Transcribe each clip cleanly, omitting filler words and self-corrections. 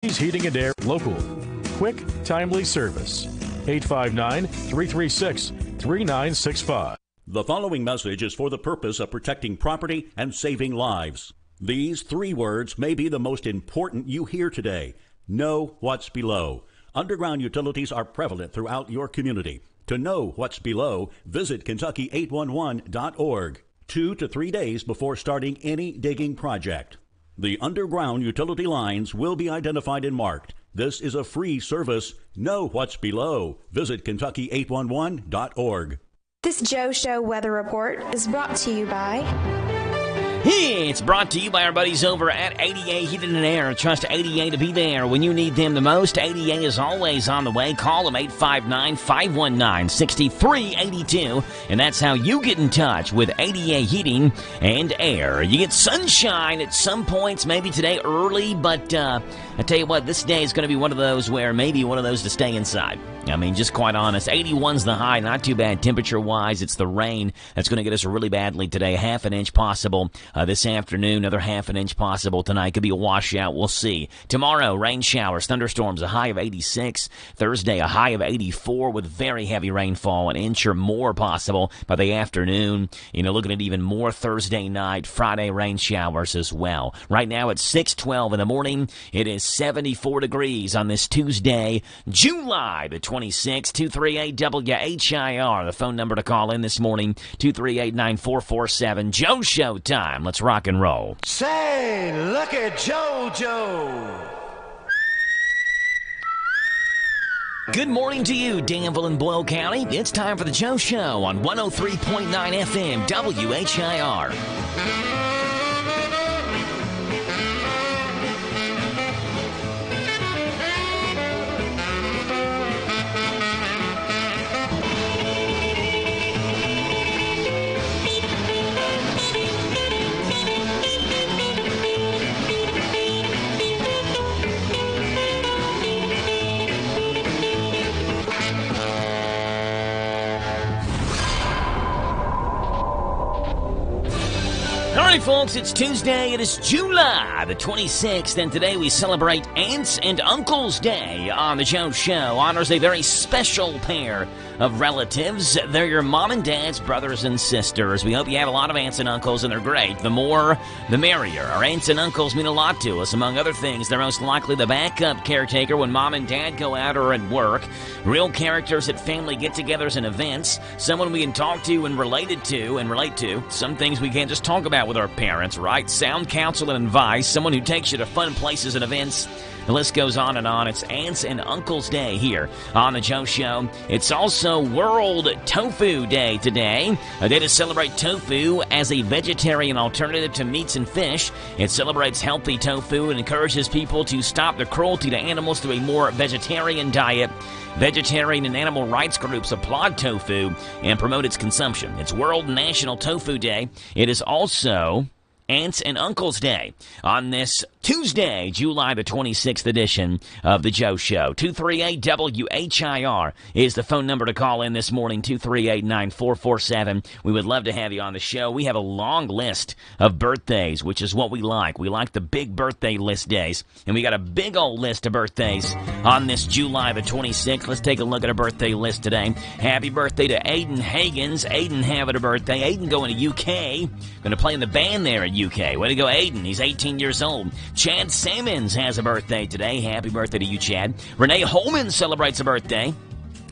Heating and Air Local. Quick, timely service. 859-336-3965. The following message is for the purpose of protecting property and saving lives. These 3 words may be the most important you hear today. Know what's below. Underground utilities are prevalent throughout your community. To know what's below, visit Kentucky811.org 2 to 3 days before starting any digging project. The underground utility lines will be identified and marked. This is a free service. Know what's below. Visit Kentucky811.org. This Joe Show weather report is brought to you by... It's brought to you by our buddies over at ADA Heating and Air. Trust ADA to be there when you need them the most. ADA is always on the way. Call them 859-519-6382. And that's how you get in touch with ADA Heating and Air. You get sunshine at some points, maybe today early, but I tell you what, this day is going to be one of those where maybe one of those to stay inside. I mean, just quite honest, 81's the high, not too bad temperature-wise. It's the rain that's going to get us really badly today. Half an inch possible this afternoon, another half an inch possible tonight. Could be a washout. We'll see. Tomorrow, rain showers, thunderstorms, a high of 86. Thursday, a high of 84 with very heavy rainfall, an inch or more possible by the afternoon. You know, looking at even more Thursday night, Friday rain showers as well. Right now, it's 6:12 in the morning. It is 74 degrees on this Tuesday, July the 26, 238-WHIR. The phone number to call in this morning, 238-9447. Joe Show time. Let's rock and roll. Say, look at JoJo. Good morning to you, Danville and Boyle County. It's time for the Joe Show on 103.9 FM, WHIR. All right, folks, it's Tuesday. It is July the 26th, and today we celebrate Aunts and Uncles Day on the Joe Show. Honors a very special pair of relatives. They're your mom and dad's brothers and sisters. We hope you have a lot of aunts and uncles, and they're great. The more, the merrier. Our aunts and uncles mean a lot to us. Among other things, they're most likely the backup caretaker when mom and dad go out or at work. Real characters at family get-togethers and events. Someone we can talk to and relate to. Some things we can't just talk about with our parents, right? Sound counsel and advice. Someone who takes you to fun places and events. The list goes on and on. It's Aunts and Uncles Day here on the Joe Show. It's also World Tofu Day today, a day to celebrate tofu as a vegetarian alternative to meats and fish. It celebrates healthy tofu and encourages people to stop the cruelty to animals through a more vegetarian diet. Vegetarian and animal rights groups applaud tofu and promote its consumption. It's World National Tofu Day. It is also Aunts and Uncles Day on this Tuesday, July the 26th edition of the Joe Show. 238-WHIR is the phone number to call in this morning, 238-9447. We would love to have you on the show. We have a long list of birthdays, which is what we like. We like the big birthday list days, and we got a big old list of birthdays on this July the 26th. Let's take a look at our birthday list today. Happy birthday to Aiden Hagens. Aiden having a birthday. Aiden going to UK. Going to play in the band there at UK. Way to go, Aiden. He's 18 years old. Chad Salmons has a birthday today. Happy birthday to you, Chad. Renee Holman celebrates a birthday.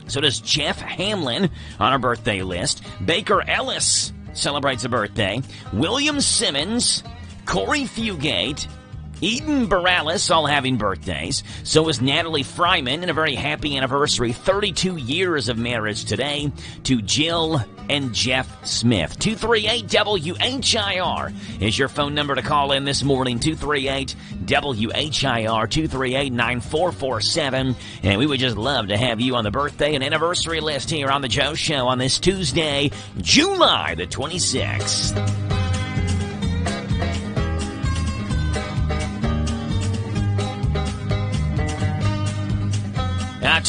So does Jeff Hamlin on our birthday list. Baker Ellis celebrates a birthday. William Simmons, Corey Fugate, Eden Borales, all having birthdays. So is Natalie Fryman, and a very happy anniversary, 32 years of marriage today, to Jill and Jeff Smith. 238-WHIR is your phone number to call in this morning, 238-WHIR, 238-9447. And we would just love to have you on the birthday and anniversary list here on the Joe Show on this Tuesday, July the 26th.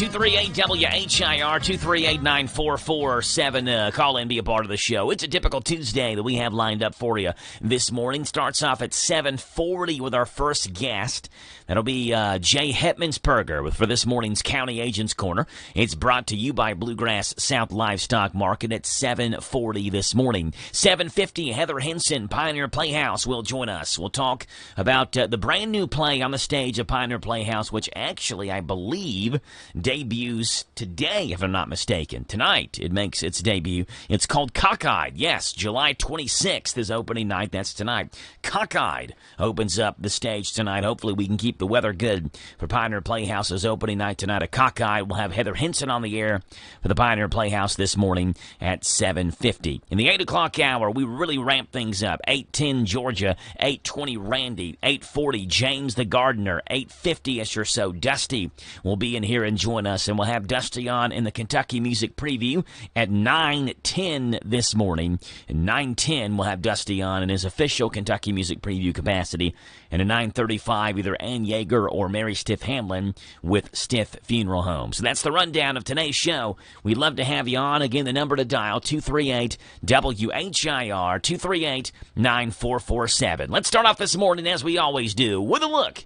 238-WHIR, 238-9447. Call in, be a part of the show. It's a typical Tuesday that we have lined up for you this morning. Starts off at 7:40 with our first guest. That'll be Jay Hetmansperger for this morning's County Agents Corner. It's brought to you by Bluegrass South Livestock Market at 7:40 this morning. 7:50, Heather Henson, Pioneer Playhouse, will join us. We'll talk about the brand new play on the stage of Pioneer Playhouse, which actually, I believe, debuts today, if I'm not mistaken. Tonight, it makes its debut. It's called Cockeyed. Yes, July 26th is opening night. That's tonight. Cockeyed opens up the stage tonight. Hopefully, we can keep the weather good for Pioneer Playhouse's opening night tonight at Cockeyed. We'll have Heather Henson on the air for the Pioneer Playhouse this morning at 7:50. In the 8 o'clock hour, we really ramp things up. 8:10 Georgia, 8:20 Randy, 8:40 James the Gardener, 8:50ish or so Dusty will be in here and join us, and we'll have Dusty on in the Kentucky Music Preview at 9:10 this morning. At 9:10, we'll have Dusty on in his official Kentucky Music Preview capacity, and at 9:35, either Ann Yeager or Mary Stiff Hamlin with Stiff Funeral Home. So that's the rundown of today's show. We'd love to have you on. Again, the number to dial, 238-WHIR, 238-9447. Let's start off this morning, as we always do, with a look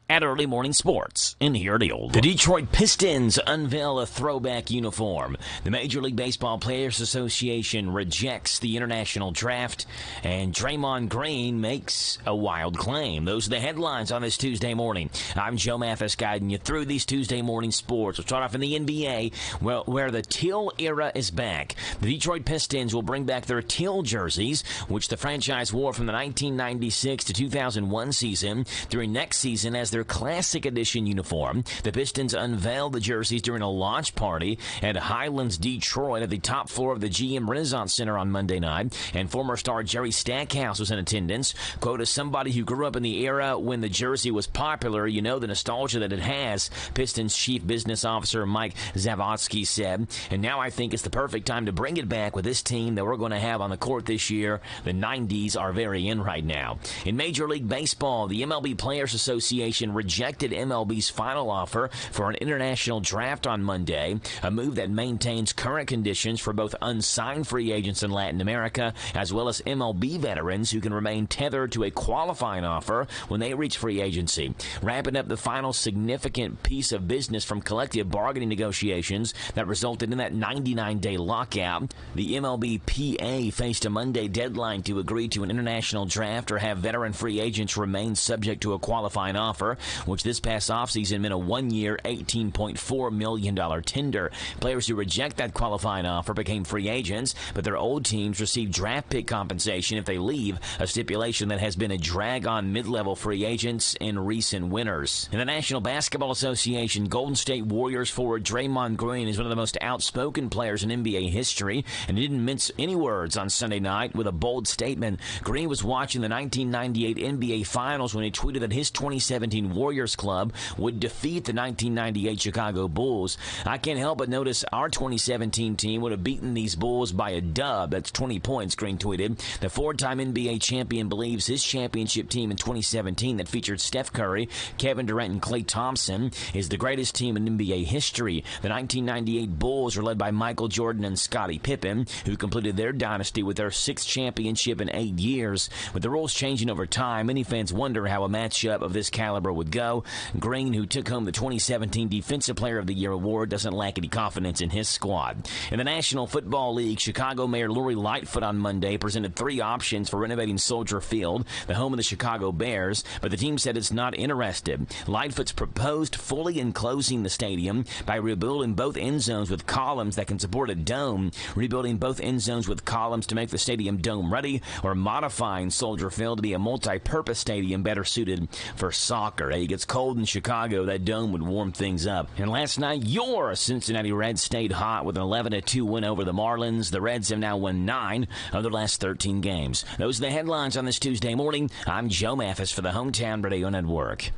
at early morning sports. And here the old. The Detroit Pistons unveil a throwback uniform. The Major League Baseball Players Association rejects the international draft, and Draymond Green makes a wild claim. Those are the headlines on this Tuesday morning. I'm Joe Mathis, guiding you through these Tuesday morning sports. We'll start off in the NBA, where the teal era is back. The Detroit Pistons will bring back their teal jerseys, which the franchise wore from the 1996 to 2001 season, during next season as their Classic Edition uniform. The Pistons unveiled the jerseys during a launch party at Highlands, Detroit, at the top floor of the GM Renaissance Center on Monday night, and former star Jerry Stackhouse was in attendance. Quote, as somebody who grew up in the era when the jersey was popular, you know the nostalgia that it has, Pistons Chief Business Officer Mike Zavotsky said, and now I think it's the perfect time to bring it back with this team that we're going to have on the court this year. The 90s are very in right now. In Major League Baseball, the MLB Players Association rejected MLB's final offer for an international draft on Monday, a move that maintains current conditions for both unsigned free agents in Latin America as well as MLB veterans who can remain tethered to a qualifying offer when they reach free agency. Wrapping up the final significant piece of business from collective bargaining negotiations that resulted in that 99-day lockout, the MLBPA faced a Monday deadline to agree to an international draft or have veteran free agents remain subject to a qualifying offer, which this past offseason meant a one-year, $18.4 million tender. Players who reject that qualifying offer became free agents, but their old teams receive draft pick compensation if they leave, a stipulation that has been a drag on mid-level free agents in recent winters. In the National Basketball Association, Golden State Warriors forward Draymond Green is one of the most outspoken players in NBA history, and he didn't mince any words on Sunday night with a bold statement. Green was watching the 1998 NBA Finals when he tweeted that his 2017 Warriors club would defeat the 1998 Chicago Bulls. I can't help but notice our 2017 team would have beaten these Bulls by a dub. That's 20 points, Green tweeted. The four-time NBA champion believes his championship team in 2017 that featured Steph Curry, Kevin Durant, and Klay Thompson is the greatest team in NBA history. The 1998 Bulls are led by Michael Jordan and Scottie Pippen, who completed their dynasty with their sixth championship in 8 years. With the rules changing over time, many fans wonder how a matchup of this caliber would go. Green, who took home the 2017 Defensive Player of the Year award, doesn't lack any confidence in his squad. In the National Football League, Chicago Mayor Lori Lightfoot on Monday presented three options for renovating Soldier Field, the home of the Chicago Bears, but the team said it's not interested. Lightfoot's proposed fully enclosing the stadium by rebuilding both end zones with columns that can support a dome, rebuilding both end zones with columns to make the stadium dome ready, or modifying Soldier Field to be a multi-purpose stadium better suited for soccer. Hey, it gets cold in Chicago, that dome would warm things up. And last night, your Cincinnati Reds stayed hot with an 11-2 win over the Marlins. The Reds have now won 9 of their last 13 games. Those are the headlines on this Tuesday morning. I'm Joe Mathis for the Hometown Radio Network.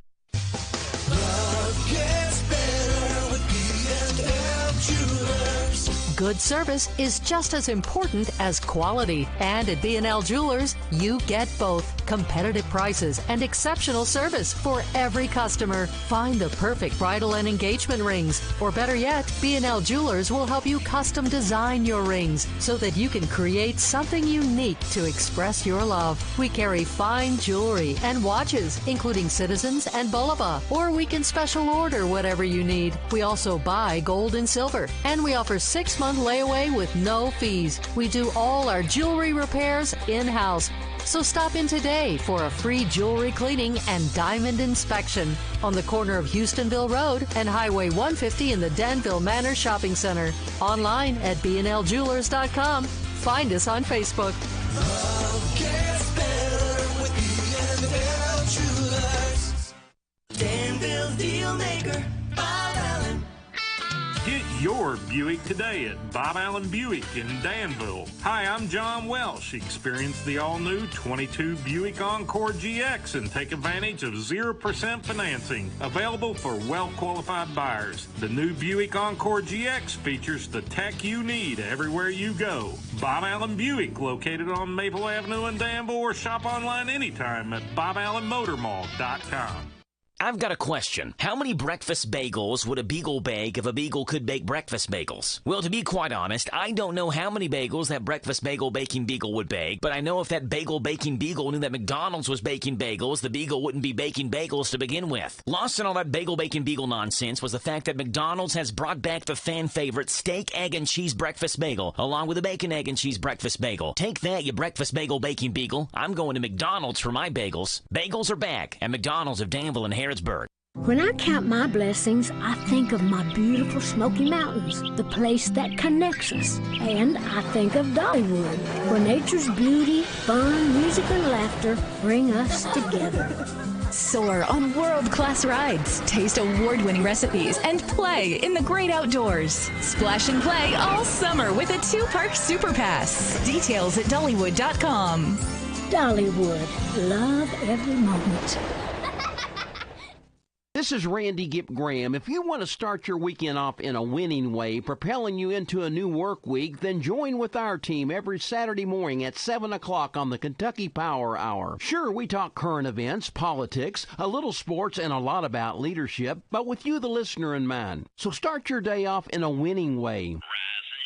Good service is just as important as quality. And at B&L Jewelers, you get both. competitive prices, and exceptional service for every customer. Find the perfect bridal and engagement rings. Or better yet, B&L Jewelers will help you custom design your rings so that you can create something unique to express your love. We carry fine jewelry and watches, including Citizens and Bulova, or we can special order whatever you need. We also buy gold and silver, and we offer 6-month layaway with no fees. We do all our jewelry repairs in-house. So stop in today for a free jewelry cleaning and diamond inspection on the corner of Houstonville Road and Highway 150 in the Danville Manor Shopping Center. Online at bnljewelers.com. Find us on Facebook. Love gets better with B&L Jewelers. Danville's deal maker, Bob Allen. Get your Buick today at Bob Allen Buick in Danville. Hi, I'm John Welsh. Experience the all-new 22 Buick Encore GX and take advantage of 0% financing. Available for well-qualified buyers. The new Buick Encore GX features the tech you need everywhere you go. Bob Allen Buick, located on Maple Avenue in Danville, or shop online anytime at boballenmotormall.com. I've got a question. How many breakfast bagels would a beagle bake if a beagle could bake breakfast bagels? Well, to be quite honest, I don't know how many bagels that breakfast bagel baking beagle would bake, but I know if that bagel baking beagle knew that McDonald's was baking bagels, the beagle wouldn't be baking bagels to begin with. Lost in all that bagel baking beagle nonsense was the fact that McDonald's has brought back the fan favorite steak, egg, and cheese breakfast bagel, along with a bacon, egg, and cheese breakfast bagel. Take that, you breakfast bagel baking beagle. I'm going to McDonald's for my bagels. Bagels are back at McDonald's of Danville and Harrodsburg. When I count my blessings, I think of my beautiful Smoky Mountains, the place that connects us. And I think of Dollywood, where nature's beauty, fun, music, and laughter bring us together. Soar on world-class rides, taste award-winning recipes, and play in the great outdoors. Splash and play all summer with a 2-park Super Pass. Details at Dollywood.com. Dollywood, love every moment. This is Randy Gipp Graham. If you want to start your weekend off in a winning way, propelling you into a new work week, then join with our team every Saturday morning at 7 o'clock on the Kentucky Power Hour. Sure, we talk current events, politics, a little sports, and a lot about leadership, but with you, the listener, in mind. So start your day off in a winning way. Rise and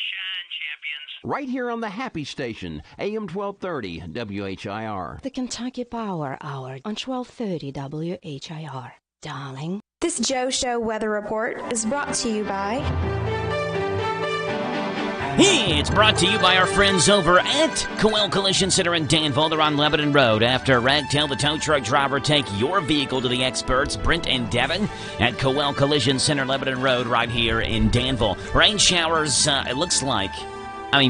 shine, champions. Right here on the Happy Station, AM 1230 WHIR. The Kentucky Power Hour on 1230 WHIR. Darling. This Joe Show weather report is brought to you by... It's brought to you by our friends over at Coel Collision Center in Danville. They're on Lebanon Road. After a wreck, tell the tow truck driver, take your vehicle to the experts, Brent and Devin, at Coel Collision Center, Lebanon Road, right here in Danville. Rain showers, it looks like,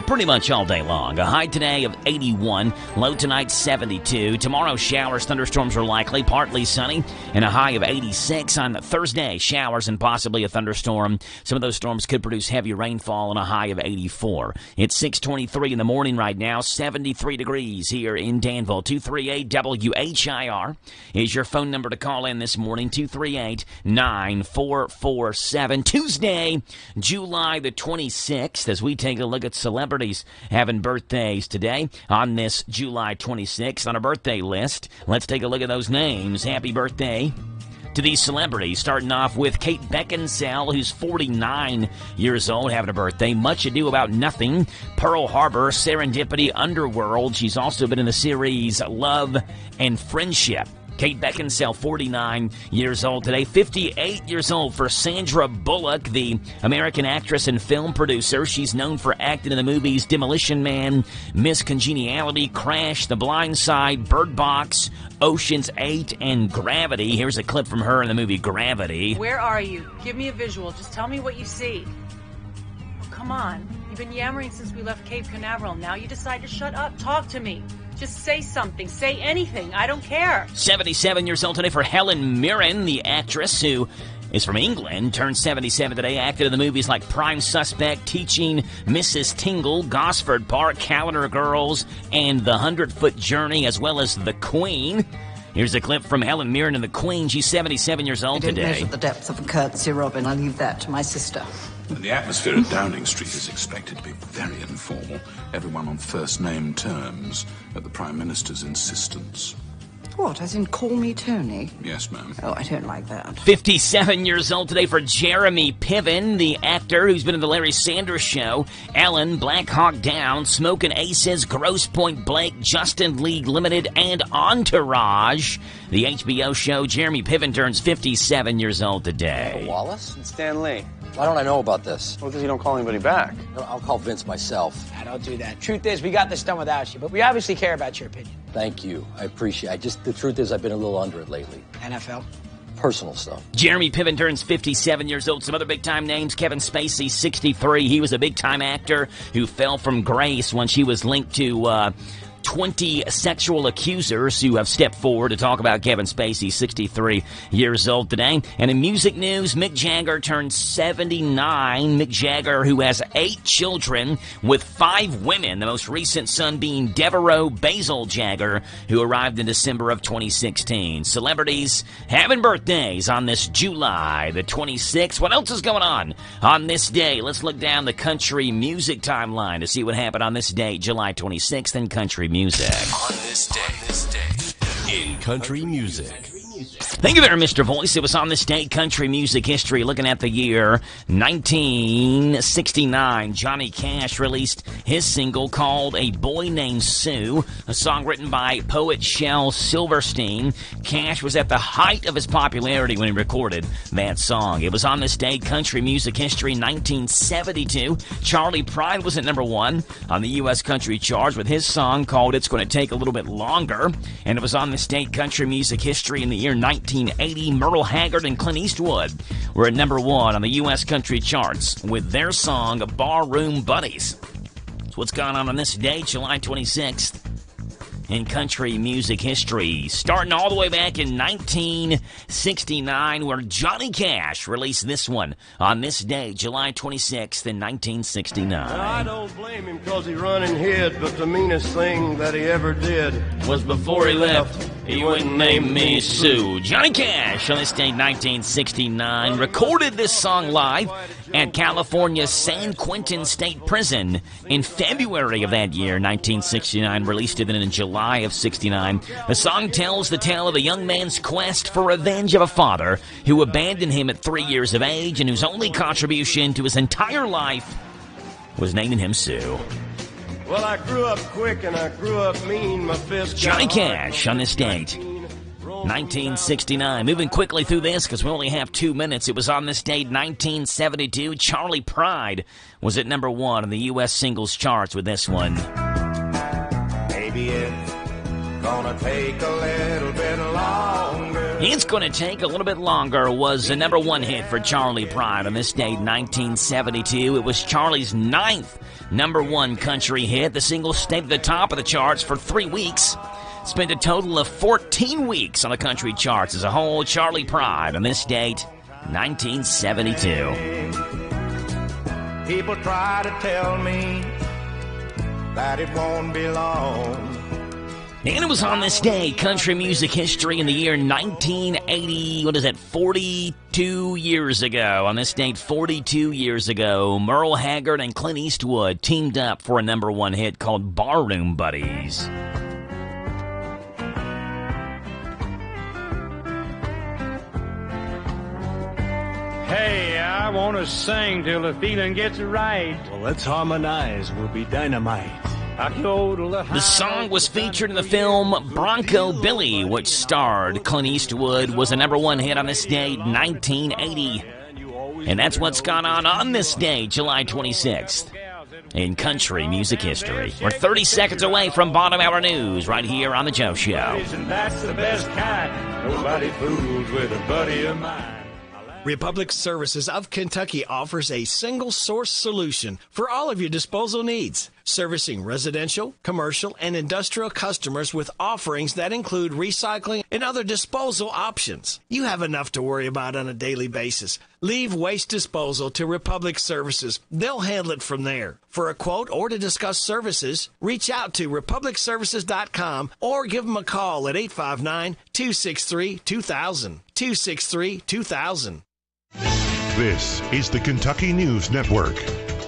pretty much all day long. A high today of 81, low tonight 72. Tomorrow, showers, thunderstorms are likely, partly sunny, and a high of 86. On Thursday, showers and possibly a thunderstorm. Some of those storms could produce heavy rainfall and a high of 84. It's 6:23 in the morning right now, 73 degrees here in Danville. 238-WHIR is your phone number to call in this morning, 238-9447. Tuesday, July the 26th, as we take a look at celebrities having birthdays today on this July 26th. On a birthday list, let's take a look at those names. Happy birthday to these celebrities, starting off with Kate Beckinsale, who's 49 years old, having a birthday. Much Ado About Nothing, Pearl Harbor, Serendipity, Underworld. She's also been in the series Love and Friendship. Kate Beckinsale, 49 years old today. 58 years old for Sandra Bullock, the American actress and film producer. She's known for acting in the movies Demolition Man, Miss Congeniality, Crash, The Blind Side, Bird Box, Ocean's 8, and Gravity. Here's a clip from her in the movie Gravity. Where are you? Give me a visual. Just tell me what you see. Oh, come on. You've been yammering since we left Cape Canaveral. Now you decide to shut up. Talk to me. Just say something. Say anything. I don't care. 77 years old today for Helen Mirren, the actress who is from England, turned 77 today, acted in the movies like Prime Suspect, Teaching Mrs. Tingle, Gosford Park, Calendar Girls, and The 100-Foot Journey, as well as The Queen. Here's a clip from Helen Mirren and The Queen. She's 77 years old today. I didn't measure the depth of a courtesy, Robin. I leave that to my sister. The atmosphere at Downing Street is expected to be very informal. Everyone on first-name terms at the Prime Minister's insistence. What, as in call me Tony? Yes, ma'am. Oh, I don't like that. 57 years old today for Jeremy Piven, the actor who's been in the Larry Sanders Show, Ellen, Black Hawk Down, Smokin' Aces, Grosse Point Blake, Justin League Limited, and Entourage. The HBO show, Jeremy Piven turns 57 years old today. Wallace? It's Stan Lee. Why don't I know about this? Well, because you don't call anybody back. I'll call Vince myself. I don't do that. Truth is, we got this done without you, but we obviously care about your opinion. Thank you. I appreciate it. The truth is, I've been a little under it lately. NFL? Personal stuff. Jeremy Piven turns 57 years old. Some other big-time names, Kevin Spacey, 63. He was a big-time actor who fell from grace when she was linked to 20 sexual accusers who have stepped forward to talk about Kevin Spacey, 63 years old today. And in music news, Mick Jagger turned 79. Mick Jagger, who has 8 children with 5 women, the most recent son being Devereaux Basil Jagger, who arrived in December of 2016. Celebrities having birthdays on this July the 26th. What else is going on this day? Let's look down the country music timeline to see what happened on this day, July 26th, in country music. On this day in country music. Thank you there, Mr. Voice. It was on this day, country music history, looking at the year 1969. Johnny Cash released his single called A Boy Named Sue, a song written by poet Shel Silverstein. Cash was at the height of his popularity when he recorded that song. It was on this day, country music history, 1972. Charlie Pride was at number 1 on the U.S. country charts with his song called It's Gonna Take a Little Bit Longer. And it was on this day, country music history, in the year 1980. Merle Haggard and Clint Eastwood were at number 1 on the U.S. country charts with their song Barroom Buddies. That's what's going on this day, July 26th, in country music history. Starting all the way back in 1969, where Johnny Cash released this one on this day, July 26th in 1969. I don't blame him because he run and hid, but the meanest thing that he ever did was before he left, he wouldn't name me Sue. Johnny Cash on this day, 1969, recorded this song live at California's San Quentin State Prison in February of that year, 1969. Released it in July of 69. The song tells the tale of a young man's quest for revenge of a father who abandoned him at 3 years of age and whose only contribution to his entire life was naming him Sue. Well, I grew up quick and I grew up mean. My fist Johnny Cash on this date, 1969. Moving quickly through this because we only have 2 minutes. It was on this date, 1972. Charlie Pride was at number 1 on the U.S. singles charts with this one. Maybe it's gonna take a little bit longer. It's Gonna Take a Little Bit Longer was a number 1 hit for Charlie Pride on this date, 1972. It was Charlie's 9th number 1 country hit. The single stayed at the top of the charts for 3 weeks. Spent a total of 14 weeks on the country charts as a whole. Charlie Pride on this date, 1972. People try to tell me that it won't be long. And it was on this day, country music history, in the year 1980, 42 years ago. On this date, 42 years ago, Merle Haggard and Clint Eastwood teamed up for a number 1 hit called Barroom Buddies. Hey, I want to sing till the feeling gets right. Well, let's harmonize. We'll be dynamite. The song was featured in the film Bronco Billy, which starred Clint Eastwood, was a number 1 hit on this day, 1980. And that's what's gone on this day, July 26th, in country music history. We're 30 seconds away from bottom hour news right here on The Joe Show. And that's the best kind. Nobody fools with a buddy of mine. Republic Services of Kentucky offers a single-source solution for all of your disposal needs, servicing residential, commercial, and industrial customers with offerings that include recycling and other disposal options. You have enough to worry about on a daily basis. Leave waste disposal to Republic Services. They'll handle it from there. For a quote or to discuss services, reach out to republicservices.com or give them a call at 859-263-2000. 263-2000. This is the Kentucky News Network.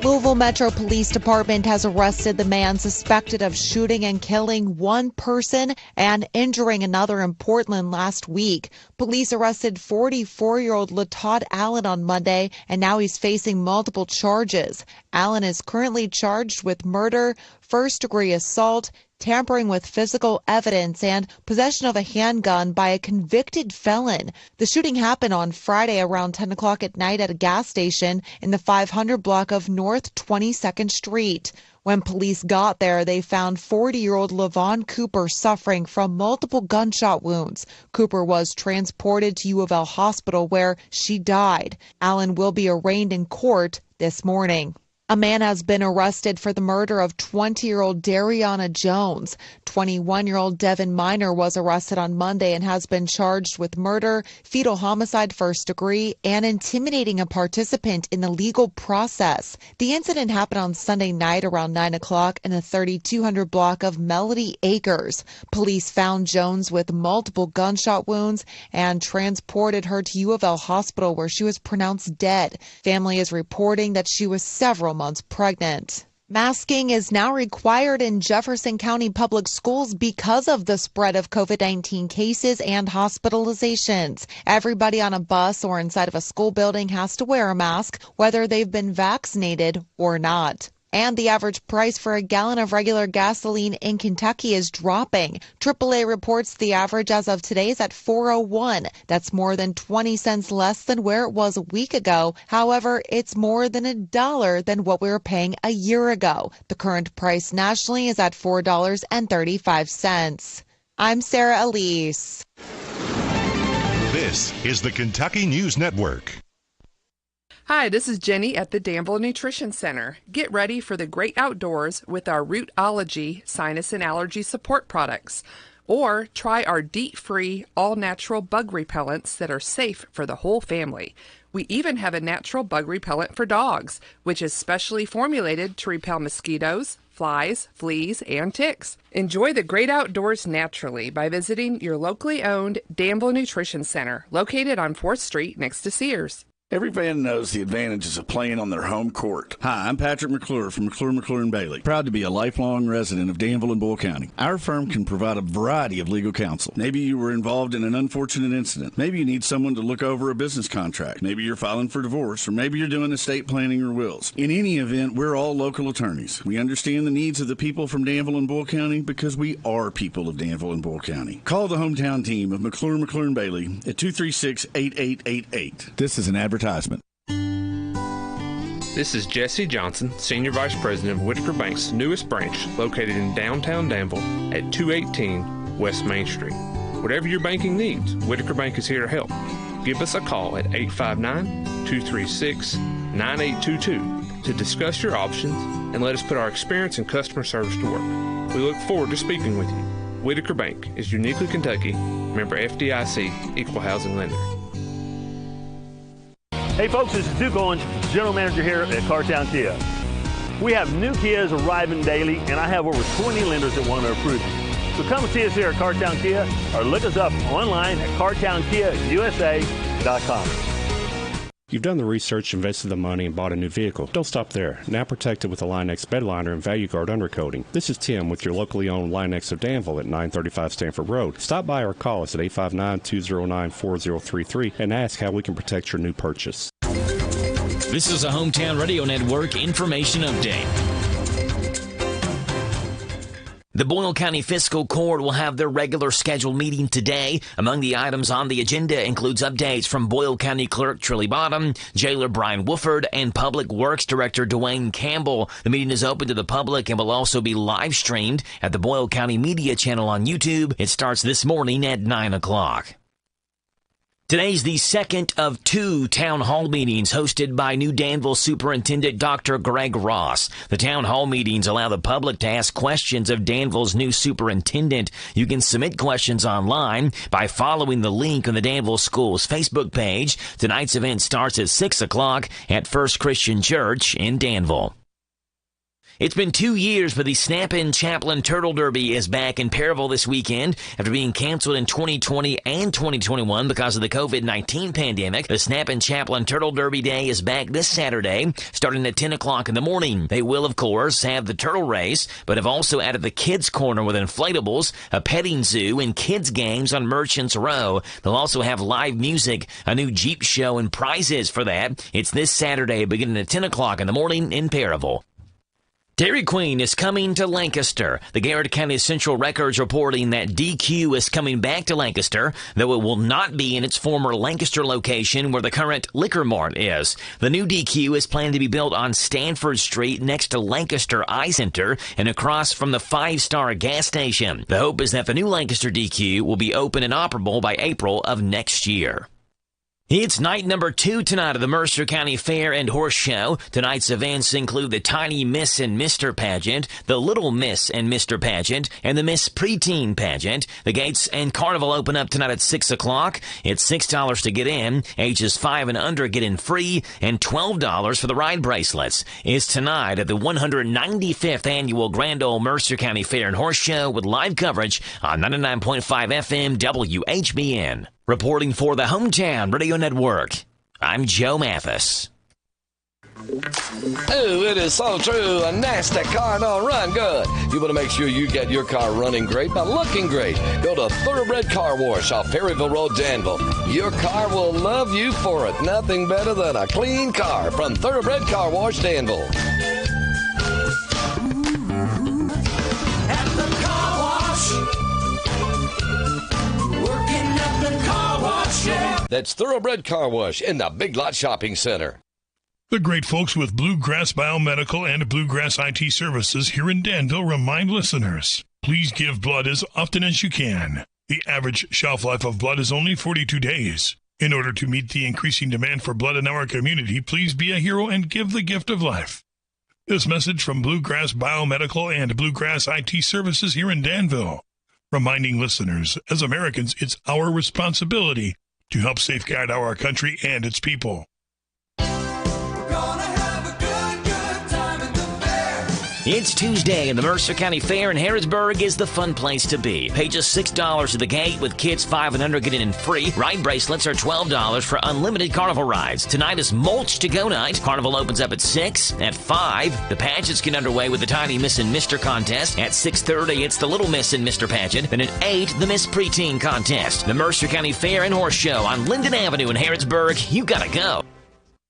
Louisville Metro Police Department has arrested the man suspected of shooting and killing one person and injuring another in Portland last week. Police arrested 44-year-old LaTodd Allen on Monday, and now he's facing multiple charges. Allen is currently charged with murder, first-degree assault, tampering with physical evidence, and possession of a handgun by a convicted felon. The shooting happened on Friday around 10 o'clock at night at a gas station in the 500 block of North 22nd Street. When police got there, they found 40-year-old LaVon Cooper suffering from multiple gunshot wounds. Cooper was transported to U of L Hospital where she died. Allen will be arraigned in court this morning. A man has been arrested for the murder of 20-year-old Dariana Jones. 21-year-old Devin Minor was arrested on Monday and has been charged with murder, fetal homicide first degree, and intimidating a participant in the legal process. The incident happened on Sunday night around 9 o'clock in the 3200 block of Melody Acres. Police found Jones with multiple gunshot wounds and transported her to U of L Hospital where she was pronounced dead. Family is reporting that she was several months pregnant. Masking is now required in Jefferson County Public Schools because of the spread of COVID-19 cases and hospitalizations. Everybody on a bus or inside of a school building has to wear a mask, whether they've been vaccinated or not. And the average price for a gallon of regular gasoline in Kentucky is dropping. AAA reports the average as of today is at $4.01. That's more than 20 cents less than where it was a week ago. However, it's more than $1 than what we were paying a year ago. The current price nationally is at $4.35. I'm Sarah Elise. This is the Kentucky News Network. Hi, this is Jenny at the Danville Nutrition Center. Get ready for the great outdoors with our Rootology sinus and allergy support products. Or try our DEET-free, all-natural bug repellents that are safe for the whole family. We even have a natural bug repellent for dogs, which is specially formulated to repel mosquitoes, flies, fleas, and ticks. Enjoy the great outdoors naturally by visiting your locally owned Danville Nutrition Center, located on 4th Street next to Sears. Every fan knows the advantages of playing on their home court. Hi, I'm Patrick McClure from McClure & Bailey. Proud to be a lifelong resident of Danville and Bull County. Our firm can provide a variety of legal counsel. Maybe you were involved in an unfortunate incident. Maybe you need someone to look over a business contract. Maybe you're filing for divorce, or maybe you're doing estate planning or wills. In any event, we're all local attorneys. We understand the needs of the people from Danville and Bull County because we are people of Danville and Bull County. Call the hometown team of McClure & Bailey at 236-8888. This is an advertisement. This is Jesse Johnson, Senior Vice President of Whitaker Bank's newest branch, located in downtown Danville at 218 West Main Street. Whatever your banking needs, Whitaker Bank is here to help. Give us a call at 859-236-9822 to discuss your options and let us put our experience in customer service to work. We look forward to speaking with you. Whitaker Bank is uniquely Kentucky, member FDIC, equal housing lender. Hey folks, this is Duke Owens, General Manager here at Cartown Kia. We have new Kias arriving daily, and I have over 20 lenders that want to approve you. So come see us here at Cartown Kia, or look us up online at cartownkiausa.com. You've done the research, invested the money, and bought a new vehicle. Don't stop there. Now protect it with a Line-X bed liner and Value Guard undercoating. This is Tim with your locally owned Line-X of Danville at 935 Stanford Road. Stop by or call us at 859-209-4033 and ask how we can protect your new purchase. This is a Hometown Radio Network information update. The Boyle County Fiscal Court will have their regular scheduled meeting today. Among the items on the agenda includes updates from Boyle County Clerk Trilly Bottom, Jailer Brian Wooford, and Public Works Director Dwayne Campbell. The meeting is open to the public and will also be live streamed at the Boyle County Media channel on YouTube. It starts this morning at 9 o'clock. Today's the second of two town hall meetings hosted by new Danville Superintendent Dr. Greg Ross. The town hall meetings allow the public to ask questions of Danville's new superintendent. You can submit questions online by following the link on the Danville Schools Facebook page. Tonight's event starts at 6 o'clock at First Christian Church in Danville. It's been 2 years, but the Snap-in Chaplain Turtle Derby is back in Perryville this weekend. After being canceled in 2020 and 2021 because of the COVID-19 pandemic, the Snap-in Chaplain Turtle Derby Day is back this Saturday, starting at 10 o'clock in the morning. They will, of course, have the turtle race, but have also added the kids' corner with inflatables, a petting zoo, and kids' games on Merchants Row. They'll also have live music, a new Jeep show, and prizes for that. It's this Saturday, beginning at 10 o'clock in the morning in Perryville. Dairy Queen is coming to Lancaster. The Garrett County Central Records reporting that DQ is coming back to Lancaster, though it will not be in its former Lancaster location where the current Liquor Mart is. The new DQ is planned to be built on Stanford Street next to Lancaster Eye Center and across from the 5-Star gas station. The hope is that the new Lancaster DQ will be open and operable by April of next year. It's night number 2 tonight of the Mercer County Fair and Horse Show. Tonight's events include the Tiny Miss and Mr. Pageant, the Little Miss and Mr. Pageant, and the Miss Preteen Pageant. The gates and carnival open up tonight at 6 o'clock. It's $6 to get in. Ages 5 and under get in free, and $12 for the ride bracelets. It's tonight at the 195th Annual Grand Ole Mercer County Fair and Horse Show with live coverage on 99.5 FM WHBN. Reporting for the Hometown Radio Network, I'm Joe Mathis. Oh, it is so true. A nasty car don't run good. You want to make sure you get your car running great by looking great. Go to Thoroughbred Car Wash off Perryville Road, Danville. Your car will love you for it. Nothing better than a clean car from Thoroughbred Car Wash, Danville. At the car wash. Working at the car wash, yeah. That's Thoroughbred Car Wash in the Big Lot Shopping Center. The great folks with Bluegrass Biomedical and Bluegrass IT Services here in Danville remind listeners, please give blood as often as you can. The average shelf life of blood is only 42 days. In order to meet the increasing demand for blood in our community, please be a hero and give the gift of life. This message from Bluegrass Biomedical and Bluegrass IT Services here in Danville, reminding listeners, as Americans, it's our responsibility to help safeguard our country and its people. It's Tuesday, and the Mercer County Fair in Harrodsburg is the fun place to be. Pay just $6 at the gate, with kids 5 and under getting in free. Ride bracelets are $12 for unlimited carnival rides. Tonight is Mulch to Go night. Carnival opens up at 6. At 5, the pageants get underway with the Tiny Miss and Mr. contest. At 6:30, it's the Little Miss and Mr. pageant. Then at 8, the Miss Preteen contest. The Mercer County Fair and Horse Show on Linden Avenue in Harrodsburg. You gotta go.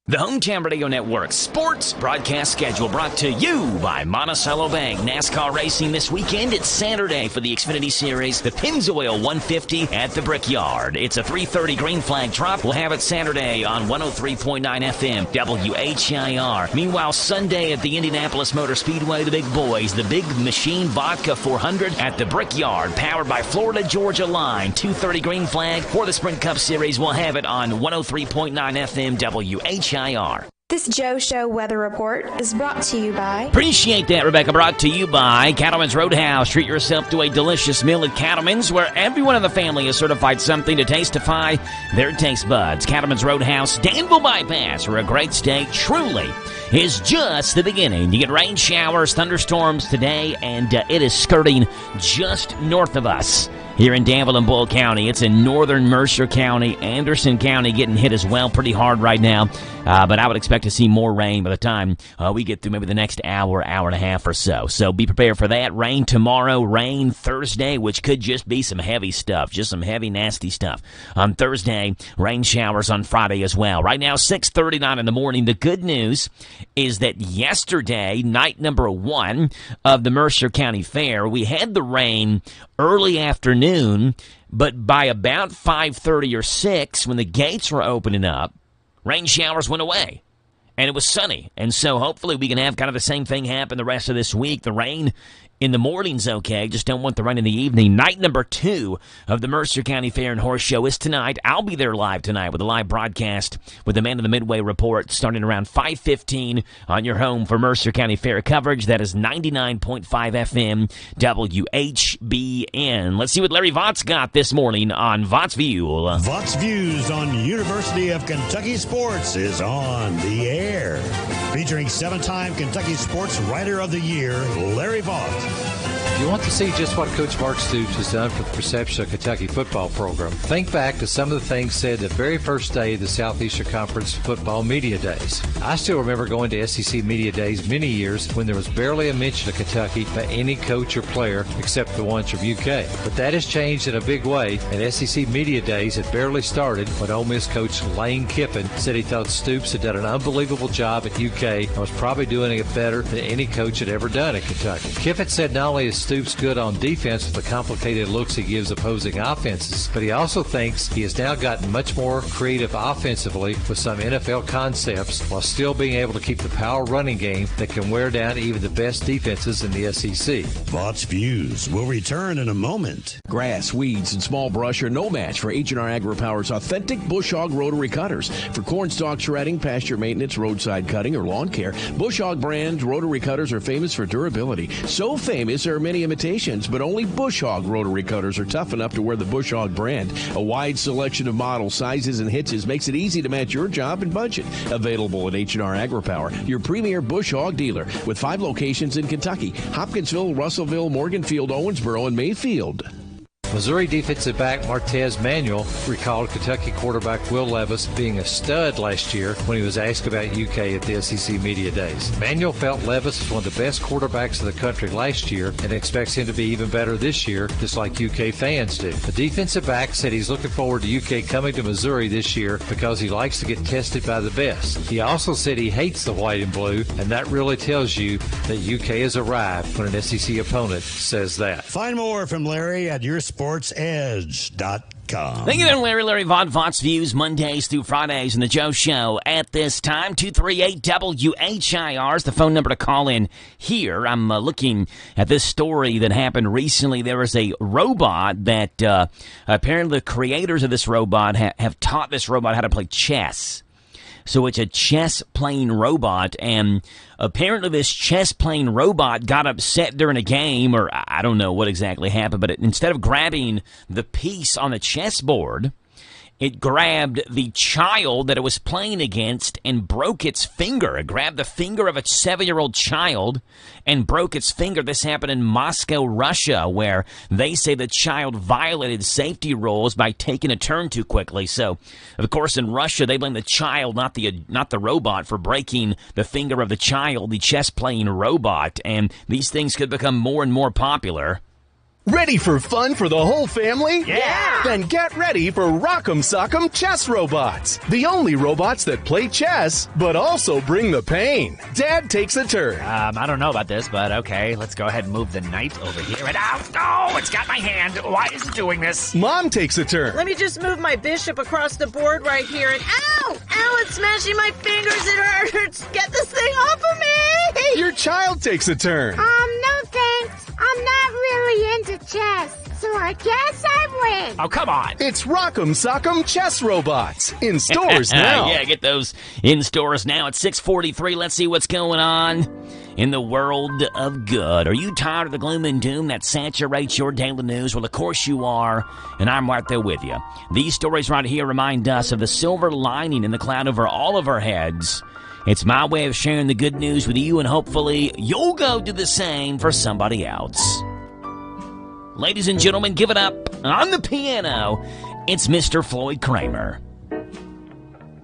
The Hometown Radio Network sports broadcast schedule brought to you by Monticello Bank. NASCAR racing this weekend. It's Saturday for the Xfinity Series, the Pennzoil 150 at the Brickyard. It's a 3:30 green flag drop. We'll have it Saturday on 103.9 FM WHIR. Meanwhile, Sunday at the Indianapolis Motor Speedway, the big boys, the Big Machine Vodka 400 at the Brickyard, powered by Florida Georgia Line. 2:30 green flag for the Sprint Cup Series. We'll have it on 103.9 FM WHIR. This Joe Show weather report is brought to you by... Appreciate that, Rebecca. Brought to you by Cattleman's Roadhouse. Treat yourself to a delicious meal at Cattleman's, where everyone in the family has certified something to tastify their taste buds. Cattleman's Roadhouse, Danville Bypass, where a great steak truly is just the beginning. You get rain showers, thunderstorms today, and it is skirting just north of us. Here in Danville and Bull County, it's in northern Mercer County, Anderson County getting hit as well pretty hard right now. But I would expect to see more rain by the time we get through maybe the next hour and a half or so. So be prepared for that. Rain tomorrow, rain Thursday, which could just be some heavy stuff, just some heavy, nasty stuff. On Thursday, rain showers on Friday as well. Right now, 6:39 in the morning. The good news is that yesterday, night number 1 of the Mercer County Fair, we had the rain early afternoon, but by about 5:30 or 6, when the gates were opening up, rain showers went away, and it was sunny. And so hopefully we can have kind of the same thing happen the rest of this week. The rain in the morning's okay, just don't want the rain in the evening. Night number 2 of the Mercer County Fair and Horse Show is tonight. I'll be there live tonight with a live broadcast with the Man of the Midway Report starting around 5:15 on your home for Mercer County Fair coverage. That is 99.5 FM WHBN. Let's see what Larry Vought's got this morning on Vought's View. Vought's Views on University of Kentucky Sports is on the air. featuring 7-time Kentucky Sports Writer of the Year, Larry Vaught. If you want to see just what Coach Mark Stoops has done for the perception of Kentucky football program, think back to some of the things said the very first day of the Southeastern Conference Football Media Days. I still remember going to SEC Media Days many years when there was barely a mention of Kentucky by any coach or player except the ones from UK. But that has changed in a big way, and SEC Media Days had barely started when Ole Miss coach Lane Kiffin said he thought Stoops had done an unbelievable job at UK and was probably doing it better than any coach had ever done at Kentucky. Kiffin said not only is Stoops good on defense with the complicated looks he gives opposing offenses, but he also thinks he has now gotten much more creative offensively with some NFL concepts while still being able to keep the power running game that can wear down even the best defenses in the SEC. Vaught's Views will return in a moment. Grass, weeds, and small brush are no match for H&R AgriPower's authentic Bush Hog rotary cutters. For corn stalk shredding, pasture maintenance, roadside cutting, or lawn care, Bush Hog brand rotary cutters are famous for durability. So famous there are many imitations, but only Bush Hog rotary cutters are tough enough to wear the Bush Hog brand. A wide selection of models, sizes, and hitches makes it easy to match your job and budget. Available at H&R AgriPower, your premier Bush Hog dealer, with 5 locations in Kentucky: Hopkinsville, Russellville, Morganfield, Owensboro, and Mayfield. Missouri defensive back Martez Manuel recalled Kentucky quarterback Will Levis being a stud last year when he was asked about UK at the SEC Media Days. Manuel felt Levis was one of the best quarterbacks in the country last year and expects him to be even better this year, just like UK fans do. The defensive back said he's looking forward to UK coming to Missouri this year because he likes to get tested by the best. He also said he hates the white and blue, and that really tells you that UK has arrived when an SEC opponent says that. Find more from Larry at YourSportsEdge.com. Thank you, Larry Vaught. Vaught's Views, Mondays through Fridays in the Joe Show at this time. 238 WHIR is the phone number to call in here. I'm looking at this story that happened recently. There was a robot that apparently the creators of this robot have taught this robot how to play chess. So it's a chess-playing robot, and apparently this chess-playing robot got upset during a game, or I don't know what exactly happened, but instead of grabbing the piece on the chessboard, it grabbed the child that it was playing against and broke its finger. It grabbed the finger of a 7-year-old child and broke its finger. This happened in Moscow, Russia, where they say the child violated safety rules by taking a turn too quickly. So, of course, in Russia, they blame the child, not the robot, for breaking the finger of the child, the chess-playing robot. And these things could become more and more popular. Ready for fun for the whole family? Yeah! Then get ready for Rock'em Sock'em Chess Robots. The only robots that play chess, but also bring the pain. Dad takes a turn. I don't know about this, but okay. Let's go ahead and move the knight over here. And oh, it's got my hand. Why is it doing this? Mom takes a turn. Let me just move my bishop across the board right here. And ow! Ow, it's smashing my fingers. It hurts. Get this thing off of me! Your child takes a turn. No thanks. I'm not really into chess, so I guess I win. Oh, come on. It's Rock'em Sock'em Chess Robots in stores now. Yeah, get those in stores now at 6:43. Let's see what's going on in the world of good. Are you tired of the gloom and doom that saturates your daily news? Well, of course you are, and I'm right there with you. These stories right here remind us of the silver lining in the cloud over all of our heads. It's my way of sharing the good news with you, and hopefully you'll go do the same for somebody else. Ladies and gentlemen, give it up on the piano. It's Mr. Floyd Kramer.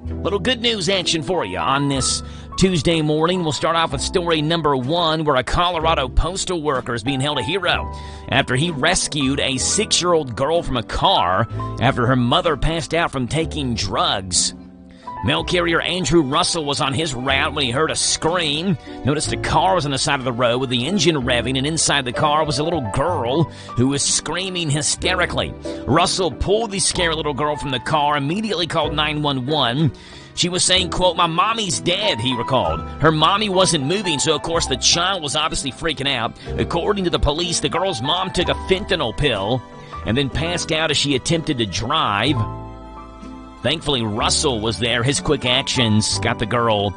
Little good news action for you on this Tuesday morning. We'll start off with story number 1, where a Colorado postal worker is being held a hero after he rescued a 6-year-old girl from a car after her mother passed out from taking drugs. Mail carrier Andrew Russell was on his route when he heard a scream. Noticed a car was on the side of the road with the engine revving, and inside the car was a little girl who was screaming hysterically. Russell pulled the scared little girl from the car, immediately called 911. She was saying, quote, "My mommy's dead," he recalled. Her mommy wasn't moving, so of course the child was obviously freaking out. According to the police, the girl's mom took a fentanyl pill and then passed out as she attempted to drive. Thankfully, Russell was there. His quick actions got the girl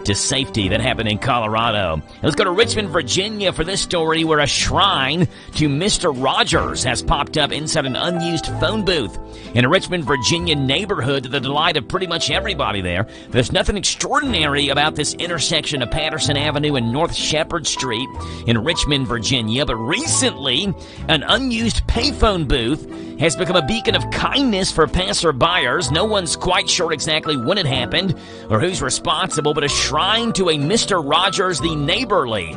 to safety. That happened in Colorado. Let's go to Richmond, Virginia for this story where a shrine to Mr. Rogers has popped up inside an unused phone booth in a Richmond, Virginia neighborhood to the delight of pretty much everybody there. There's nothing extraordinary about this intersection of Patterson Avenue and North Shepherd Street in Richmond, Virginia, but recently an unused payphone booth has become a beacon of kindness for passerbyers. No one's quite sure exactly when it happened or who's responsible, but a shrine to a Mr. Rogers the Neighborly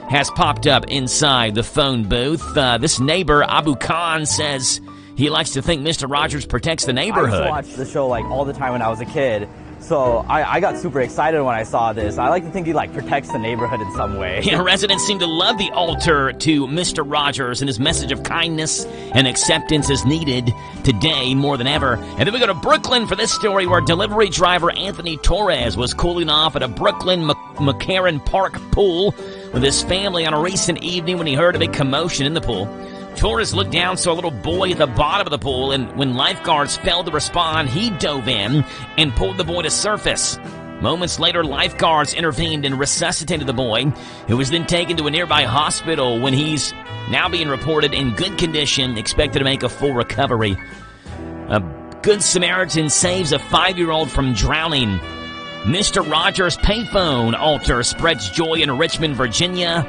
has popped up inside the phone booth. This neighbor, Abu Khan, says he likes to think Mr. Rogers protects the neighborhood. I used to watch the show all the time when I was a kid. So I got super excited when I saw this. I like to think he protects the neighborhood in some way. Yeah, residents seem to love the altar to Mr. Rogers, and his message of kindness and acceptance is needed today more than ever. And then we go to Brooklyn for this story where delivery driver Anthony Torres was cooling off at a Brooklyn McCarran Park pool with his family on a recent evening when he heard a big commotion in the pool. Torres looked down, saw a little boy at the bottom of the pool, and when lifeguards failed to respond, he dove in and pulled the boy to surface. Moments later, lifeguards intervened and resuscitated the boy, who was then taken to a nearby hospital when he's now being reported in good condition, expected to make a full recovery. A Good Samaritan saves a 5-year-old from drowning. Mr. Rogers' payphone altar spreads joy in Richmond, Virginia.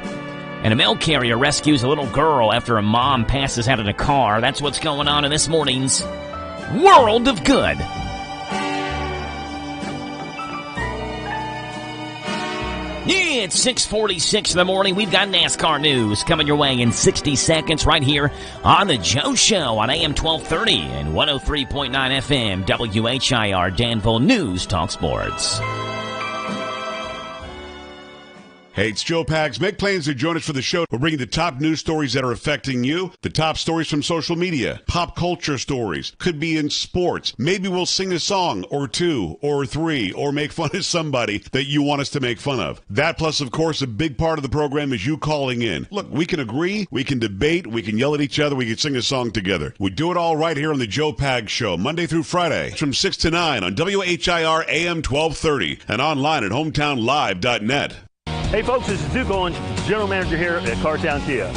And a mail carrier rescues a little girl after a mom passes out in a car. That's what's going on in this morning's World of Good. Yeah, it's 6:46 in the morning. We've got NASCAR news coming your way in 60 seconds right here on The Joe Show on AM 1230 and 103.9 FM WHIR Danville News Talk Sports. Hey, it's Joe Pags. Make plans to join us for the show. We're bringing the top news stories that are affecting you, the top stories from social media, pop culture stories, could be in sports. Maybe we'll sing a song or two or three or make fun of somebody that you want us to make fun of. That plus, of course, a big part of the program is you calling in. Look, we can agree, we can debate, we can yell at each other, we can sing a song together. We do it all right here on the Joe Pags Show, Monday through Friday from 6 to 9 on WHIR AM 1230 and online at hometownlive.net. Hey folks, this is Duke Owens, General Manager here at Cartown Kia.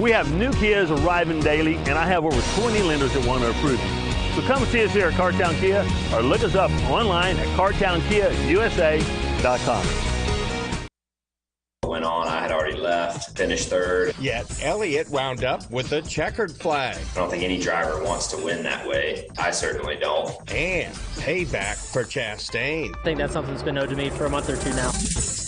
We have new Kias arriving daily, and I have over 20 lenders that want to approve you. So come see us here at Cartown Kia or look us up online at cartownkiausa.com. Went on, I had already left, finished third. Yet Elliott wound up with a checkered flag. I don't think any driver wants to win that way. I certainly don't. And payback for Chastain. I think that's something that's been owed to me for a month or two now.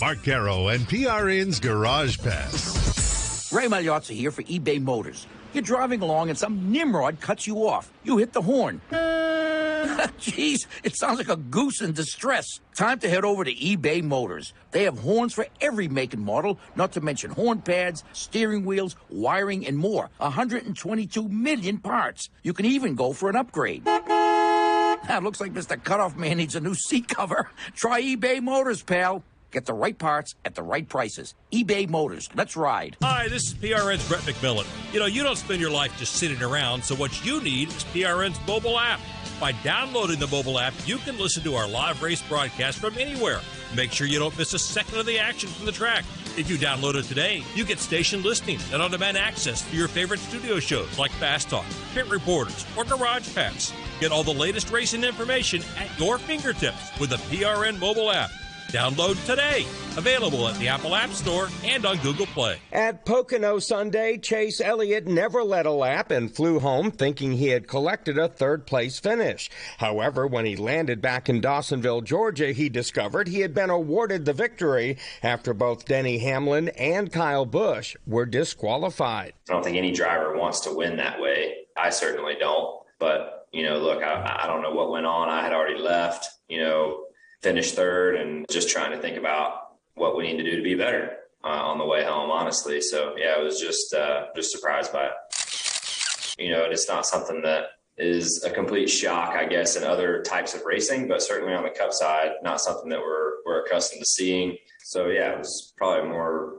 Mark Caro and PRN's Garage Pass. Ray Magliozzi here for eBay Motors. You're driving along and some nimrod cuts you off. You hit the horn. Jeez, it sounds like a goose in distress. Time to head over to eBay Motors. They have horns for every make and model, not to mention horn pads, steering wheels, wiring, and more. 122 million parts. You can even go for an upgrade. It looks like Mr. Cutoff Man needs a new seat cover. Try eBay Motors, pal. Get the right parts at the right prices. eBay Motors. Let's ride. Hi, this is PRN's Brett McMillan. You don't spend your life just sitting around, so what you need is PRN's mobile app. By downloading the mobile app, you can listen to our live race broadcast from anywhere. Make sure you don't miss a second of the action from the track. If you download it today, you get station listings and on-demand access to your favorite studio shows like Fast Talk, Pit Reporters, or Garage Pass. Get all the latest racing information at your fingertips with the PRN mobile app. Download today. Available at the Apple App Store and on Google Play. At Pocono Sunday, Chase Elliott never led a lap and flew home thinking he had collected a third-place finish. However, when he landed back in Dawsonville, Georgia, he discovered he had been awarded the victory after both Denny Hamlin and Kyle Busch were disqualified. I don't think any driver wants to win that way. I certainly don't. But, look, I don't know what went on. I had already left, finished third and just trying to think about what we need to do to be better on the way home, honestly. So, yeah, I was just surprised by it. It's not something that is a complete shock, I guess, in other types of racing, but certainly on the Cup side, not something that we're accustomed to seeing. So yeah, it was probably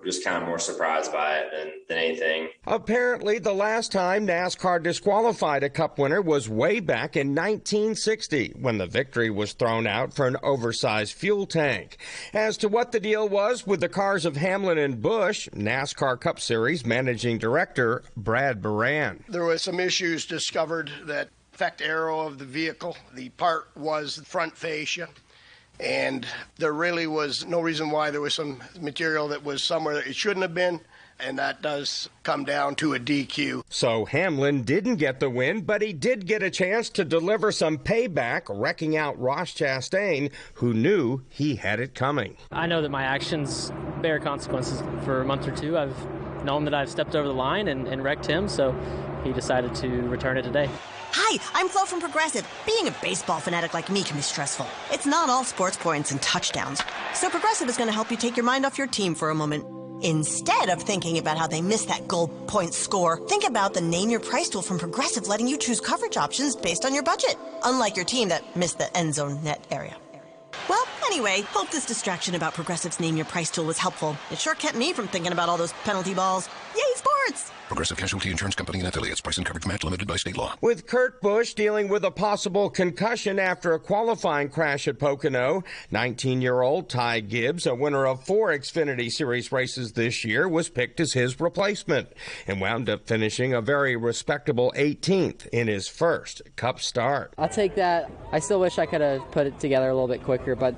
just kind of more surprised by it than anything. Apparently, the last time NASCAR disqualified a Cup winner was way back in 1960, when the victory was thrown out for an oversized fuel tank. As to what the deal was with the cars of Hamlin and Busch, NASCAR Cup Series Managing Director Brad Baran. There were some issues discovered that affect aero of the vehicle. The part was the front fascia. And there really was no reason why there was some material that was somewhere that it shouldn't have been, and that does come down to a DQ. So Hamlin didn't get the win, but he did get a chance to deliver some payback, wrecking out Ross Chastain, who knew he had it coming. I know that my actions bear consequences. For a month or two, I've known that I've stepped over the line and wrecked him, so he decided to return it today. Hi, I'm Flo from Progressive. Being a baseball fanatic like me can be stressful. It's not all sports points and touchdowns. So Progressive is going to help you take your mind off your team for a moment. Instead of thinking about how they missed that goal point score, think about the Name Your Price tool from Progressive, letting you choose coverage options based on your budget, unlike your team that missed the end zone net area. Well, anyway, hope this distraction about Progressive's Name Your Price tool was helpful. It sure kept me from thinking about all those penalty balls. Yay, sports! Progressive Casualty Insurance Company and affiliates. Price and coverage match limited by state law. With Kurt Busch dealing with a possible concussion after a qualifying crash at Pocono, 19-year-old Ty Gibbs, a winner of 4 Xfinity Series races this year, was picked as his replacement and wound up finishing a very respectable 18th in his first Cup start. I'll take that. I still wish I could have put it together a little bit quicker, but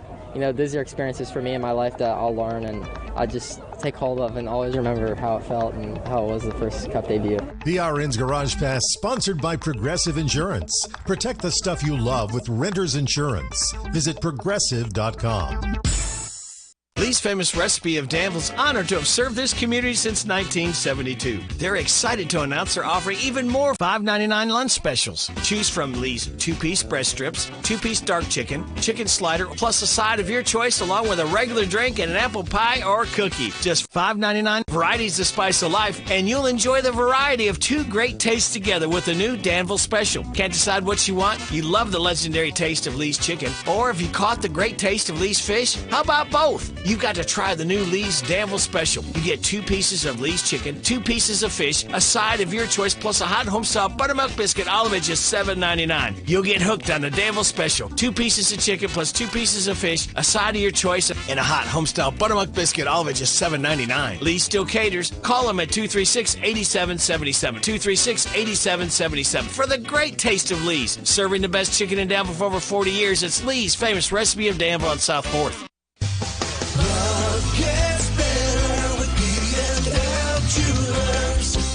these are experiences for me in my life that I'll learn and I just take hold of and always remember how it felt and how it was the first Cup debut. PRN's Garage Pass, sponsored by Progressive Insurance. Protect the stuff you love with Renter's Insurance. Visit Progressive.com. Lee's Famous Recipe of Danville's honored to have served this community since 1972. They're excited to announce they're offering even more $5.99 lunch specials. Choose from Lee's 2-piece breast strips, 2-piece dark chicken, chicken slider, plus a side of your choice along with a regular drink and an apple pie or cookie. Just $5.99, varieties of spice of life, and you'll enjoy the variety of 2 great tastes together with the new Danville Special. Can't decide what you want? You love the legendary taste of Lee's chicken, or if you caught the great taste of Lee's fish, how about both? You've got to try the new Lee's Danville Special. You get 2 pieces of Lee's chicken, 2 pieces of fish, a side of your choice, plus a hot homestyle buttermilk biscuit, all of it just $7.99. You'll get hooked on the Danville Special. 2 pieces of chicken plus 2 pieces of fish, a side of your choice, and a hot homestyle buttermilk biscuit, all of it just $7.99. Lee's still caters. Call them at 236-8777. 236-8777 for the great taste of Lee's. Serving the best chicken in Danville for over 40 years. It's Lee's Famous Recipe of Danville on South 4th.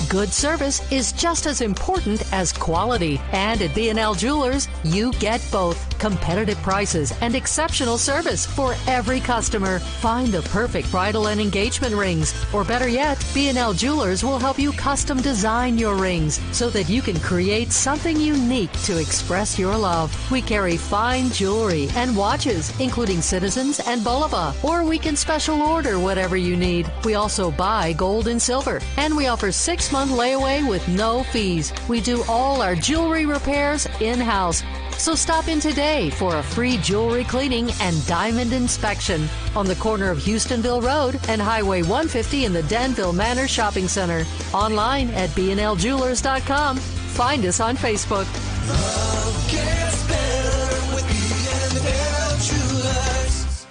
Good service is just as important as quality. And at B&L Jewelers, you get both. Competitive prices and exceptional service for every customer. Find the perfect bridal and engagement rings. Or better yet, B&L Jewelers will help you custom design your rings so that you can create something unique to express your love. We carry fine jewelry and watches, including Citizens and Bulova. Or we can special order whatever you need. We also buy gold and silver. And we offer 6-month layaway with no fees. We do all our jewelry repairs in-house. So stop in today for a free jewelry cleaning and diamond inspection on the corner of Houstonville Road and Highway 150 in the Danville Manor Shopping Center. Online at bnljewelers.com. Find us on Facebook. Love gets better with B&L Jewelers.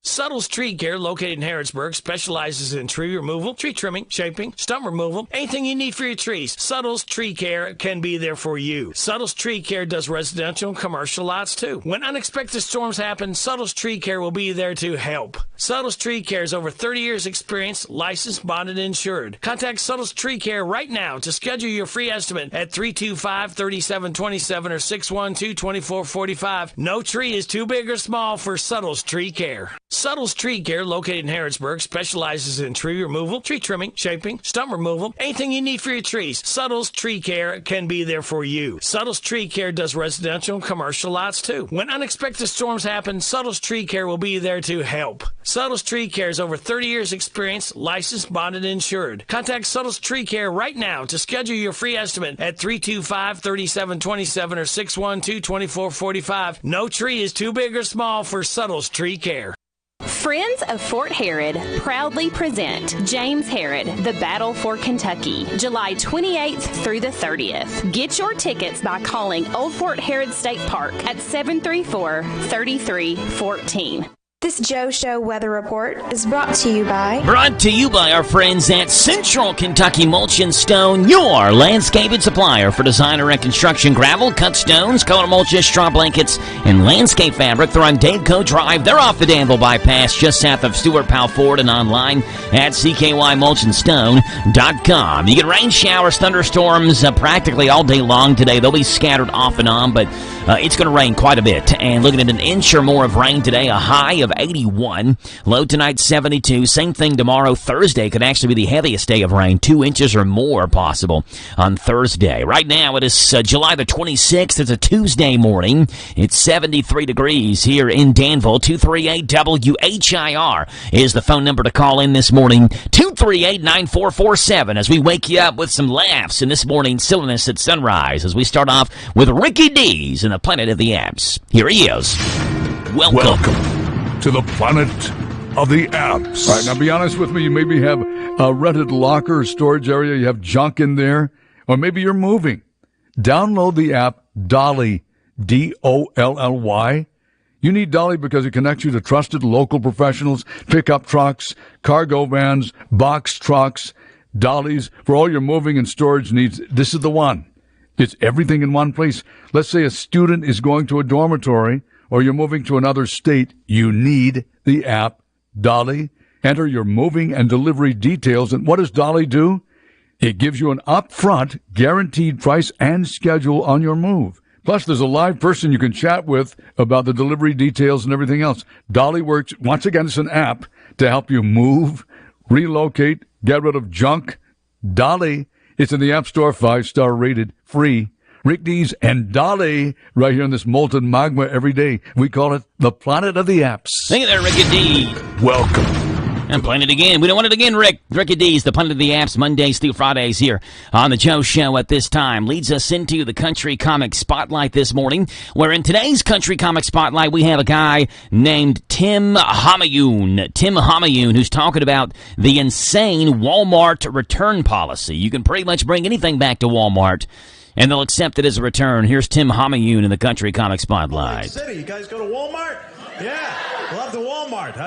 Suttles Tree Care, located in Harrodsburg, specializes in tree removal, tree trimming, shaping, stump removal, anything you need for your trees. Suttles Tree Care can be there for you. Suttles Tree Care does residential and commercial lots too. When unexpected storms happen, Suttles Tree Care will be there to help. Suttles Tree Care is over 30 years experience, licensed, bonded, and insured. Contact Suttles Tree Care right now to schedule your free estimate at 325-3727 or 612-2445. No tree is too big or small for Suttles Tree Care. Suttles Tree Care, located in Harrodsburg, specializes in tree removal, tree trimming, shaping, stump removal, anything you need for your trees. Suttles Tree Care can be there for you. Suttles Tree Care does residential and commercial lots too. When unexpected storms happen, Suttles Tree Care will be there to help. Suttles Tree Care is over 30 years experience, licensed, bonded, and insured. Contact Suttles Tree Care right now to schedule your free estimate at 325-3727 or 612-2445. No tree is too big or small for Suttles Tree Care. For Friends of Fort Herod proudly present James Herod, The Battle for Kentucky, July 28th through the 30th. Get your tickets by calling Old Fort Herod State Park at 734-3314. This Joe Show weather report is brought to you by our friends at Central Kentucky Mulch and Stone, your landscaping supplier for designer and construction gravel, cut stones, color mulches, straw blankets, and landscape fabric. They're on Daveco Drive. They're off the Danville bypass just south of Stewart Powell Ford and online at CKYMulchandStone.com. You get rain showers, thunderstorms practically all day long today. They'll be scattered off and on, but it's going to rain quite a bit. And looking at an inch or more of rain today, a high of 81. Low tonight, 72. Same thing tomorrow. Thursday could actually be the heaviest day of rain. 2 inches or more possible on Thursday. Right now, it is July the 26th. It's a Tuesday morning. It's 73 degrees here in Danville. 238-WHIR is the phone number to call in this morning. 238-9447 as we wake you up with some laughs in this morning's silliness at sunrise as we start off with Ricky D's in the Planet of the Apps. Here he is. Welcome to the Planet of the Apps. All right, now be honest with me. You maybe have a rented locker or storage area. You have junk in there, or maybe you're moving. Download the app Dolly, D-O-L-L-Y. You need Dolly because it connects you to trusted local professionals, pickup trucks, cargo vans, box trucks, dollies. For all your moving and storage needs, this is the one. It's everything in one place. Let's say a student is going to a dormitory, or you're moving to another state, you need the app Dolly. Enter your moving and delivery details, and what does Dolly do? It gives you an upfront guaranteed price and schedule on your move. Plus, there's a live person you can chat with about the delivery details and everything else. Dolly works, once again, it's an app to help you move, relocate, get rid of junk. Dolly, it's in the App Store, 5-star rated, free. Rick D's and Dolly right here in this molten magma every day. We call it the Planet of the Apps. Thank you there, Ricky D. Welcome. And playing it again. We don't want it again, Rick. Ricky D's, the Planet of the Apps, Mondays through Fridays here on the Joe Show at this time. Leads us into the Country Comic Spotlight this morning, where in today's Country Comic Spotlight, we have a guy named Tim Hamayoun. Tim Hamayoun, who's talking about the insane Walmart return policy. You can pretty much bring anything back to Walmart, and they'll accept it as a return. Here's Tim Hamayoun in the Country Comic Spotlight. City, you guys go to Walmart? Yeah, love the Walmart.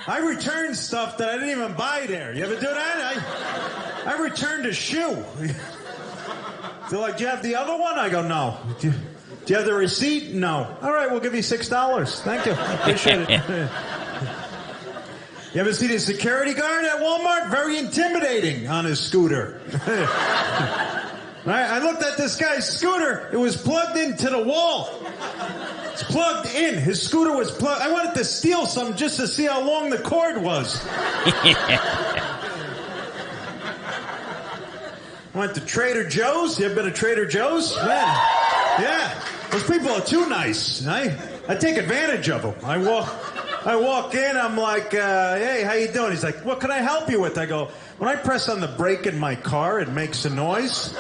I return stuff that I didn't even buy there. You ever do that? I returned a shoe. They're like, do you have the other one? I go, no. Do you have the receipt? No. All right, we'll give you $6. Thank you. Appreciate it. You ever see the security guard at Walmart? Very intimidating on his scooter. Right? I looked at this guy's scooter. It was plugged into the wall. It's plugged in. His scooter was plugged. I wanted to steal some just to see how long the cord was. Went to Trader Joe's. You ever been to Trader Joe's? Man, yeah. Those people are too nice. I take advantage of them. I walk in. I'm like, hey, how you doing? He's like, what can I help you with? I go, when I press on the brake in my car, it makes a noise.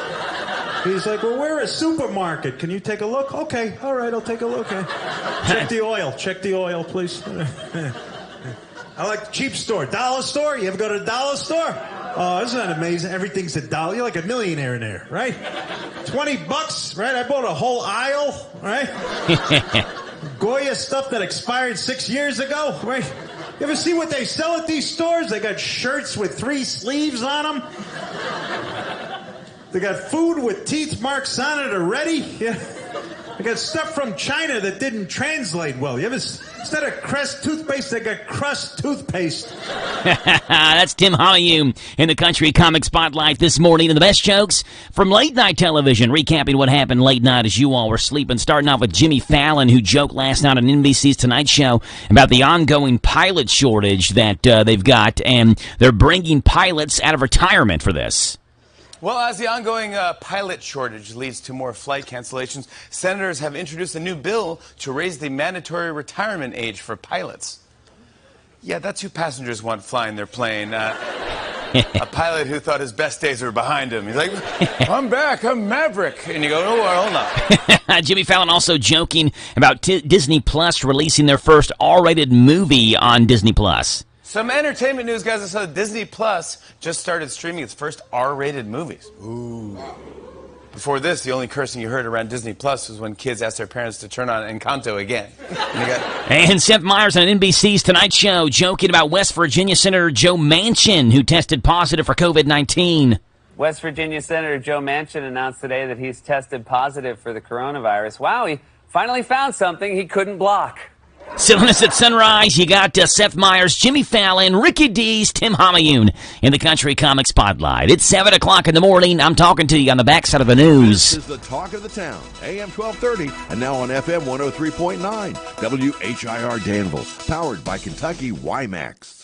He's like, well, we're a supermarket. Can you take a look? Okay, all right, I'll take a look. Check the oil. Check the oil, please. I like the cheap store. Dollar store? You ever go to the dollar store? Oh, isn't that amazing? Everything's $1. You're like a millionaire in there, right? $20, right? I bought a whole aisle, right? Goya stuff that expired 6 years ago, right? You ever see what they sell at these stores? They got shirts with 3 sleeves on them. They got food with teeth marks on it already. Yeah. They got stuff from China that didn't translate well. You ever, instead of Crest toothpaste, they got crust toothpaste. That's Tim Hamayoun in the Country Comic Spotlight this morning. And the best jokes from late night television, recapping what happened late night as you all were sleeping. Starting off with Jimmy Fallon, who joked last night on NBC's Tonight Show about the ongoing pilot shortage that they've got, and they're bringing pilots out of retirement for this. Well, as the ongoing pilot shortage leads to more flight cancellations, senators have introduced a new bill to raise the mandatory retirement age for pilots. Yeah, that's who passengers want flying their plane. A pilot who thought his best days were behind him. He's like, I'm back, I'm Maverick. And you go, oh, well, hold on. Jimmy Fallon also joking about Disney Plus releasing their first R-rated movie on Disney Plus. Some entertainment news, guys. I saw Disney Plus just started streaming its first R-rated movies. Ooh. Before this, the only cursing you heard around Disney Plus was when kids asked their parents to turn on Encanto again. And Seth Meyers on NBC's Tonight Show joking about West Virginia Senator Joe Manchin, who tested positive for COVID-19. West Virginia Senator Joe Manchin announced today that he's tested positive for the coronavirus. Wow, he finally found something he couldn't block. Still on us at Sunrise, you got Seth Meyers, Jimmy Fallon, Ricky Dees, Tim Hamayun in the Country Comic Spotlight. It's 7 o'clock in the morning. I'm talking to you on the backside of the news. This is the talk of the town, AM 1230, and now on FM 103.9, WHIR Danville, powered by Kentucky YMAX.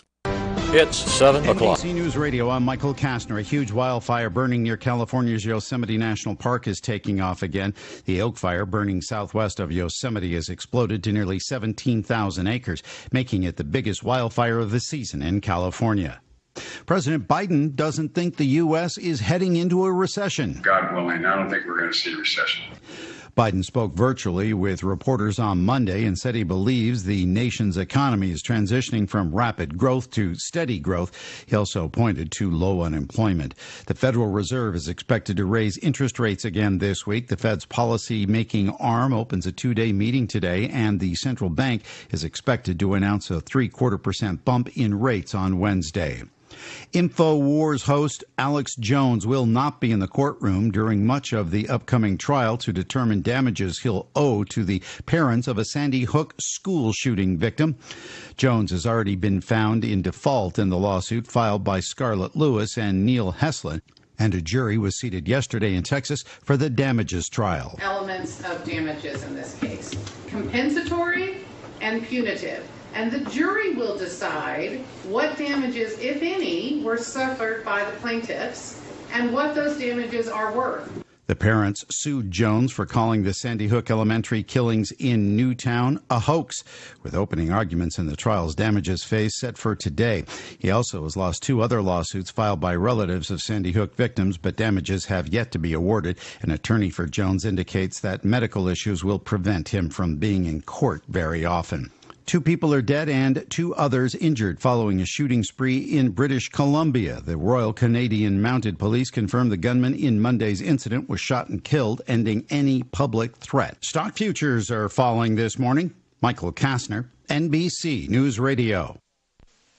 It's 7 o'clock. NBC News Radio, I'm Michael Kastner. A huge wildfire burning near California's Yosemite National Park is taking off again. The Oak Fire burning southwest of Yosemite has exploded to nearly 17,000 acres, making it the biggest wildfire of the season in California. President Biden doesn't think the U.S. is heading into a recession. God willing, I don't think we're going to see a recession. Biden spoke virtually with reporters on Monday and said he believes the nation's economy is transitioning from rapid growth to steady growth. He also pointed to low unemployment. The Federal Reserve is expected to raise interest rates again this week. The Fed's policy-making arm opens a two-day meeting today, and the central bank is expected to announce a 0.75% bump in rates on Wednesday. InfoWars host Alex Jones will not be in the courtroom during much of the upcoming trial to determine damages he'll owe to the parents of a Sandy Hook school shooting victim. Jones has already been found in default in the lawsuit filed by Scarlett Lewis and Neil Heslin, and a jury was seated yesterday in Texas for the damages trial. Elements of damages in this case: compensatory and punitive. And the jury will decide what damages, if any, were suffered by the plaintiffs and what those damages are worth. The parents sued Jones for calling the Sandy Hook elementary killings in Newtown a hoax, with opening arguments in the trial's damages phase set for today. He also has lost two other lawsuits filed by relatives of Sandy Hook victims, but damages have yet to be awarded. An attorney for Jones indicates that medical issues will prevent him from being in court very often. 2 people are dead and 2 others injured following a shooting spree in British Columbia. The Royal Canadian Mounted Police confirmed the gunman in Monday's incident was shot and killed, ending any public threat. Stock futures are falling this morning. Michael Kastner, NBC News Radio.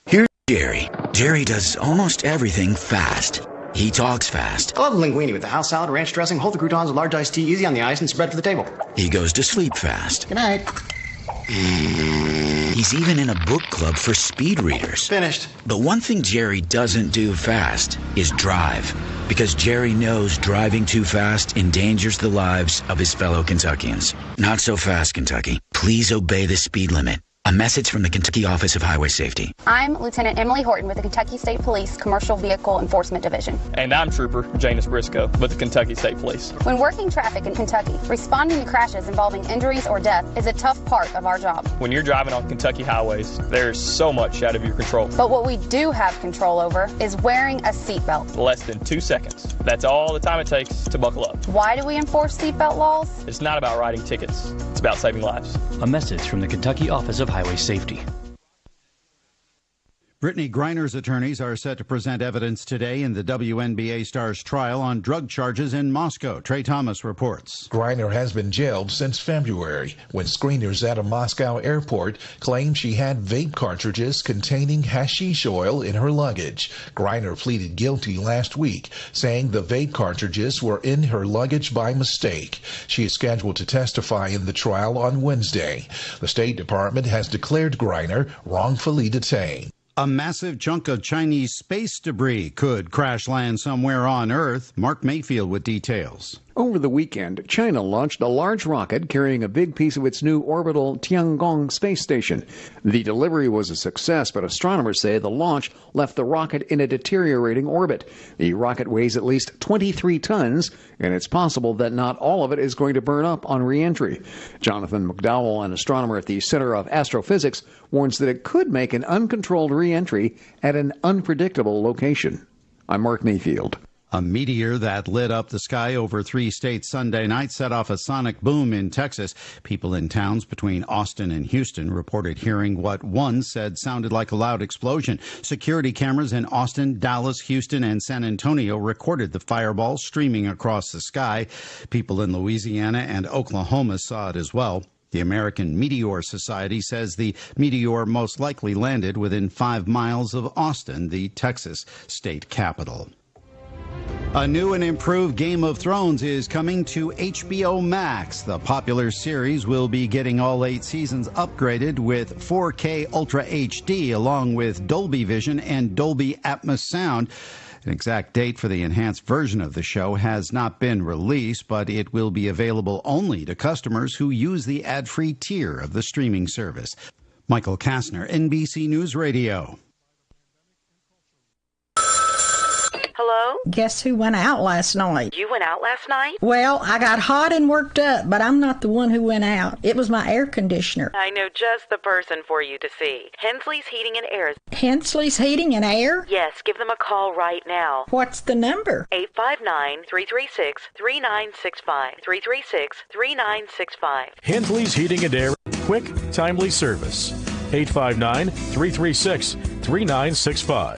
Here's Jerry. Jerry does almost everything fast. He talks fast. I love the linguine with the house salad, ranch dressing, hold the croutons with large iced tea, easy on the ice, and spread for the table. He goes to sleep fast. Good night. He's even in a book club for speed readers. Finished. But one thing Jerry doesn't do fast is drive, because Jerry knows driving too fast endangers the lives of his fellow Kentuckians. Not so fast, Kentucky. Please obey the speed limit. A message from the Kentucky Office of Highway Safety. I'm Lieutenant Emily Horton with the Kentucky State Police Commercial Vehicle Enforcement Division. And I'm Trooper Janice Briscoe with the Kentucky State Police. When working traffic in Kentucky, responding to crashes involving injuries or death is a tough part of our job. When you're driving on Kentucky highways, there's so much out of your control. But what we do have control over is wearing a seatbelt. Less than 2 seconds. That's all the time it takes to buckle up. Why do we enforce seatbelt laws? It's not about writing tickets. It's about saving lives. A message from the Kentucky Office of Highway Safety. Brittany Griner's attorneys are set to present evidence today in the WNBA star's trial on drug charges in Moscow. Trey Thomas reports. Griner has been jailed since February when screeners at a Moscow airport claimed she had vape cartridges containing hashish oil in her luggage. Griner pleaded guilty last week, saying the vape cartridges were in her luggage by mistake. She is scheduled to testify in the trial on Wednesday. The State Department has declared Griner wrongfully detained. A massive chunk of Chinese space debris could crash land somewhere on Earth. Mark Mayfield with details. Over the weekend, China launched a large rocket carrying a big piece of its new orbital Tiangong space station. The delivery was a success, but astronomers say the launch left the rocket in a deteriorating orbit. The rocket weighs at least 23 tons, and it's possible that not all of it is going to burn up on re-entry. Jonathan McDowell, an astronomer at the Center of Astrophysics, warns that it could make an uncontrolled re-entry at an unpredictable location. I'm Mark Mayfield. A meteor that lit up the sky over 3 states Sunday night set off a sonic boom in Texas. People in towns between Austin and Houston reported hearing what one said sounded like a loud explosion. Security cameras in Austin, Dallas, Houston, and San Antonio recorded the fireball streaming across the sky. People in Louisiana and Oklahoma saw it as well. The American Meteor Society says the meteor most likely landed within 5 miles of Austin, the Texas state capital. A new and improved Game of Thrones is coming to HBO Max. The popular series will be getting all 8 seasons upgraded with 4K Ultra HD along with Dolby Vision and Dolby Atmos sound. An exact date for the enhanced version of the show has not been released, but it will be available only to customers who use the ad-free tier of the streaming service. Michael Kastner, NBC News Radio. Hello? Guess who went out last night? You went out last night? Well, I got hot and worked up, but I'm not the one who went out. It was my air conditioner. I know just the person for you to see. Hensley's Heating and Air. Hensley's Heating and Air? Yes, give them a call right now. What's the number? 859-336-3965. 336-3965. Hensley's Heating and Air. Quick, timely service. 859-336-3965.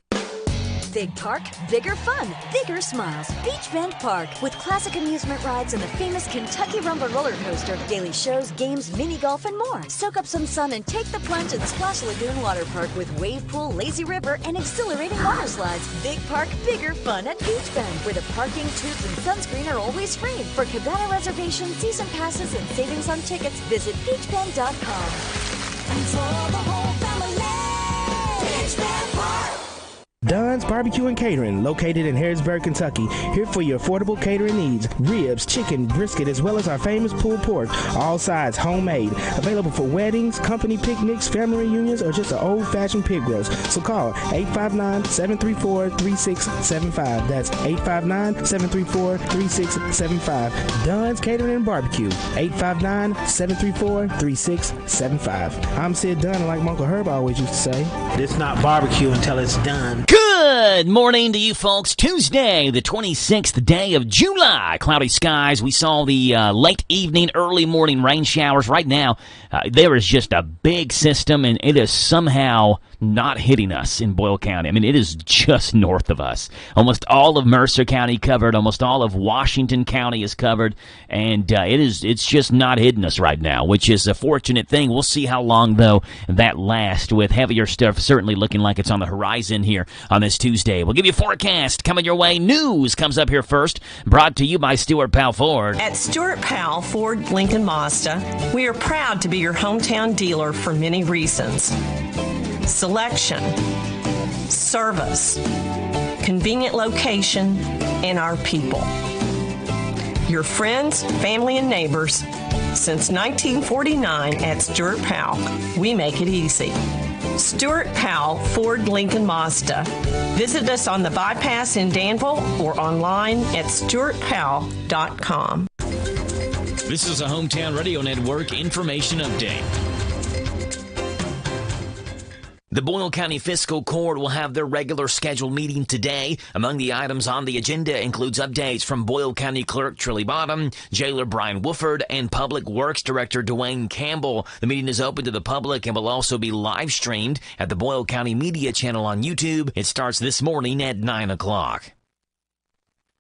Big Park, bigger fun, bigger smiles. Beach Bend Park with classic amusement rides and the famous Kentucky Rumble roller coaster, daily shows, games, mini golf, and more. Soak up some sun and take the plunge at Splash Lagoon Water Park with wave pool, lazy river, and exhilarating water slides. Big Park, bigger fun at Beach Bend, where the parking, tubes, and sunscreen are always free. For cabana reservations, season passes, and savings on tickets, visit beachbend.com. And for the whole family, Beach Bend Park. Dunn's Barbecue and Catering, located in Harrisburg, Kentucky. Here for your affordable catering needs. Ribs, chicken, brisket, as well as our famous pulled pork. All sides homemade. Available for weddings, company picnics, family reunions, or just an old-fashioned pig roast. So call 859-734-3675. That's 859-734-3675. Dunn's Catering and Barbecue. 859-734-3675. I'm Sid Dunn, like Uncle Herb always used to say. It's not barbecue until it's done. Good morning to you folks. Tuesday, the 26th day of July. Cloudy skies. We saw the late evening, early morning rain showers. Right now, there is just a big system, and it is somehow not hitting us in Boyle County. I mean, it is just north of us. Almost all of Mercer County covered. Almost all of Washington County is covered, and it's just not hitting us right now, which is a fortunate thing. We'll see how long, though, that lasts, with heavier stuff certainly looking like it's on the horizon here on this Tuesday. We'll give you a forecast coming your way. News comes up here first, brought to you by Stuart Powell Ford. At Stuart Powell Ford Lincoln Mazda, we are proud to be your hometown dealer for many reasons. Selection, service, convenient location, and our people. Your friends, family, and neighbors. Since 1949 at Stuart Powell, we make it easy. Stuart Powell Ford Lincoln Mazda. Visit us on the bypass in Danville or online at stuartpowell.com. This is a Hometown Radio Network information update. The Boyle County Fiscal Court will have their regular scheduled meeting today. Among the items on the agenda includes updates from Boyle County Clerk Trilly Bottom, Jailer Brian Wooford, and Public Works Director Dwayne Campbell. The meeting is open to the public and will also be live streamed at the Boyle County Media channel on YouTube. It starts this morning at 9 o'clock.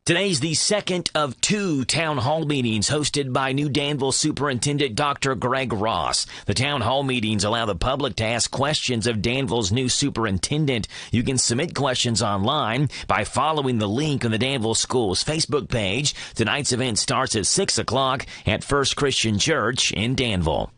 Today's the second of 2 town hall meetings hosted by new Danville Superintendent Dr. Greg Ross. The town hall meetings allow the public to ask questions of Danville's new superintendent. You can submit questions online by following the link on the Danville Schools Facebook page. Tonight's event starts at 6 o'clock at First Christian Church in Danville.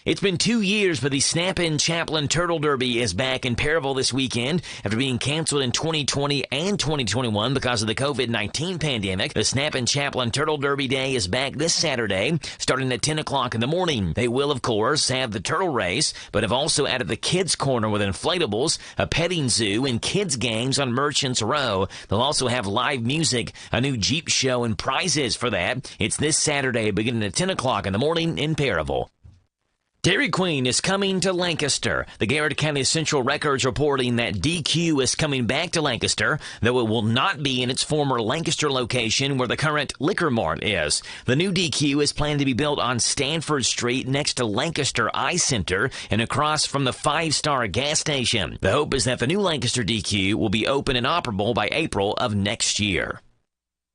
It's been 2 years, but the Snap-in Chaplain Turtle Derby is back in Perryville this weekend after being canceled in 2020 and 2021 because of the COVID-19 pandemic. The Snap-in Chaplain Turtle Derby Day is back this Saturday, starting at 10 o'clock in the morning. They will, of course, have the turtle race, but have also added the kids' corner with inflatables, a petting zoo, and kids' games on Merchants Row. They'll also have live music, a new Jeep show, and prizes for that. It's this Saturday, beginning at 10 o'clock in the morning in Perryville. Dairy Queen is coming to Lancaster. The Garrett County Central Records reporting that DQ is coming back to Lancaster, though it will not be in its former Lancaster location where the current Liquor Mart is. The new DQ is planned to be built on Stanford Street next to Lancaster Eye Center and across from the 5-Star gas station. The hope is that the new Lancaster DQ will be open and operable by April of next year.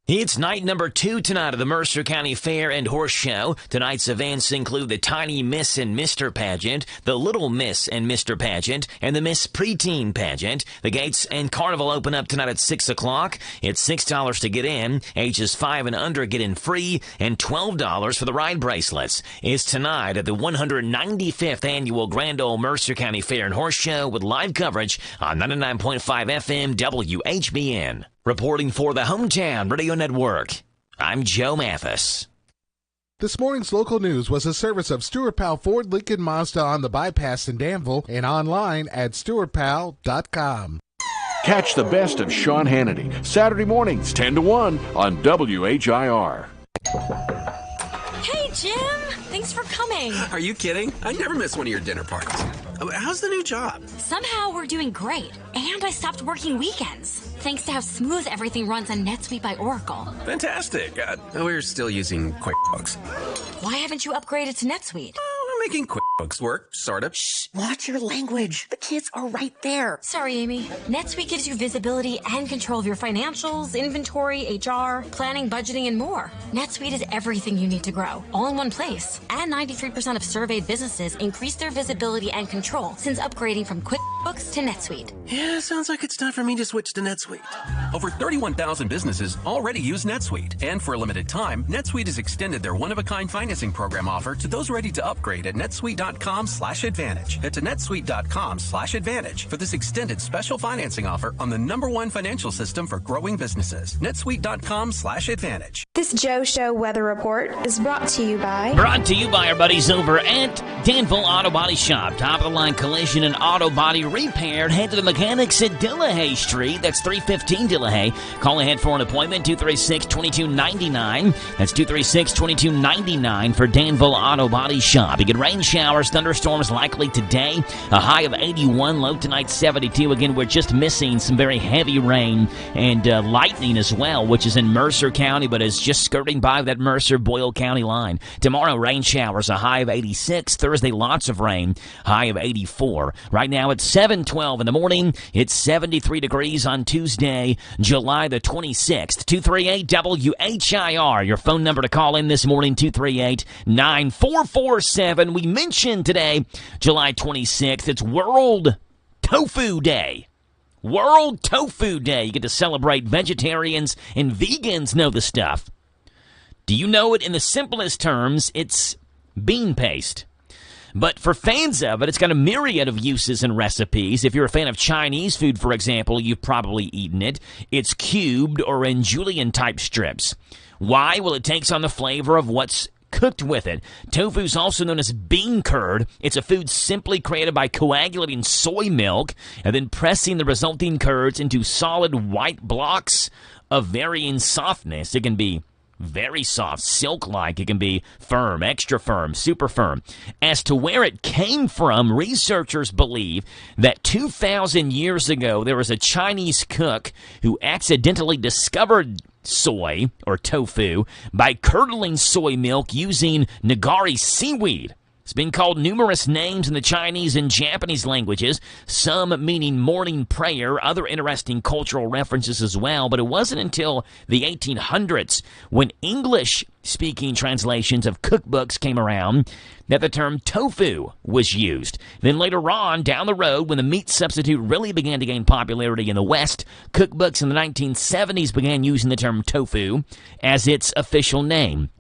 It's night number 2 tonight of the Mercer County Fair and Horse Show. Tonight's events include the Tiny Miss and Mr. Pageant, the Little Miss and Mr. Pageant, and the Miss Preteen Pageant. The gates and carnival open up tonight at 6 o'clock. It's $6 to get in. Ages 5 and under get in free, and $12 for the ride bracelets. It's tonight at the 195th Annual Grand Ole Mercer County Fair and Horse Show with live coverage on 99.5 FM WHBN. Reporting for the Hometown Radio Network, I'm Joe Mathis. This morning's local news was a service of Stuart Powell Ford Lincoln Mazda on the bypass in Danville and online at stuartpowell.com. Catch the best of Sean Hannity, Saturday mornings 10 to 1 on WHIR. Hey, Jim. Thanks for coming. Are you kidding? I never miss one of your dinner parties. How's the new job? Somehow we're doing great, and I stopped working weekends, thanks to how smooth everything runs on NetSuite by Oracle. Fantastic. We're still using QuickBooks. Why haven't you upgraded to NetSuite? We're making QuickBooks work, sort of. Shh, watch your language. The kids are right there. Sorry, Amy. NetSuite gives you visibility and control of your financials, inventory, HR, planning, budgeting, and more. NetSuite is everything you need to grow, all in one place. And 93% of surveyed businesses increase their visibility and control since upgrading from QuickBooks to NetSuite. Yeah, sounds like it's time for me to switch to NetSuite. Over 31,000 businesses already use NetSuite. And for a limited time, NetSuite has extended their one-of-a-kind financing program offer to those ready to upgrade at netsuite.com/advantage. Head to netsuite.com/advantage for this extended special financing offer on the #1 financial system for growing businesses. netsuite.com/advantage. This Joe Show weather report is brought to you by our buddies over at Danville Auto Body Shop. Top-of-the-line collision and auto body repair. Head to the mechanics at Dillahay Street. That's 315 Dillahay. Call ahead for an appointment, 236-2299. That's 236-2299 for Danville Auto Body Shop. You get rain showers, thunderstorms likely today. A high of 81, low tonight 72. Again, we're just missing some very heavy rain and lightning as well, which is in Mercer County, but is just skirting by that Mercer-Boyle County line. Tomorrow, rain showers, a high of 86. Thursday, lots of rain, high of 84. Right now, it's 7:12 in the morning. It's 73 degrees on Tuesday, July the 26th. 238-WHIR, your phone number to call in this morning, 238-9447. We mentioned today, July 26th, it's World Tofu Day. World Tofu Day. You get to celebrate. Vegetarians and vegans know the stuff. Do you know it? In the simplest terms, it's bean paste. But for fans of it, it's got a myriad of uses and recipes. If you're a fan of Chinese food, for example, you've probably eaten it. It's cubed or in julienne-type strips. Why? Well, it takes on the flavor of what's cooked with it. Tofu is also known as bean curd. It's a food simply created by coagulating soy milk and then pressing the resulting curds into solid white blocks of varying softness. It can be very soft, silk-like. It can be firm, extra firm, super firm. As to where it came from, researchers believe that 2,000 years ago, there was a Chinese cook who accidentally discovered soy, or tofu, by curdling soy milk using nigari seaweed. It's been called numerous names in the Chinese and Japanese languages, some meaning morning prayer, other interesting cultural references as well, but it wasn't until the 1800s when English-speaking translations of cookbooks came around that the term tofu was used. Then later on, down the road, when the meat substitute really began to gain popularity in the West, cookbooks in the 1970s began using the term tofu as its official name.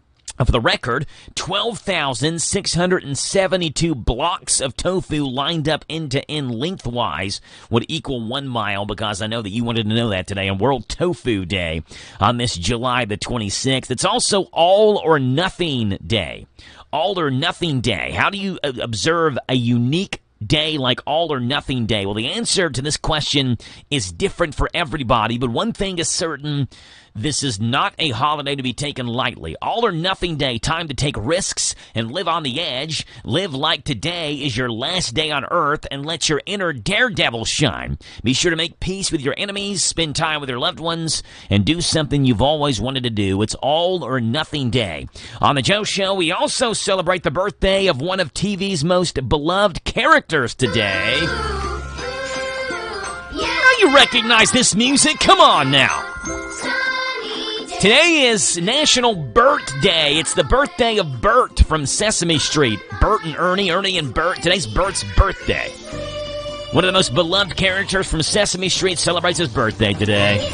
For the record, 12,672 blocks of tofu lined up end-to-end lengthwise would equal 1 mile, because I know that you wanted to know that today on World Tofu Day on this July the 26th. It's also All or Nothing Day. All or Nothing Day. How do you observe a unique day like All or Nothing Day? Well, the answer to this question is different for everybody, but one thing is certain. This is not a holiday to be taken lightly. All or Nothing Day, time to take risks and live on the edge. Live like today is your last day on earth and let your inner daredevil shine. Be sure to make peace with your enemies, spend time with your loved ones, and do something you've always wanted to do. It's All or Nothing Day. On The Joe Show, we also celebrate the birthday of one of TV's most beloved characters today. Now you recognize this music. Come on now. Today is National Bert Day. It's the birthday of Bert from Sesame Street. Bert and Ernie, Ernie and Bert. Today's Bert's birthday. One of the most beloved characters from Sesame Street celebrates his birthday today.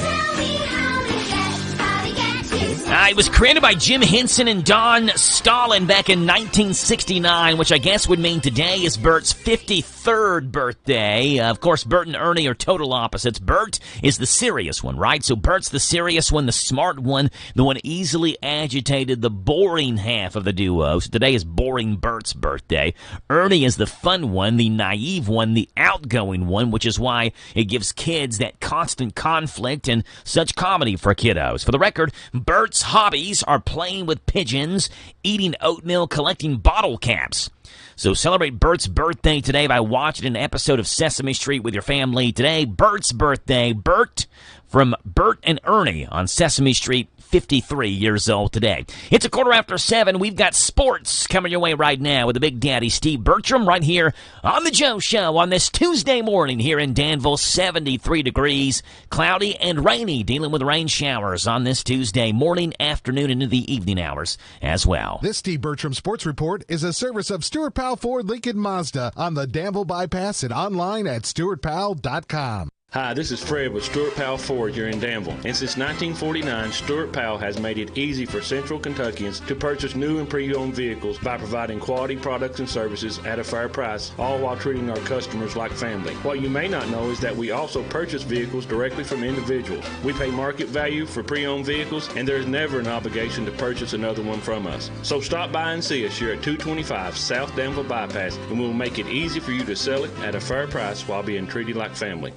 It was created by Jim Henson and Don Stalin back in 1969, which I guess would mean today is Bert's 53rd birthday. Of course, Bert and Ernie are total opposites. Bert is the serious one, right? So Bert's the serious one, the smart one, the one easily agitated, the boring half of the duo. So today is Boring Bert's birthday. Ernie is the fun one, the naive one, the outgoing one, which is why it gives kids that constant conflict and such comedy for kiddos. For the record, Bert's hobbies are playing with pigeons, eating oatmeal, collecting bottle caps. So celebrate Bert's birthday today by watching an episode of Sesame Street with your family. Today, Bert's birthday. Bert from Bert and Ernie on Sesame Street, 53 years old today. It's 7:15. We've got sports coming your way right now with the Big Daddy, Steve Bertram, right here on The Joe Show on this Tuesday morning here in Danville. 73 degrees, cloudy and rainy, dealing with rain showers on this Tuesday morning, afternoon, and into the evening hours as well. This Steve Bertram Sports Report is a service of Stuart Powell Ford Lincoln Mazda on the Danville Bypass and online at stuartpowell.com. Hi, this is Fred with Stuart Powell Ford here in Danville. And since 1949, Stuart Powell has made it easy for Central Kentuckians to purchase new and pre-owned vehicles by providing quality products and services at a fair price, all while treating our customers like family. What you may not know is that we also purchase vehicles directly from individuals. We pay market value for pre-owned vehicles, and there is never an obligation to purchase another one from us. So stop by and see us here at 225 South Danville Bypass, and we'll make it easy for you to sell it at a fair price while being treated like family.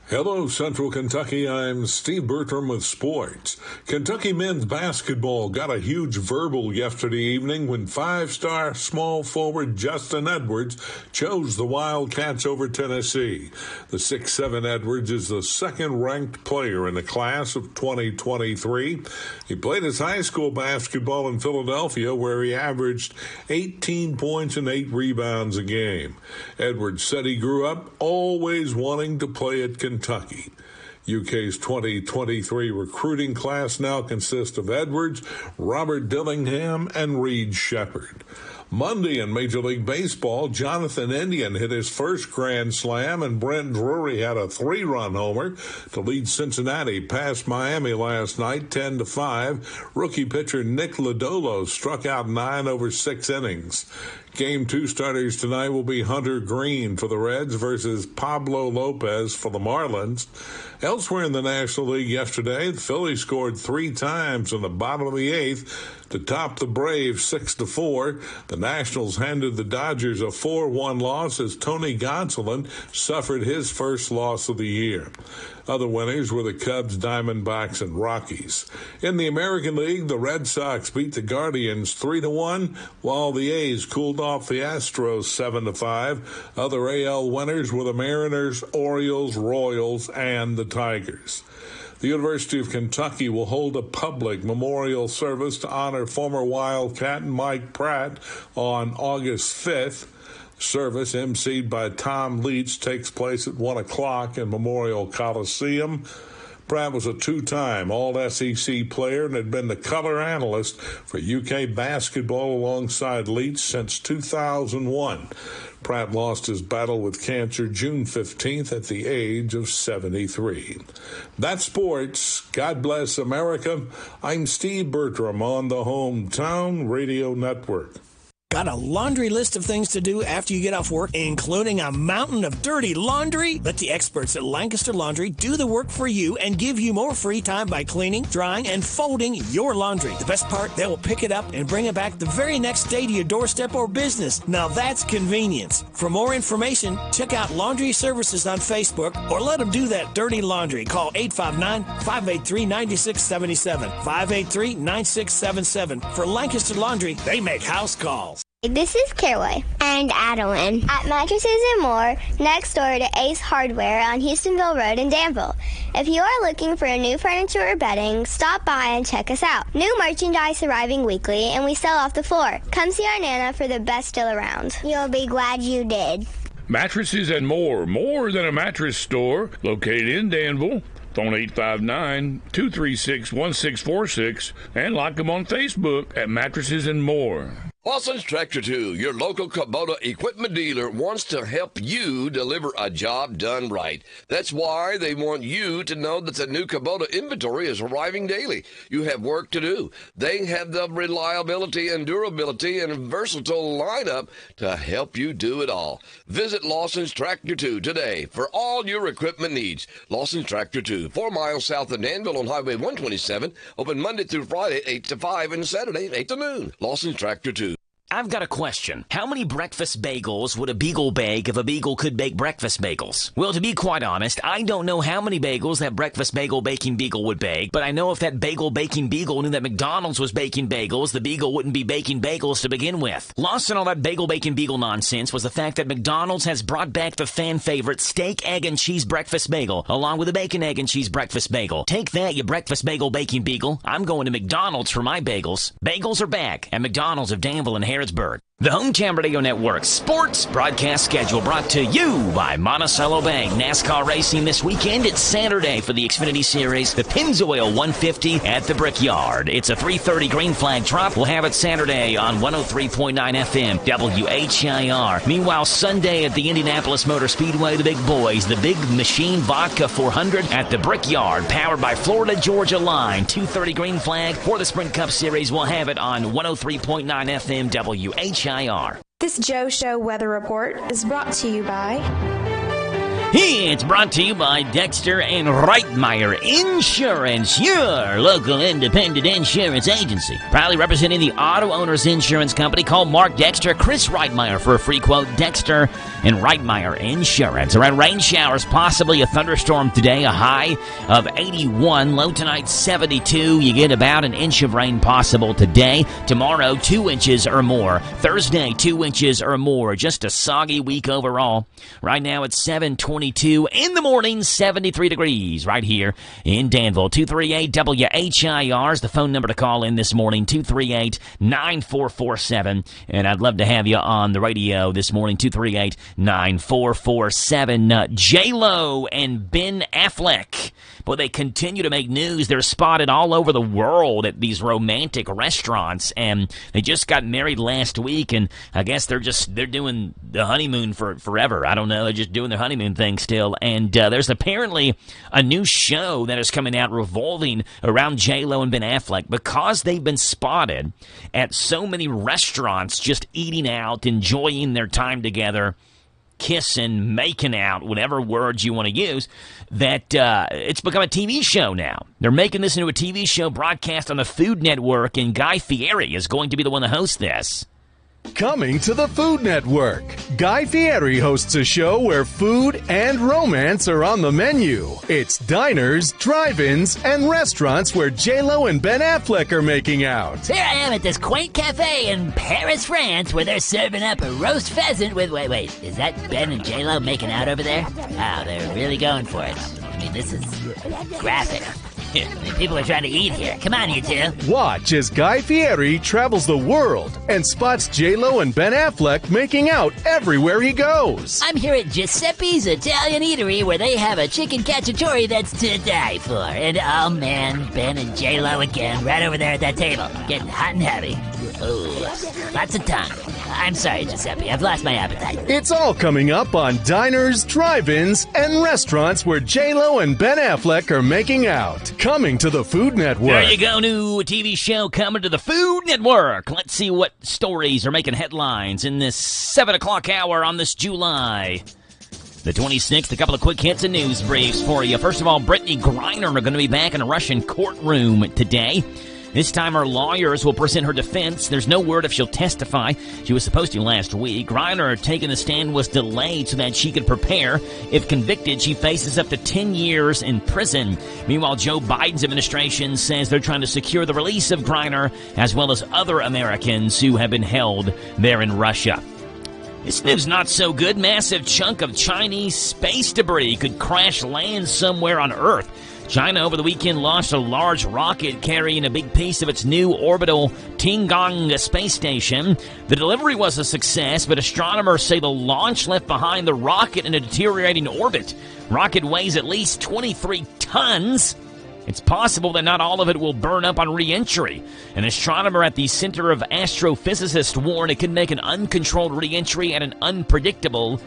Hello, Central Kentucky. I'm Steve Bertram with sports. Kentucky men's basketball got a huge verbal yesterday evening when five-star small forward Justin Edwards chose the Wildcats over Tennessee. The 6'7" Edwards is the second-ranked player in the class of 2023. He played his high school basketball in Philadelphia, where he averaged 18 points and 8 rebounds a game. Edwards said he grew up always wanting to play at Kentucky. UK's 2023 recruiting class now consists of Edwards, Robert Dillingham, and Reed Shepherd. Monday in Major League Baseball, Jonathan Indian hit his first grand slam, and Brent Drury had a 3-run homer to lead Cincinnati past Miami last night 10-5. Rookie pitcher Nick Lodolo struck out 9 over 6 innings. Game 2 starters tonight will be Hunter Green for the Reds versus Pablo Lopez for the Marlins. Elsewhere in the National League yesterday, the Phillies scored 3 times in the bottom of the 8th to top the Braves 6-4. The Nationals handed the Dodgers a 4-1 loss as Tony Gonsolin suffered his first loss of the year. Other winners were the Cubs, Diamondbacks, and Rockies. In the American League, the Red Sox beat the Guardians 3-1, while the A's cooled off the Astros 7-5. Other AL winners were the Mariners, Orioles, Royals, and the Tigers. The University of Kentucky will hold a public memorial service to honor former Wildcat Mike Pratt on August 5th. Service, emceed by Tom Leach, takes place at 1 o'clock in Memorial Coliseum. Pratt was a 2-time All-SEC player and had been the color analyst for UK basketball alongside Leach since 2001. Pratt lost his battle with cancer June 15th at the age of 73. That's sports. God bless America. I'm Steve Bertram on the Hometown Radio Network. Got a laundry list of things to do after you get off work, including a mountain of dirty laundry? Let the experts at Lancaster Laundry do the work for you and give you more free time by cleaning, drying, and folding your laundry. The best part, they will pick it up and bring it back the very next day to your doorstep or business. Now that's convenience. For more information, check out Laundry Services on Facebook or let them do that dirty laundry. Call 859-583-9677. 583-9677. For Lancaster Laundry, they make house calls. This is Caraway and Adeline at Mattresses and More, next door to Ace Hardware on Houstonville Road in Danville. If you are looking for a new furniture or bedding, stop by and check us out. New merchandise arriving weekly, and we sell off the floor. Come see our Nana for the best deal around. You'll be glad you did. Mattresses and More than a mattress store, located in Danville. Phone 859-236-1646 and like them on Facebook at Mattresses and More. Lawson's Tractor 2, your local Kubota equipment dealer, wants to help you deliver a job done right. That's why they want you to know that the new Kubota inventory is arriving daily. You have work to do. They have the reliability and durability and versatile lineup to help you do it all. Visit Lawson's Tractor 2 today for all your equipment needs. Lawson's Tractor 2, 4 miles south of Danville on Highway 127, open Monday through Friday, 8 to 5, and Saturday, 8 to noon. Lawson's Tractor 2. I've got a question. How many breakfast bagels would a beagle bake if a beagle could bake breakfast bagels? Well, to be quite honest, I don't know how many bagels that breakfast bagel baking beagle would bake, but I know if that bagel baking beagle knew that McDonald's was baking bagels, the beagle wouldn't be baking bagels to begin with. Lost in all that bagel baking beagle nonsense was the fact that McDonald's has brought back the fan favorite steak, egg, and cheese breakfast bagel, along with a bacon, egg, and cheese breakfast bagel. Take that, you breakfast bagel baking beagle. I'm going to McDonald's for my bagels. Bagels are back at McDonald's of Danville and Harrodsburg. The Hometown Radio Network sports broadcast schedule brought to you by Monticello Bank. NASCAR racing this weekend. It's Saturday for the Xfinity Series, the Pennzoil 150 at the Brickyard. It's a 3:30 green flag drop. We'll have it Saturday on 103.9 FM WHIR. Meanwhile, Sunday at the Indianapolis Motor Speedway, the big boys, the Big Machine Vodka 400 at the Brickyard, powered by Florida Georgia Line. 2:30 green flag for the Sprint Cup Series. We'll have it on 103.9 FM WHIR. This Joe Show weather report is brought to you by... It's brought to you by Dexter and Reitmeyer Insurance, your local independent insurance agency. Proudly representing the Auto Owners Insurance Company. Call Mark Dexter, Chris Reitmeyer for a free quote. Dexter and Reitmeyer Insurance. Around rain showers, possibly a thunderstorm today, a high of 81. Low tonight, 72. You get about an inch of rain possible today. Tomorrow, 2 inches or more. Thursday, 2 inches or more. Just a soggy week overall. Right now, it's 7:22. In the morning, 73 degrees right here in Danville. 238-WHIR is the phone number to call in this morning, 238-9447. And I'd love to have you on the radio this morning, 238-9447. J-Lo and Ben Affleck. Boy, they continue to make news. They're spotted all over the world at these romantic restaurants, and they just got married last week, and I guess they're doing the honeymoon for forever. I don't know. They're just doing their honeymoon thing still, and there's apparently a new show that is coming out revolving around J-Lo and Ben Affleck because they've been spotted at so many restaurants just eating out, enjoying their time together, kissing, making out, whatever words you want to use, that it's become a TV show now. They're making this into a TV show broadcast on the Food Network, and Guy Fieri is going to be the one to host this. Coming to the Food Network, Guy Fieri hosts a show where food and romance are on the menu. It's diners, drive-ins, and restaurants where J-Lo and Ben Affleck are making out. Here I am at this quaint cafe in Paris, France, where they're serving up a roast pheasant with... Wait, is that Ben and J-Lo making out over there? Wow, they're really going for it. I mean, this is graphic. People are trying to eat here. Come on, you two. Watch as Guy Fieri travels the world and spots J-Lo and Ben Affleck making out everywhere he goes. I'm here at Giuseppe's Italian Eatery, where they have a chicken cacciatore that's to die for. And oh man, Ben and J-Lo again, right over there at that table, getting hot and heavy. Oh, lots of time. I'm sorry, Giuseppe. I've lost my appetite. It's all coming up on diners, drive-ins, and restaurants where J-Lo and Ben Affleck are making out. Coming to the Food Network. There you go, new TV show coming to the Food Network. Let's see what stories are making headlines in this 7 o'clock hour on this July the 26th. A couple of quick hits and news briefs for you. First of all, Brittany Griner are going to be back in a Russian courtroom today. This time her lawyers will present her defense. There's no word if she'll testify. She was supposed to last week. Griner taking the stand was delayed so that she could prepare. If convicted, she faces up to 10 years in prison. Meanwhile, Joe Biden's administration says they're trying to secure the release of Griner as well as other Americans who have been held there in Russia. This news not so good. Massive chunk of Chinese space debris could crash land somewhere on Earth. China over the weekend launched a large rocket carrying a big piece of its new orbital Tiangong space station. The delivery was a success, but astronomers say the launch left behind the rocket in a deteriorating orbit. Rocket weighs at least 23 tons. It's possible that not all of it will burn up on re-entry. An astronomer at the Center of Astrophysicists warned it could make an uncontrolled re-entry at an unpredictable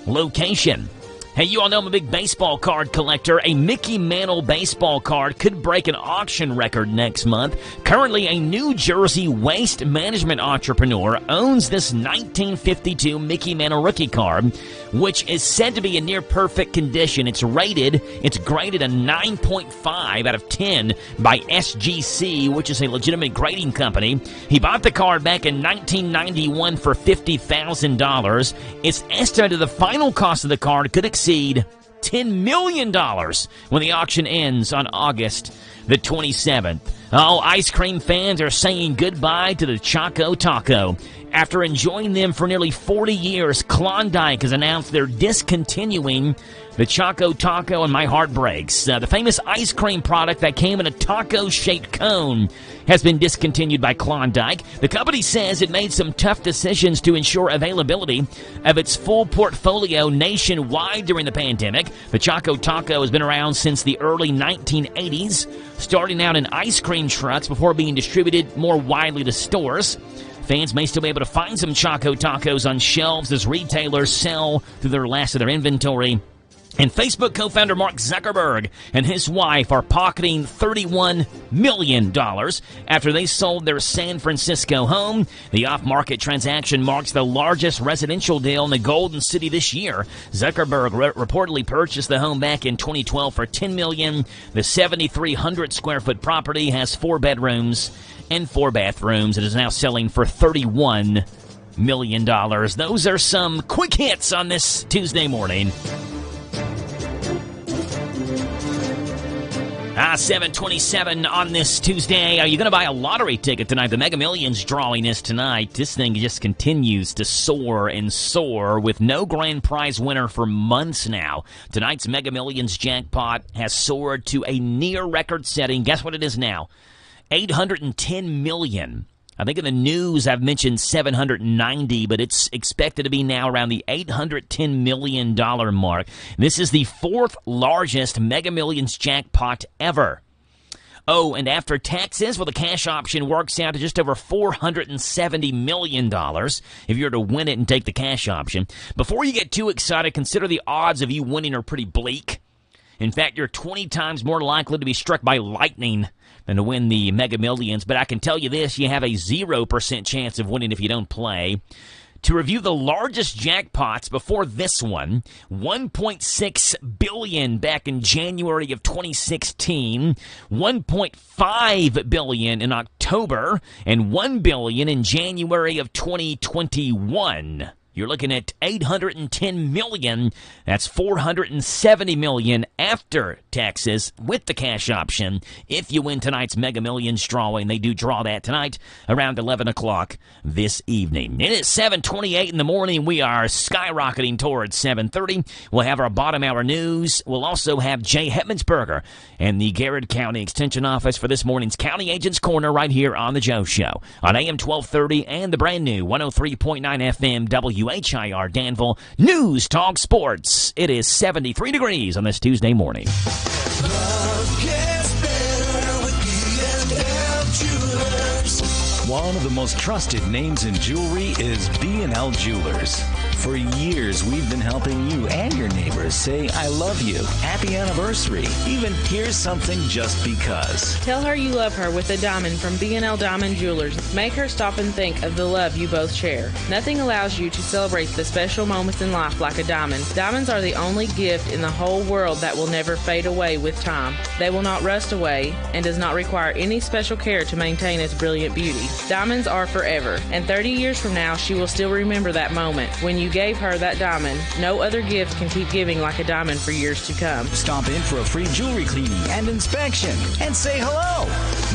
location. Hey, you all know I'm a big baseball card collector. A Mickey Mantle baseball card could break an auction record next month. Currently, a New Jersey waste management entrepreneur owns this 1952 Mickey Mantle rookie card, which is said to be in near-perfect condition. It's graded a 9.5 out of 10 by SGC, which is a legitimate grading company. He bought the card back in 1991 for $50,000. It's estimated the final cost of the card could exceed $10 million when the auction ends on August the 27th. Oh, ice cream fans are saying goodbye to the Choco Taco. After enjoying them for nearly 40 years, Klondike has announced they're discontinuing the Choco Taco, and my heart breaks. The famous ice cream product that came in a taco-shaped cone has been discontinued by Klondike. The company says it made some tough decisions to ensure availability of its full portfolio nationwide during the pandemic. The Choco Taco has been around since the early 1980s, starting out in ice cream trucks before being distributed more widely to stores. Fans may still be able to find some Choco Tacos on shelves as retailers sell through the last of their inventory. And Facebook co-founder Mark Zuckerberg and his wife are pocketing $31 million after they sold their San Francisco home. The off-market transaction marks the largest residential deal in the Golden City this year. Zuckerberg reportedly purchased the home back in 2012 for $10 million. The 7,300-square-foot property has 4 bedrooms and 4 bathrooms. It is now selling for $31 million. Those are some quick hits on this Tuesday morning. 7:27 on this Tuesday. Are you going to buy a lottery ticket tonight? The Mega Millions drawing is tonight. This thing just continues to soar and soar with no grand prize winner for months now. Tonight's Mega Millions jackpot has soared to a near record setting. Guess what it is now? $810 million. I think in the news I've mentioned 790, but it's expected to be now around the $810 million mark. This is the 4th largest Mega Millions jackpot ever. Oh, and after taxes, well, the cash option works out to just over $470 million if you're to win it and take the cash option. Before you get too excited, consider the odds of you winning are pretty bleak. In fact, you're 20 times more likely to be struck by lightning than to win the Mega Millions. But I can tell you this, you have a 0% chance of winning if you don't play. To review the largest jackpots before this one, $1.6 billion back in January of 2016, $1.5 billion in October, and $1 billion in January of 2021. You're looking at $810 million. That's $470 million after taxes with the cash option. If you win tonight's Mega Millions drawing, they do draw that tonight around 11 o'clock this evening. It is 7:28 in the morning. We are skyrocketing towards 7:30. We'll have our bottom hour news. We'll also have Jay Hetmansberger and the Garrett County Extension Office for this morning's County Agents Corner right here on The Joe Show on AM 1230 and the brand new 103.9 FM WHIR Danville News Talk Sports. It is 73 degrees on this Tuesday morning. Love gets better with B&F Jewelers. One of the most trusted names in jewelry is B&L Jewelers. For years, we've been helping you and your neighbors say, I love you, happy anniversary, even here's something just because. Tell her you love her with a diamond from B&L Diamond Jewelers. Make her stop and think of the love you both share. Nothing allows you to celebrate the special moments in life like a diamond. Diamonds are the only gift in the whole world that will never fade away with time. They will not rust away and does not require any special care to maintain its brilliant beauty. Diamonds are forever, and 30 years from now, she will still remember that moment when you gave her that diamond. No other gift can keep giving like a diamond for years to come. Stop in for a free jewelry cleaning and inspection and say hello.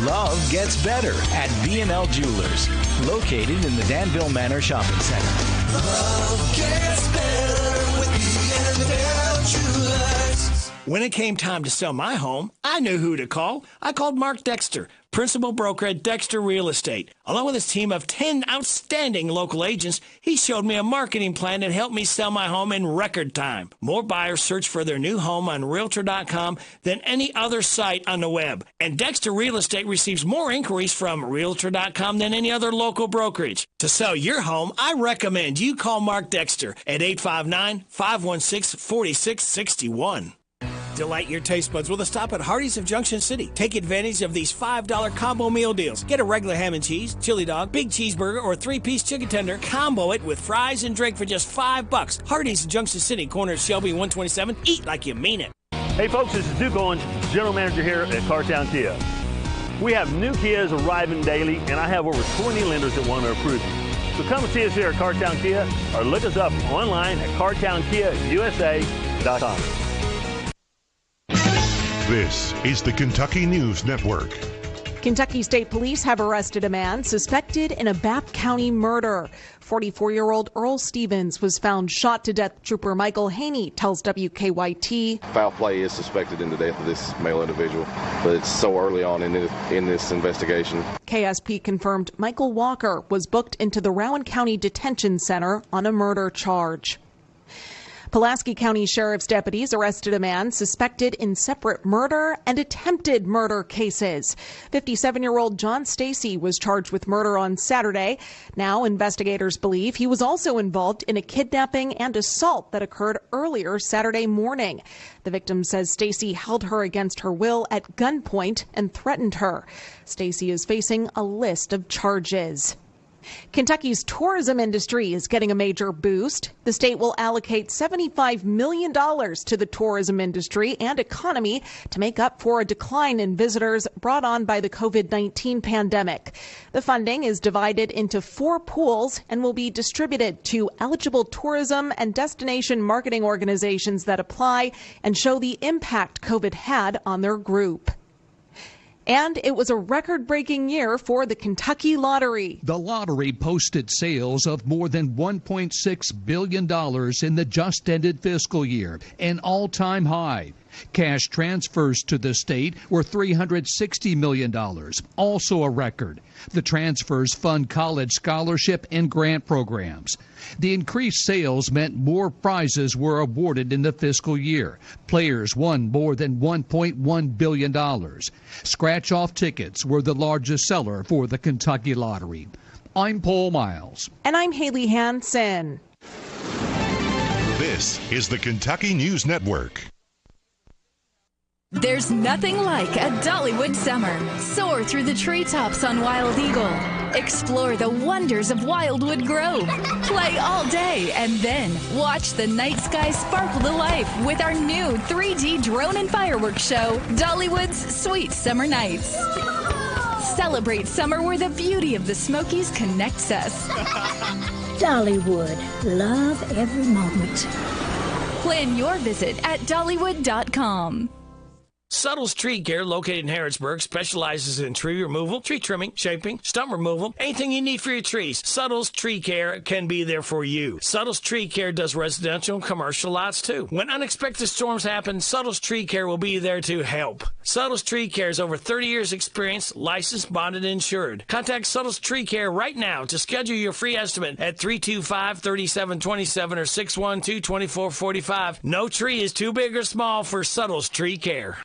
Love gets better at B&L Jewelers, located in the Danville Manor Shopping Center. Love gets better with B&L Jewelers. When it came time to sell my home, I knew who to call. I called Mark Dexter, principal broker at Dexter Real Estate. Along with his team of 10 outstanding local agents, he showed me a marketing plan that helped me sell my home in record time. More buyers search for their new home on Realtor.com than any other site on the web. And Dexter Real Estate receives more inquiries from Realtor.com than any other local brokerage. To sell your home, I recommend you call Mark Dexter at 859-516-4661. Delight your taste buds with a stop at Hardee's of Junction City. Take advantage of these $5 combo meal deals. Get a regular ham and cheese, chili dog, big cheeseburger, or 3-piece chicken tender. Combo it with fries and drink for just $5. Hardee's of Junction City, corner of Shelby 127. Eat like you mean it. Hey folks, this is Duke Owens, General Manager here at Cartown Kia. We have new Kias arriving daily, and I have over 20 lenders that want to approve you. So come and see us here at Cartown Kia, or look us up online at cartownkiausa.com. This is the Kentucky News Network. Kentucky State Police have arrested a man suspected in a Bath County murder. 44-year-old Earl Stevens was found shot to death. Trooper Michael Haney tells WKY-T. Foul play is suspected in the death of this male individual, but it's so early on in this investigation. KSP confirmed Michael Walker was booked into the Rowan County Detention Center on a murder charge. Pulaski County Sheriff's deputies arrested a man suspected in separate murder and attempted murder cases. 57-year-old John Stacy was charged with murder on Saturday. Now investigators believe he was also involved in a kidnapping and assault that occurred earlier Saturday morning. The victim says Stacy held her against her will at gunpoint and threatened her. Stacy is facing a list of charges. Kentucky's tourism industry is getting a major boost. The state will allocate $75 million to the tourism industry and economy to make up for a decline in visitors brought on by the COVID-19 pandemic. The funding is divided into 4 pools and will be distributed to eligible tourism and destination marketing organizations that apply and show the impact COVID had on their group. And it was a record-breaking year for the Kentucky Lottery. The lottery posted sales of more than $1.6 billion in the just-ended fiscal year, an all-time high. Cash transfers to the state were $360 million, also a record. The transfers fund college scholarship and grant programs. The increased sales meant more prizes were awarded in the fiscal year. Players won more than $1.1 billion. Scratch-off tickets were the largest seller for the Kentucky Lottery. I'm Paul Miles. And I'm Haley Hansen. This is the Kentucky News Network. There's nothing like a Dollywood summer. Soar through the treetops on Wild Eagle. Explore the wonders of Wildwood Grove. Play all day and then watch the night sky sparkle to life with our new 3D drone and fireworks show, Dollywood's Sweet Summer Nights. Celebrate summer where the beauty of the Smokies connects us. Dollywood. Love every moment. Plan your visit at Dollywood.com. Suttles Tree Care, located in Harrodsburg, specializes in tree removal, tree trimming, shaping, stump removal, anything you need for your trees. Suttles Tree Care can be there for you. Suttles Tree Care does residential and commercial lots too. When unexpected storms happen, Suttles Tree Care will be there to help. Suttles Tree Care is over 30 years experience, licensed, bonded, and insured. Contact Suttles Tree Care right now to schedule your free estimate at 325-3727 or 612-2445. No tree is too big or small for Suttles Tree Care.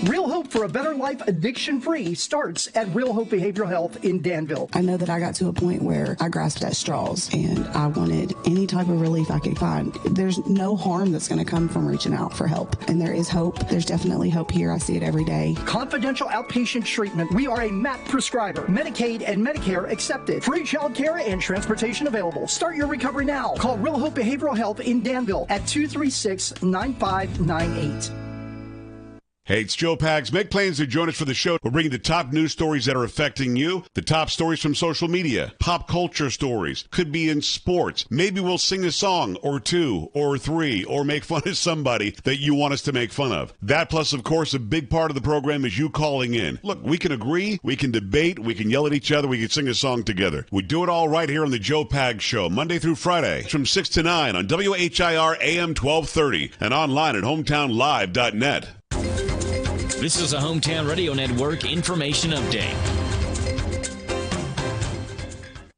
Real hope for a better life addiction-free starts at Real Hope Behavioral Health in Danville. I know that I got to a point where I grasped at straws and I wanted any type of relief I could find. There's no harm that's going to come from reaching out for help. And there is hope. There's definitely hope here. I see it every day. Confidential outpatient treatment. We are a MAP prescriber. Medicaid and Medicare accepted. Free child care and transportation available. Start your recovery now. Call Real Hope Behavioral Health in Danville at 236-9598. Hey, it's Joe Pags. Make plans to join us for the show. We're bringing the top news stories that are affecting you, the top stories from social media, pop culture stories, could be in sports. Maybe we'll sing a song or two or three or make fun of somebody that you want us to make fun of. That plus, of course, a big part of the program is you calling in. Look, we can agree, we can debate, we can yell at each other, we can sing a song together. We do it all right here on the Joe Pags Show, Monday through Friday from 6 to 9 on WHIR AM 1230 and online at hometownlive.net. This is a Hometown Radio Network information update.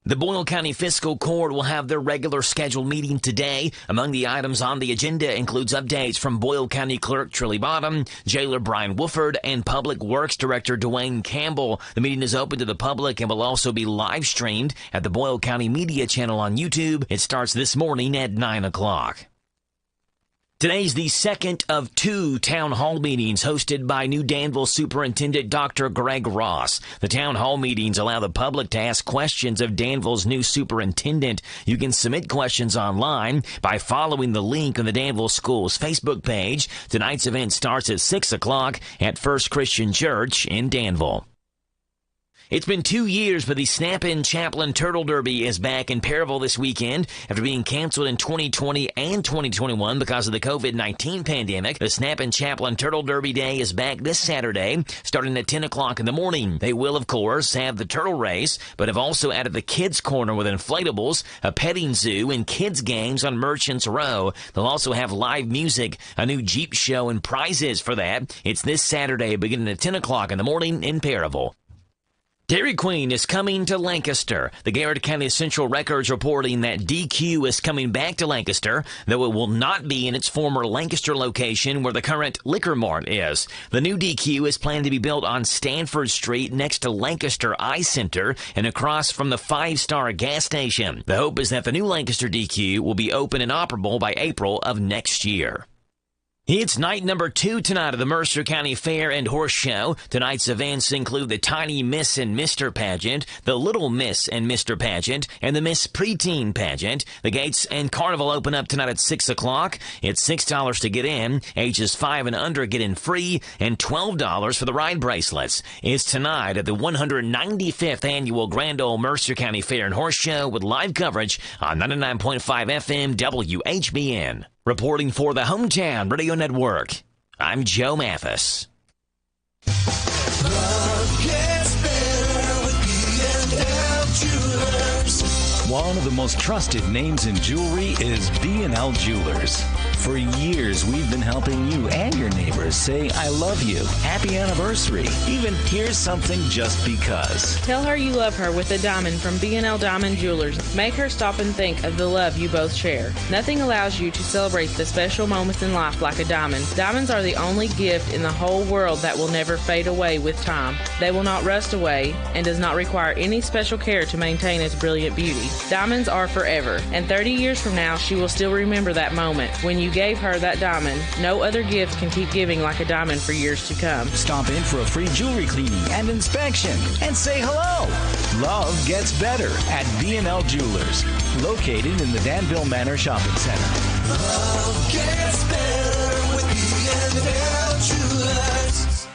The Boyle County Fiscal Court will have their regular scheduled meeting today. Among the items on the agenda includes updates from Boyle County Clerk Trilly Bottom, Jailer Brian Wooford, and Public Works Director Dwayne Campbell. The meeting is open to the public and will also be live streamed at the Boyle County Media channel on YouTube. It starts this morning at 9 o'clock. Today's the second of two town hall meetings hosted by new Danville Superintendent Dr. Greg Ross. The town hall meetings allow the public to ask questions of Danville's new superintendent. You can submit questions online by following the link on the Danville Schools Facebook page. Tonight's event starts at 6 o'clock at First Christian Church in Danville. It's been 2 years, but the Snap-in Chaplain Turtle Derby is back in Perryville this weekend. After being canceled in 2020 and 2021 because of the COVID-19 pandemic, the Snap-in Chaplain Turtle Derby Day is back this Saturday, starting at 10 o'clock in the morning. They will, of course, have the turtle race, but have also added the kids' corner with inflatables, a petting zoo, and kids' games on Merchants Row. They'll also have live music, a new Jeep show, and prizes for that. It's this Saturday, beginning at 10 o'clock in the morning in Perryville. Dairy Queen is coming to Lancaster. The Garrett County Central Records reporting that DQ is coming back to Lancaster, though it will not be in its former Lancaster location where the current Liquor Mart is. The new DQ is planned to be built on Stanford Street next to Lancaster Eye Center and across from the 5-Star gas station. The hope is that the new Lancaster DQ will be open and operable by April of next year. It's night number 2 tonight of the Mercer County Fair and Horse Show. Tonight's events include the Tiny Miss and Mr. Pageant, the Little Miss and Mr. Pageant, and the Miss Preteen Pageant. The gates and carnival open up tonight at 6 o'clock. It's $6 to get in. Ages 5 and under get in free, and $12 for the ride bracelets. It's tonight at the 195th Annual Grand Ole Mercer County Fair and Horse Show with live coverage on 99.5 FM WHBN. Reporting for the Hometown Radio Network, I'm Joe Mathis. Love gets better with B&L Jewelers. One of the most trusted names in jewelry is B&L Jewelers. For years, we've been helping you and your neighbors say, I love you, happy anniversary, even here's something just because. Tell her you love her with a diamond from B&L Diamond Jewelers. Make her stop and think of the love you both share. Nothing allows you to celebrate the special moments in life like a diamond. Diamonds are the only gift in the whole world that will never fade away with time. They will not rust away and does not require any special care to maintain its brilliant beauty. Diamonds are forever, and 30 years from now, she will still remember that moment when you gave her that diamond. No other gift can keep giving like a diamond for years to come. Stop in for a free jewelry cleaning and inspection and say hello. Love gets better at B&L Jewelers, located in the Danville Manor Shopping Center. Love gets better with B&L Jewelers.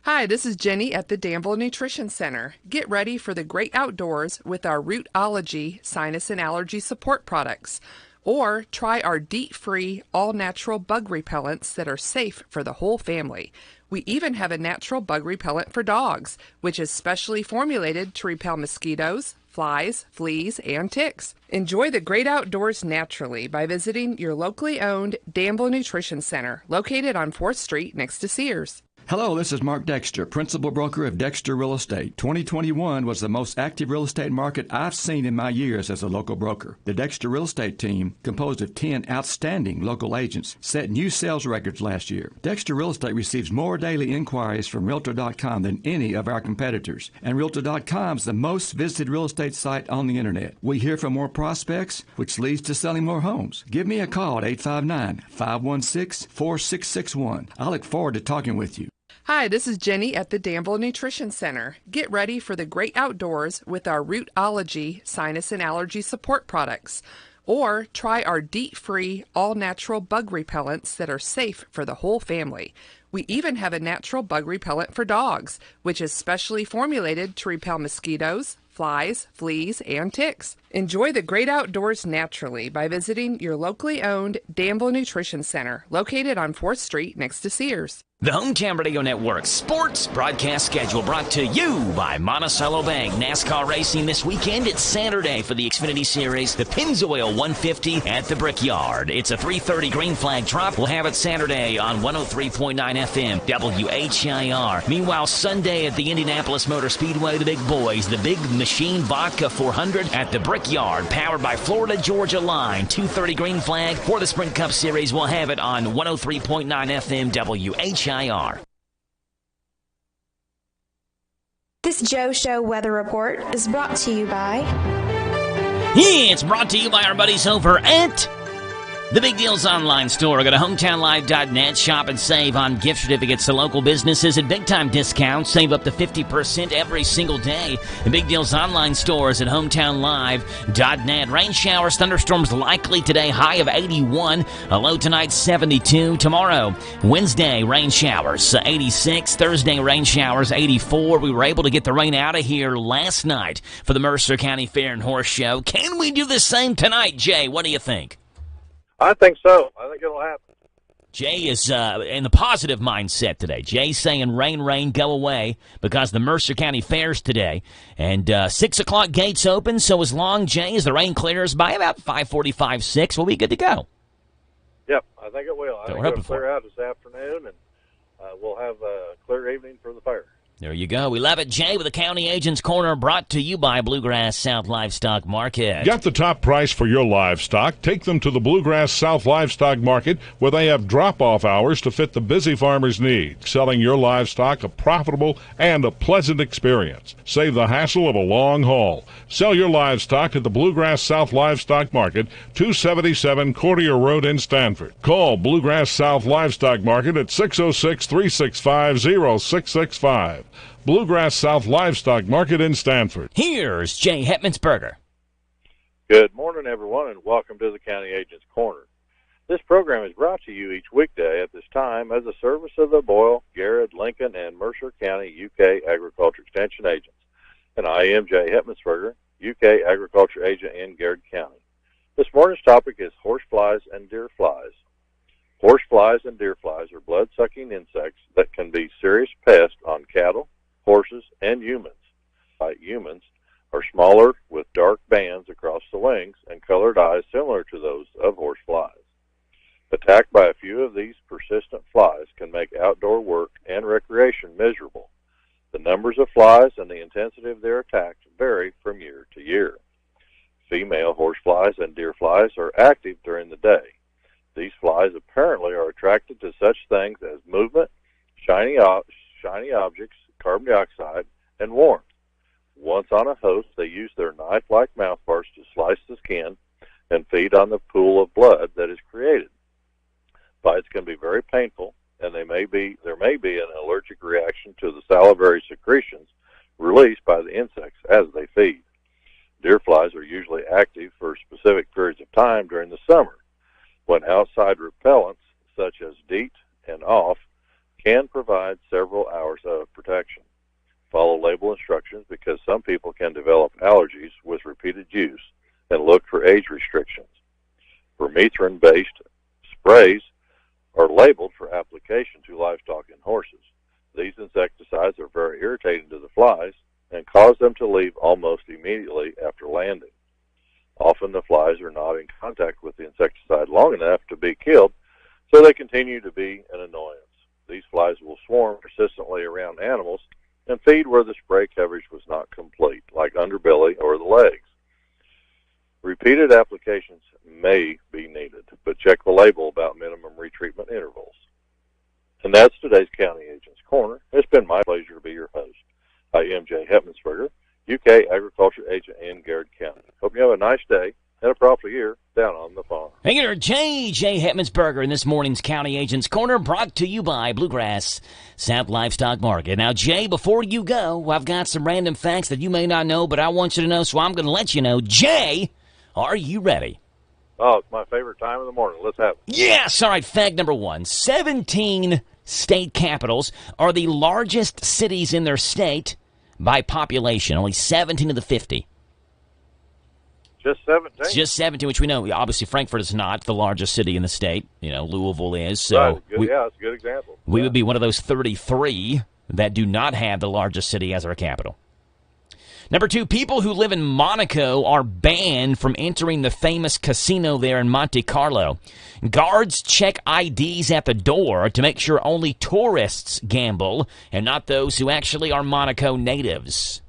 Hi, this is Jenny at the Danville Nutrition Center. Get ready for the great outdoors with our Rootology sinus and allergy support products. Or try our DEET-free, all-natural bug repellents that are safe for the whole family. We even have a natural bug repellent for dogs, which is specially formulated to repel mosquitoes, flies, fleas, and ticks. Enjoy the great outdoors naturally by visiting your locally owned Danville Nutrition Center, located on 4th Street next to Sears. Hello, this is Mark Dexter, Principal Broker of Dexter Real Estate. 2021 was the most active real estate market I've seen in my years as a local broker. The Dexter Real Estate team, composed of 10 outstanding local agents, set new sales records last year. Dexter Real Estate receives more daily inquiries from Realtor.com than any of our competitors. And Realtor.com is the most visited real estate site on the internet. We hear from more prospects, which leads to selling more homes. Give me a call at 859-516-4661. I look forward to talking with you. Hi, this is Jenny at the Danville Nutrition Center. Get ready for the great outdoors with our Rootology sinus and allergy support products. Or try our DEET-free, all-natural bug repellents that are safe for the whole family. We even have a natural bug repellent for dogs, which is specially formulated to repel mosquitoes, flies, fleas, and ticks. Enjoy the great outdoors naturally by visiting your locally owned Danville Nutrition Center, located on 4th Street next to Sears. The Hometown Radio Network sports broadcast schedule brought to you by Monticello Bank. NASCAR racing this weekend. It's Saturday for the Xfinity Series, the Pennzoil 150 at the Brickyard. It's a 3:30 green flag drop. We'll have it Saturday on 103.9 FM, WHIR. Meanwhile, Sunday at the Indianapolis Motor Speedway, the big boys, the Big Machine Vodka 400 at the Brickyard, powered by Florida Georgia Line. 2:30 green flag for the Sprint Cup Series. We'll have it on 103.9 FM, WHIR. This Joe Show weather report is brought to you by... Yeah, it's brought to you by our buddies over at the Big Deals Online Store. Go to hometownlive.net, shop and save on gift certificates to local businesses at big-time discounts. Save up to 50% every single day. The Big Deals Online Store is at hometownlive.net. Rain showers, thunderstorms likely today, high of 81. A low tonight, 72. Tomorrow, Wednesday, rain showers, 86. Thursday, rain showers, 84. We were able to get the rain out of here last night for the Mercer County Fair and Horse Show. Can we do the same tonight, Jay? What do you think? I think so. I think it'll happen. Jay is in the positive mindset today. Jay's saying rain, go away because the Mercer County Fair's today. And 6 o'clock gates open, so as long, Jay, as the rain clears by about 5:45, 6, we'll be good to go. Yep, I think it will. I think it'll clear out this afternoon, and we'll have a clear evening for the fair. There you go. We love it, Jay, with the County Agent's Corner, brought to you by Bluegrass South Livestock Market. Get the top price for your livestock. Take them to the Bluegrass South Livestock Market, where they have drop-off hours to fit the busy farmer's needs. Selling your livestock a profitable and a pleasant experience. Save the hassle of a long haul. Sell your livestock at the Bluegrass South Livestock Market, 277 Courtier Road in Stanford. Call Bluegrass South Livestock Market at 606-365-0665. Bluegrass South Livestock Market in Stanford. Here's Jay Hetmansberger. Good morning, everyone, and welcome to the County Agent's Corner. This program is brought to you each weekday at this time as a service of the Boyle, Garrett, Lincoln, and Mercer County UK Agriculture Extension agents. And I am Jay Hetmansberger, UK Agriculture Agent in Garrett County. This morning's topic is horseflies and deer flies. Horseflies and deer flies are blood-sucking insects that can be serious pests on cattle, horses, and humans. Humans are smaller with dark bands across the wings and colored eyes similar to those of horse flies. Attacked by a few of these persistent flies can make outdoor work and recreation miserable. The numbers of flies and the intensity of their attacks vary from year to year. Female horse flies and deer flies are active during the day. These flies apparently are attracted to such things as movement, shiny objects, carbon dioxide, and warmth. Once on a host, they use their knife-like mouthparts to slice the skin and feed on the pool of blood that is created. Bites can be very painful, and there may be an allergic reaction to the salivary secretions released by the insects as they feed. Deer flies are usually active for specific periods of time during the summer, when outside repellents such as DEET and OFF can provide several hours of protection. Follow label instructions because some people can develop allergies with repeated use, and look for age restrictions. Permethrin-based sprays are labeled for application to livestock and horses. These insecticides are very irritating to the flies and cause them to leave almost immediately after landing. Often the flies are not in contact with the insecticide long enough to be killed, so they continue to be an annoyance. These flies flies will swarm persistently around animals and feed where the spray coverage was not complete, like underbelly or the legs. Repeated applications may be needed, but check the label about minimum retreatment intervals. And that's today's County Agent's Corner. It's been my pleasure to be your host. I am Jay Hetmansberger, UK Agriculture Agent in Garrett County. Hope you have a nice day and a prosperous year down on the farm. Hey there, Jay Hetmansberger in this morning's County Agent's Corner, brought to you by Bluegrass South Livestock Market. Now, Jay, before you go, I've got some random facts that you may not know, but I want you to know, so I'm going to let you know. Jay, are you ready? Oh, it's my favorite time of the morning. Let's have it. Yes! All right, fact number one. 17 state capitals are the largest cities in their state by population. Only 17 of the 50. Just 17? Just 17, which we know. Obviously, Frankfurt is not the largest city in the state. You know, Louisville is. So right. That's a good example. We would be one of those 33 that do not have the largest city as their capital. Number two, people who live in Monaco are banned from entering the famous casino there in Monte Carlo. Guards check IDs at the door to make sure only tourists gamble and not those who actually are Monaco natives.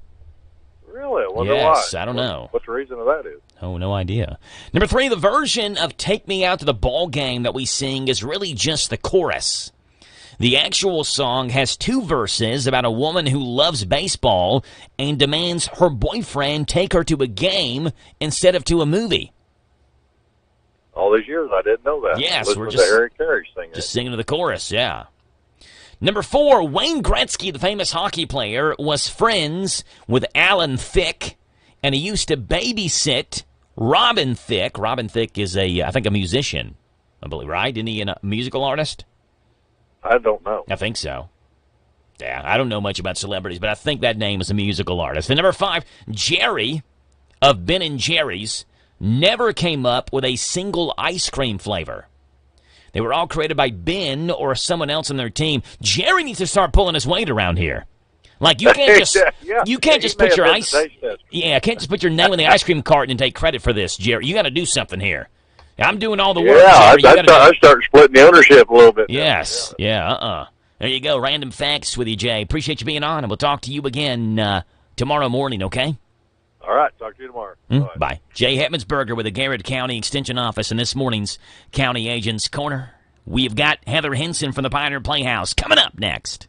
Really? I wonder yes, why. I don't know. What the reason of that is? Oh, no idea. Number three, the version of Take Me Out to the Ball Game that we sing is really just the chorus. The actual song has two verses about a woman who loves baseball and demands her boyfriend take her to a game instead of to a movie. All these years, I didn't know that. Yes, Listen we're to just Eric Carey singing. Just singing to the chorus, yeah. Number four, Wayne Gretzky, the famous hockey player, was friends with Alan Thicke, and he used to babysit Robin Thicke. Robin Thicke is I think a musician, I believe, right? Isn't he a musical artist? I don't know. I think so. Yeah, I don't know much about celebrities, but I think that name is a musical artist. And number five, Jerry of Ben & Jerry's never came up with a single ice cream flavor. They were all created by Ben or someone else on their team. Jerry needs to start pulling his weight around here. Like, you can't just put your can't just put your name in the ice cream carton and take credit for this, Jerry. You got to do something here. I'm doing all the work, Jerry. I start splitting the ownership a little bit. Yes, There you go. Random facts with you, Jay. Appreciate you being on, and we'll talk to you again tomorrow morning, okay? All right, talk to you tomorrow. Bye. Jay Hetmansberger with the Garrett County Extension Office in this morning's County Agent's Corner. We've got Heather Henson from the Pioneer Playhouse coming up next.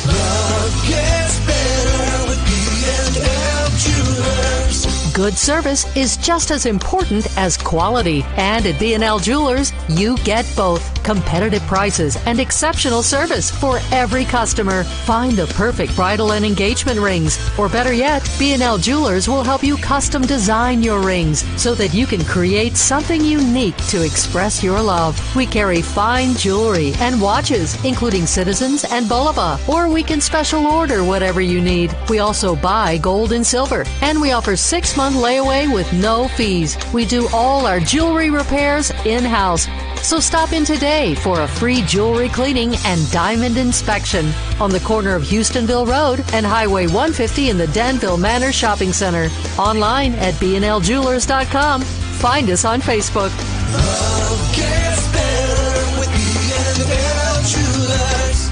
Love gets better with B&L Jewelers. Good service is just as important as quality. And at B&L Jewelers, you get both competitive prices and exceptional service for every customer. Find the perfect bridal and engagement rings. Or better yet, B&L Jewelers will help you custom design your rings so that you can create something unique to express your love. We carry fine jewelry and watches, including Citizens and Bulova. Or we can special order whatever you need. We also buy gold and silver. And we offer 6-month layaway with no fees. We do all our jewelry repairs in-house. So stop in today for a free jewelry cleaning and diamond inspection on the corner of Houstonville Road and Highway 150 in the Danville Manor Shopping Center. Online at bnljewelers.com. Find us on Facebook. Love gets better with B&L Jewelers.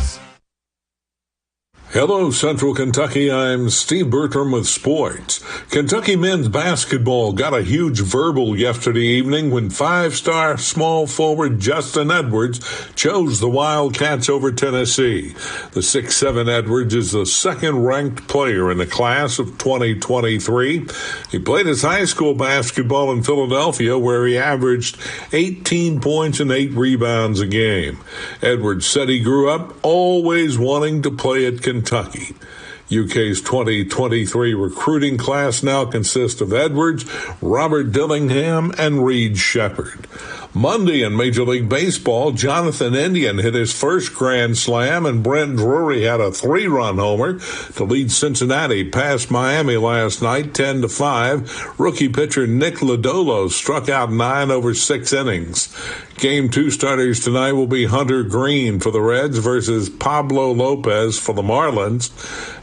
Hello, Central Kentucky. I'm Steve Bertram with sports. Kentucky men's basketball got a huge verbal yesterday evening when 5-star small forward Justin Edwards chose the Wildcats over Tennessee. The 6'7" Edwards is the second-ranked player in the class of 2023. He played his high school basketball in Philadelphia, where he averaged 18 points and 8 rebounds a game. Edwards said he grew up always wanting to play at Kentucky. UK's 2023 recruiting class now consists of Edwards, Robert Dillingham, and Reed Shepherd. Monday in Major League Baseball, Jonathan Indian hit his first grand slam, and Brent Drury had a 3-run homer to lead Cincinnati past Miami last night 10-5. Rookie pitcher Nick Lodolo struck out 9 over 6 innings. Game 2 starters tonight will be Hunter Green for the Reds versus Pablo Lopez for the Marlins.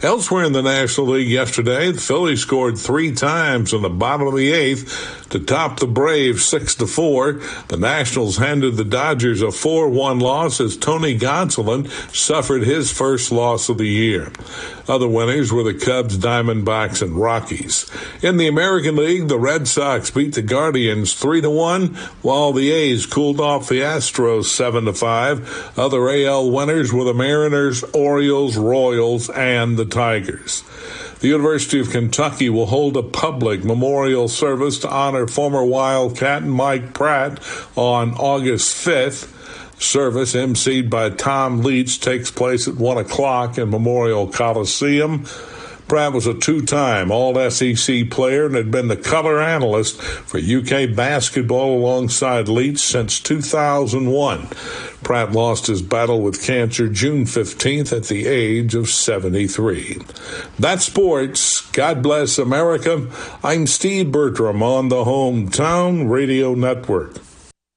Elsewhere in the National League yesterday, the Phillies scored 3 times in the bottom of the 8th to top the Braves 6-4. The Nationals handed the Dodgers a 4-1 loss as Tony Gonsolin suffered his first loss of the year. Other winners were the Cubs, Diamondbacks, and Rockies. In the American League, the Red Sox beat the Guardians 3-1, while the A's cooled off the Astros 7-5. Other AL winners were the Mariners, Orioles, Royals, and the Tigers. The University of Kentucky will hold a public memorial service to honor former Wildcat Mike Pratt on August 5th. Service, emceed by Tom Leach, takes place at 1 o'clock in Memorial Coliseum. Pratt was a two-time All-SEC player and had been the color analyst for UK basketball alongside Leach since 2001. Pratt lost his battle with cancer June 15th at the age of 73. That's sports. God bless America. I'm Steve Bertram on the Hometown Radio Network.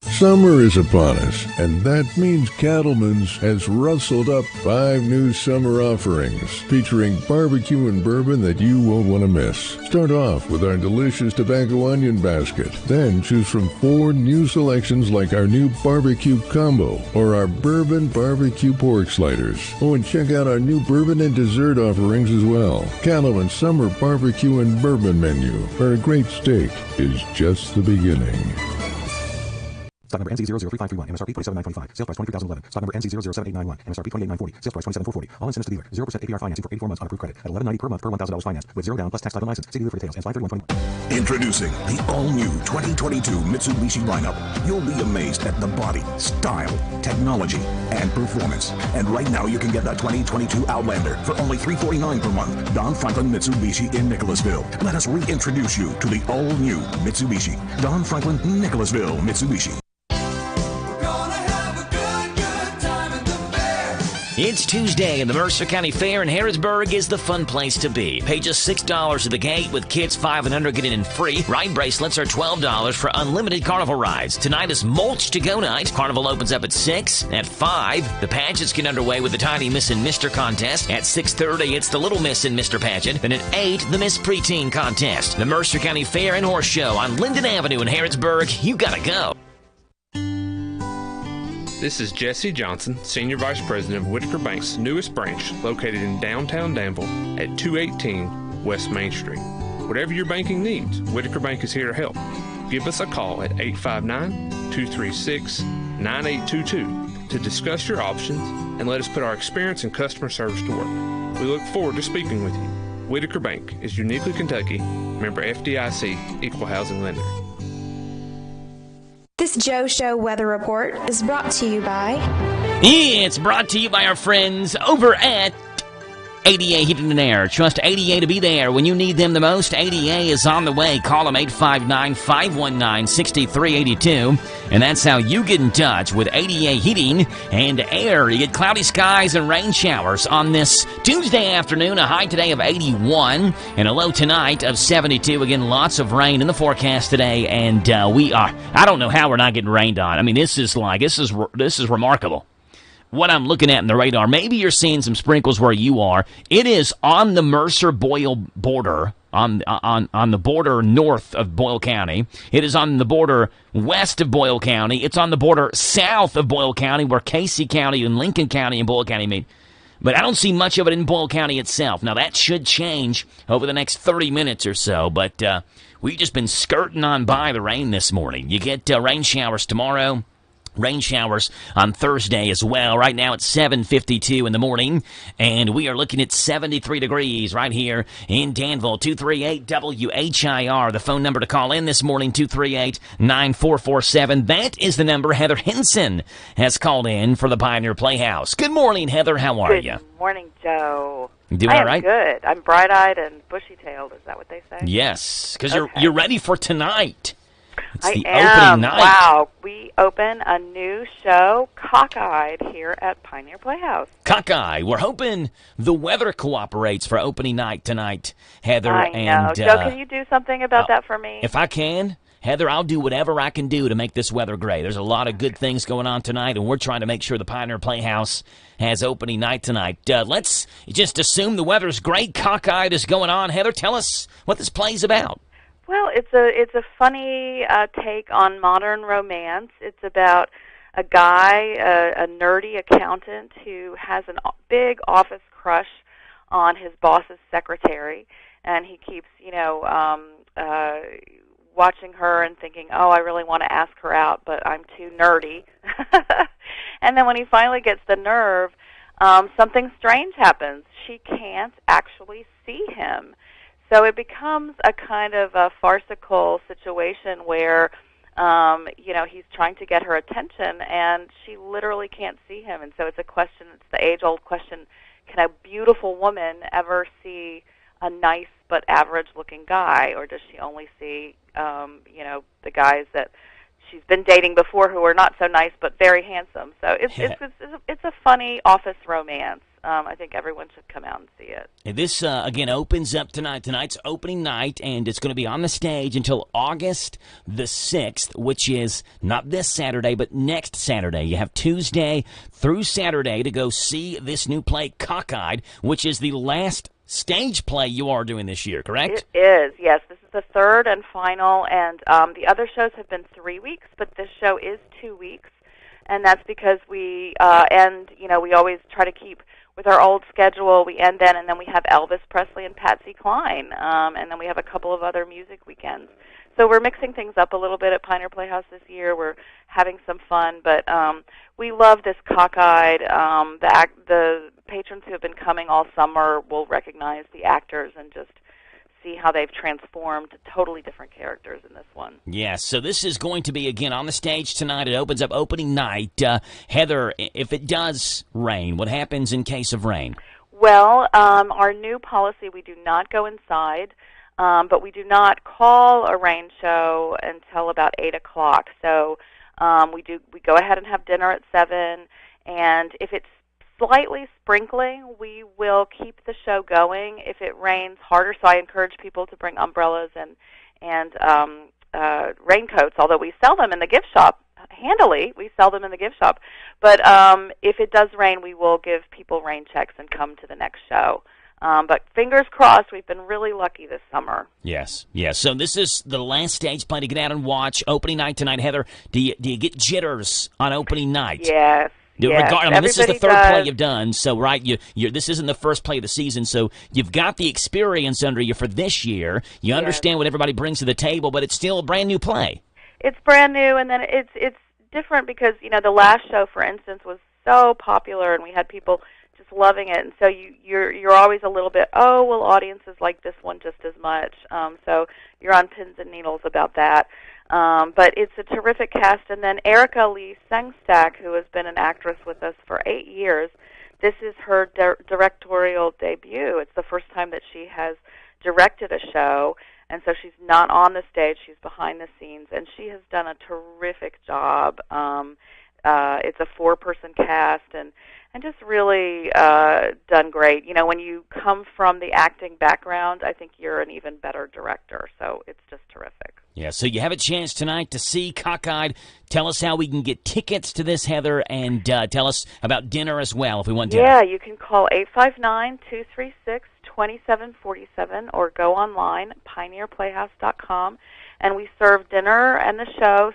Summer is upon us, and that means Cattleman's has rustled up 5 new summer offerings featuring barbecue and bourbon that you won't want to miss. Start off with our delicious tobacco onion basket. Then choose from 4 new selections like our new barbecue combo or our bourbon barbecue pork sliders. Oh, and check out our new bourbon and dessert offerings as well. Cattleman's summer barbecue and bourbon menu, where a great steak is just the beginning. Stock number NC003531, MSRP 27925, sales price $23,011. Stock number NC007891, MSRP 28940, sales price $27,440. All incentives to dealer. 0% APR financing for 84 months on approved credit at $11.90 per month per $1,000 finance with 0 down plus tax title license. See dealer for details. And 53120. Introducing the all-new 2022 Mitsubishi lineup. You'll be amazed at the body, style, technology, and performance. And right now you can get the 2022 Outlander for only $349 per month. Don Franklin Mitsubishi in Nicholasville. Let us reintroduce you to the all-new Mitsubishi. Don Franklin, Nicholasville, Mitsubishi. It's Tuesday, and the Mercer County Fair in Harrisburg is the fun place to be. Pay just $6 at the gate, with kids 5 and under getting in free. Ride bracelets are $12 for unlimited carnival rides. Tonight is Mulch to Go night. Carnival opens up at 6. At 5, the pageants get underway with the Tiny Miss and Mr. contest. At 6:30, it's the Little Miss and Mr. pageant. Then at 8, the Miss Preteen contest. The Mercer County Fair and Horse Show on Linden Avenue in Harrisburg. You gotta go. This is Jesse Johnson, Senior Vice President of Whitaker Bank's newest branch, located in downtown Danville at 218 West Main Street. Whatever your banking needs, Whitaker Bank is here to help. Give us a call at 859-236-9822 to discuss your options and let us put our experience in customer service to work. We look forward to speaking with you. Whitaker Bank is uniquely Kentucky, member FDIC, equal housing lender. This Joe Show weather report is brought to you by... It's brought to you by our friends over at ADA Heating and Air. Trust ADA to be there when you need them the most. ADA is on the way. Call them 859-519-6382. And that's how you get in touch with ADA Heating and Air. You get cloudy skies and rain showers on this Tuesday afternoon. A high today of 81 and a low tonight of 72. Again, lots of rain in the forecast today. And I don't know how we're not getting rained on. I mean, this is remarkable. What I'm looking at in the radar, maybe you're seeing some sprinkles where you are. It is on the Mercer-Boyle border, on the border north of Boyle County. It is on the border west of Boyle County. It's on the border south of Boyle County, where Casey County and Lincoln County and Boyle County meet. But I don't see much of it in Boyle County itself. Now, that should change over the next 30 minutes or so, but we've just been skirting on by the rain this morning. You get rain showers tomorrow. Rain showers on Thursday as well. Right now it's 7:52 in the morning, and we are looking at 73 degrees right here in Danville. 238-WHIR, the phone number to call in this morning, 238-9447. That is the number. Heather Henson has called in for the Pioneer Playhouse. Good morning, Heather. How are you? Good morning, Joe. Doing all right? Good. I'm bright-eyed and bushy-tailed. Is that what they say? Yes, because you're ready for tonight. It's the am. Opening night. Wow. We open a new show, Cockeyed, here at Pioneer Playhouse. Cockeye. We're hoping the weather cooperates for opening night tonight, Heather. I know. Joe, can you do something about that for me? If I can, Heather, I'll do whatever I can do to make this weather great. There's a lot of good things going on tonight, and we're trying to make sure the Pioneer Playhouse has opening night tonight. Let's just assume the weather's great. Cockeyed is going on. Heather, tell us what this play's about. Well, it's a funny take on modern romance. It's about a guy, a nerdy accountant who has a big office crush on his boss's secretary, and he keeps, watching her and thinking, oh, I really want to ask her out, but I'm too nerdy. And then when he finally gets the nerve, something strange happens. She can't actually see him. So it becomes a kind of a farcical situation where, he's trying to get her attention, and she literally can't see him. And so it's a question, it's the age-old question, can a beautiful woman ever see a nice but average-looking guy, or does she only see, the guys that she's been dating before who are not so nice but very handsome? So it's a funny office romance. I think everyone should come out and see it. And this, again, opens up tonight. Tonight's opening night, and it's going to be on the stage until August the 6th, which is not this Saturday, but next Saturday. You have Tuesday through Saturday to go see this new play, Cockeyed, which is the last stage play you are doing this year, correct? It is, yes. This is the third and final, and the other shows have been 3 weeks, but this show is 2 weeks, and that's because we we always try to keep with our old schedule. We end then, and then we have Elvis Presley and Patsy Cline, and then we have a couple of other music weekends. So we're mixing things up a little bit at Pioneer Playhouse this year. We're having some fun, but we love this Cockeyed. The patrons who have been coming all summer will recognize the actors and just see how they've transformed to totally different characters in this one. Yes, so this is going to be, again, on the stage tonight. It opens up opening night. Heather, if it does rain, what happens in case of rain? Well, our new policy, we do not go inside, but we do not call a rain show until about 8 o'clock. So we go ahead and have dinner at 7, and if it's slightly sprinkling, we will keep the show going. If it rains harder, so I encourage people to bring umbrellas and raincoats, although we sell them in the gift shop handily. We sell them in the gift shop. But if it does rain, we will give people rain checks and come to the next show. But fingers crossed, we've been really lucky this summer. Yes. So this is the last stage play to get out and watch. Opening night tonight. Heather, do you get jitters on opening night? Yes. Yes, this is the third play you've done, so right, this isn't the first play of the season, so you've got the experience under you for this year. You understand what everybody brings to the table, but it's still a brand new play. It's brand new, and then it's different because the last show, for instance, was so popular, and we had people just loving it, and so you're always a little bit, will audiences like this one just as much? So you're on pins and needles about that. But it's a terrific cast. And then Erica Lee Sengstack, who has been an actress with us for 8 years, this is her directorial debut. It's the first time that she has directed a show, and so she's not on the stage. She's behind the scenes, and she has done a terrific job. It's a 4-person cast, and just really done great. When you come from the acting background, I think you're an even better director, so it's just terrific. Yeah, so you have a chance tonight to see Cockeyed. Tell us how we can get tickets to this, Heather, and tell us about dinner as well if we want dinner. Yeah, you can call 859-236-2747 or go online, pioneerplayhouse.com, and we serve dinner and the show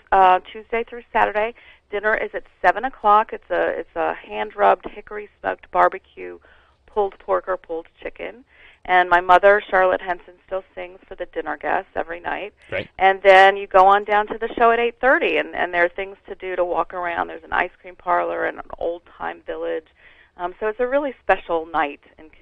Tuesday through Saturday. Dinner is at 7 o'clock. It's a hand-rubbed hickory-smoked barbecue pulled pork or pulled chicken. And my mother, Charlotte Henson, still sings for the dinner guests every night. Right. And then you go on down to the show at 8:30, and there are things to do to walk around. There's an ice cream parlor and an old-time village. So it's a really special night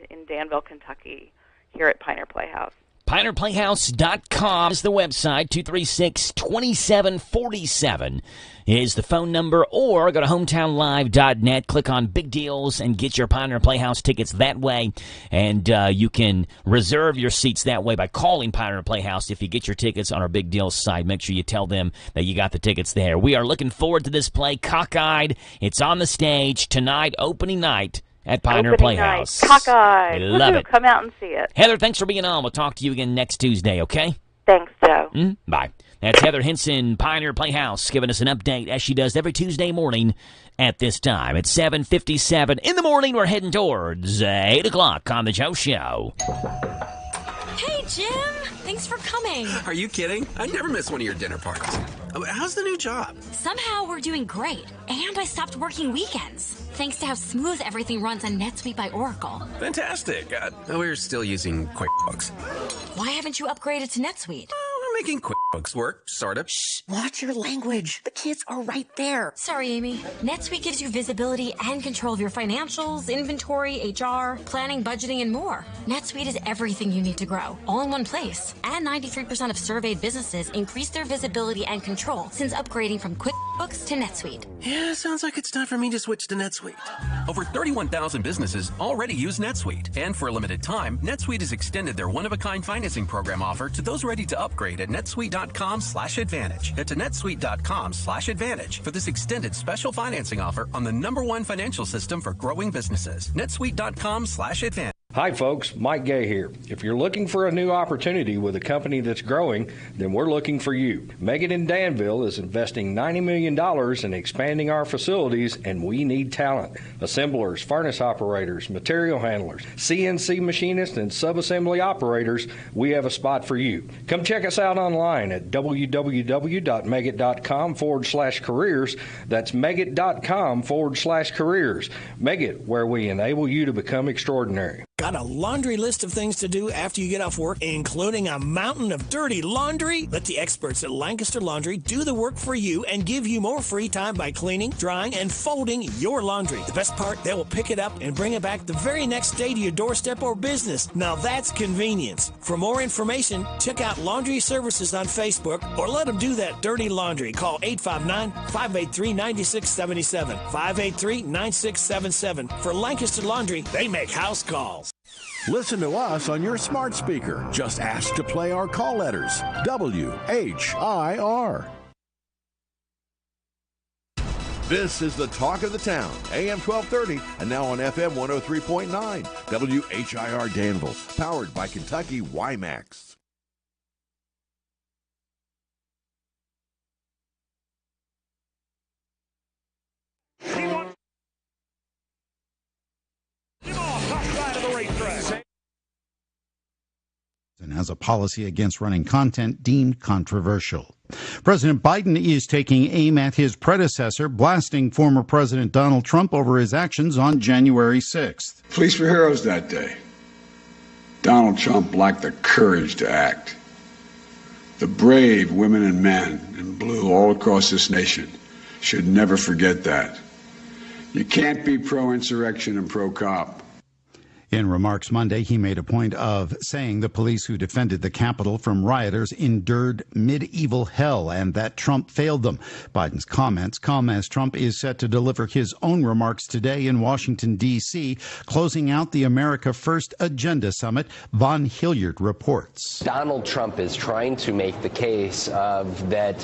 in Danville, Kentucky, here at Pioneer Playhouse. PioneerPlayhouse.com is the website. 236-2747 is the phone number, or go to hometownlive.net, click on Big Deals, and get your Pioneer Playhouse tickets that way. And you can reserve your seats that way by calling Pioneer Playhouse. If you get your tickets on our Big Deals site, make sure you tell them that you got the tickets there. We are looking forward to this play, Cockeyed. It's on the stage tonight, opening night at Pioneer Playhouse. Cockeyed. Love it. Come out and see it. Heather, thanks for being on. We'll talk to you again next Tuesday, okay? Thanks, Joe. Bye. That's Heather Henson, Pioneer Playhouse, giving us an update as she does every Tuesday morning at this time. It's 7:57 in the morning. We're heading towards 8 o'clock on The Joe Show. Hey, Jim. Thanks for coming. Are you kidding? I never miss one of your dinner parties. How's the new job? Somehow we're doing great, and I stopped working weekends. Thanks to how smooth everything runs on NetSuite by Oracle. Fantastic. We're still using QuickBooks. Why haven't you upgraded to NetSuite? We're making QuickBooks work, sort of. Shh, watch your language. The kids are right there. Sorry, Amy. NetSuite gives you visibility and control of your financials, inventory, HR, planning, budgeting, and more. NetSuite is everything you need to grow, all in one place. And 93% of surveyed businesses increase their visibility and control since upgrading from QuickBooks to NetSuite. Yeah, sounds like it's time for me to switch to NetSuite. Over 31,000 businesses already use NetSuite. And for a limited time, NetSuite has extended their one-of-a-kind financing program offer to those ready to upgrade at netsuite.com/advantage. Head to netsuite.com/advantage for this extended special financing offer on the #1 financial system for growing businesses. netsuite.com/advantage. Hi folks, Mike Gay here. If you're looking for a new opportunity with a company that's growing, then we're looking for you. Megan in Danville is investing $90 million in expanding our facilities, and we need talent. Assemblers, furnace operators, material handlers, CNC machinists, and subassembly operators, we have a spot for you. Come check us out online at www.megit.com/careers. That's megit.com/careers. Megit, where we enable you to become extraordinary. Got a laundry list of things to do after you get off work, including a mountain of dirty laundry? Let the experts at Lancaster Laundry do the work for you and give you more free time by cleaning, drying, and folding your laundry. The best part, they will pick it up and bring it back the very next day to your doorstep or business. Now that's convenience. For more information, check out Laundry Services on Facebook or let them do that dirty laundry. Call 859-583-9677. 583-9677. For Lancaster Laundry, they make house calls. Listen to us on your smart speaker. Just ask to play our call letters. WHIR. This is the talk of the town, AM 1230, and now on FM 103.9, WHIR Danville, powered by Kentucky WiMAX. And has a policy against running content deemed controversial. President Biden is taking aim at his predecessor, blasting former President Donald Trump over his actions on January 6th. Police were heroes that day. Donald Trump lacked the courage to act. The brave women and men in blue all across this nation should never forget that. You can't be pro-insurrection and pro-cop. In remarks Monday, he made a point of saying the police who defended the Capitol from rioters endured medieval hell and that Trump failed them. Biden's comments come as Trump is set to deliver his own remarks today in Washington, D.C., closing out the America First Agenda Summit. Von Hilliard reports. Donald Trump is trying to make the case of that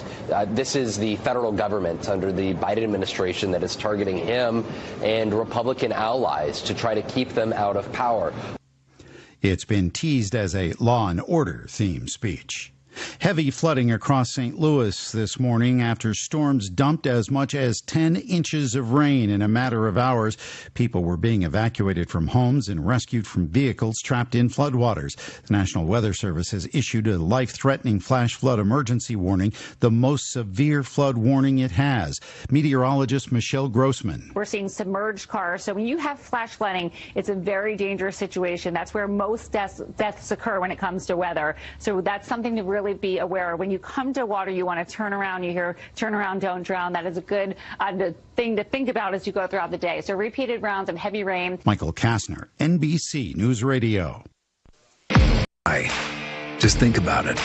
this is the federal government under the Biden administration that is targeting him and Republican allies to try to keep them out of power. It's been teased as a law and order themed speech. Heavy flooding across St. Louis this morning after storms dumped as much as 10 inches of rain in a matter of hours. People were being evacuated from homes and rescued from vehicles trapped in floodwaters. The National Weather Service has issued a life-threatening flash flood emergency warning, the most severe flood warning it has. Meteorologist Michelle Grossman. We're seeing submerged cars. So when you have flash flooding, it's a very dangerous situation. That's where most deaths occur when it comes to weather. So that's something to really be aware of. When you come to water, you want to turn around. You hear turn around, don't drown. That is a good thing to think about as you go throughout the day. So repeated rounds of heavy rain. Michael Kastner, NBC News Radio. Just think about it.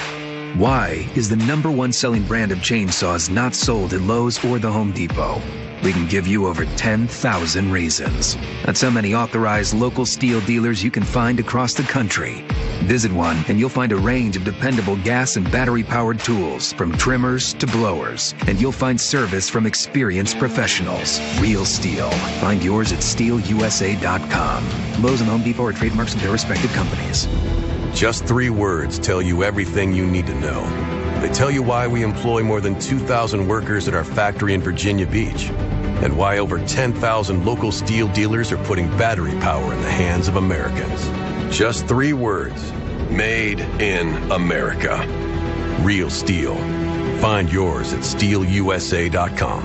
Why is the #1 selling brand of chainsaws not sold at Lowe's or the Home Depot? We can give you over 10,000 reasons. That's how many authorized local steel dealers you can find across the country. Visit one and you'll find a range of dependable gas and battery-powered tools, from trimmers to blowers. And you'll find service from experienced professionals. Real steel. Find yours at steelusa.com. Lowe's and Home Depot are trademarks of their respective companies. Just 3 words tell you everything you need to know. They tell you why we employ more than 2,000 workers at our factory in Virginia Beach, and why over 10,000 local steel dealers are putting battery power in the hands of Americans. Just 3 words. Made in America. Real steel. Find yours at steelusa.com.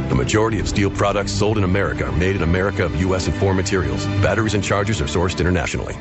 The majority of steel products sold in America are made in America of U.S. and foreign materials. Batteries and chargers are sourced internationally.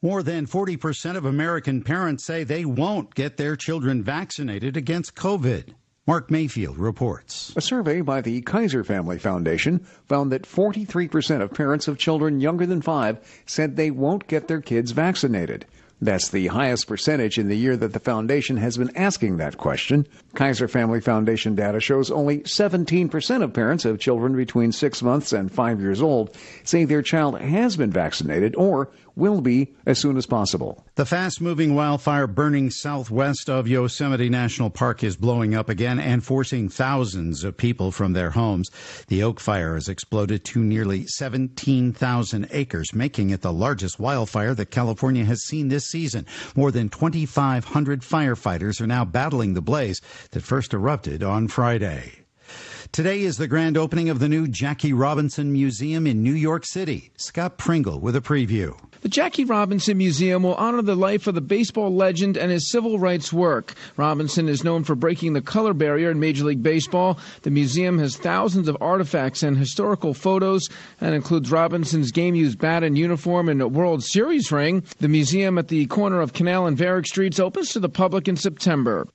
More than 40% of American parents say they won't get their children vaccinated against COVID. Mark Mayfield reports. A survey by the Kaiser Family Foundation found that 43% of parents of children younger than 5 said they won't get their kids vaccinated. That's the highest percentage in the year that the foundation has been asking that question. Kaiser Family Foundation data shows only 17% of parents of children between 6 months and 5 years old say their child has been vaccinated or will be as soon as possible. The fast-moving wildfire burning southwest of Yosemite National Park is blowing up again and forcing thousands of people from their homes. The Oak Fire has exploded to nearly 17,000 acres, making it the largest wildfire that California has seen this season. More than 2,500 firefighters are now battling the blaze that first erupted on Friday. Today is the grand opening of the new Jackie Robinson Museum in New York City. Scott Pringle with a preview. The Jackie Robinson Museum will honor the life of the baseball legend and his civil rights work. Robinson is known for breaking the color barrier in Major League Baseball. The museum has thousands of artifacts and historical photos and includes Robinson's game-used bat and uniform and World Series ring. The museum at the corner of Canal and Varick Streets opens to the public in September.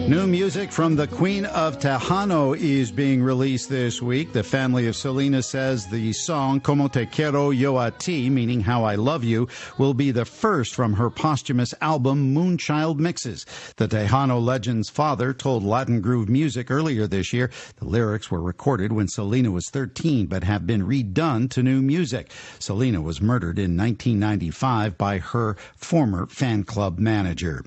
New music from the Queen of Tejano is being released this week. The family of Selena says the song Como Te Quiero Yo a Ti, meaning How I Love You, will be the first from her posthumous album Moonchild Mixes. The Tejano legend's father told Latin Groove Music earlier this year the lyrics were recorded when Selena was 13 but have been redone to new music. Selena was murdered in 1995 by her former fan club manager.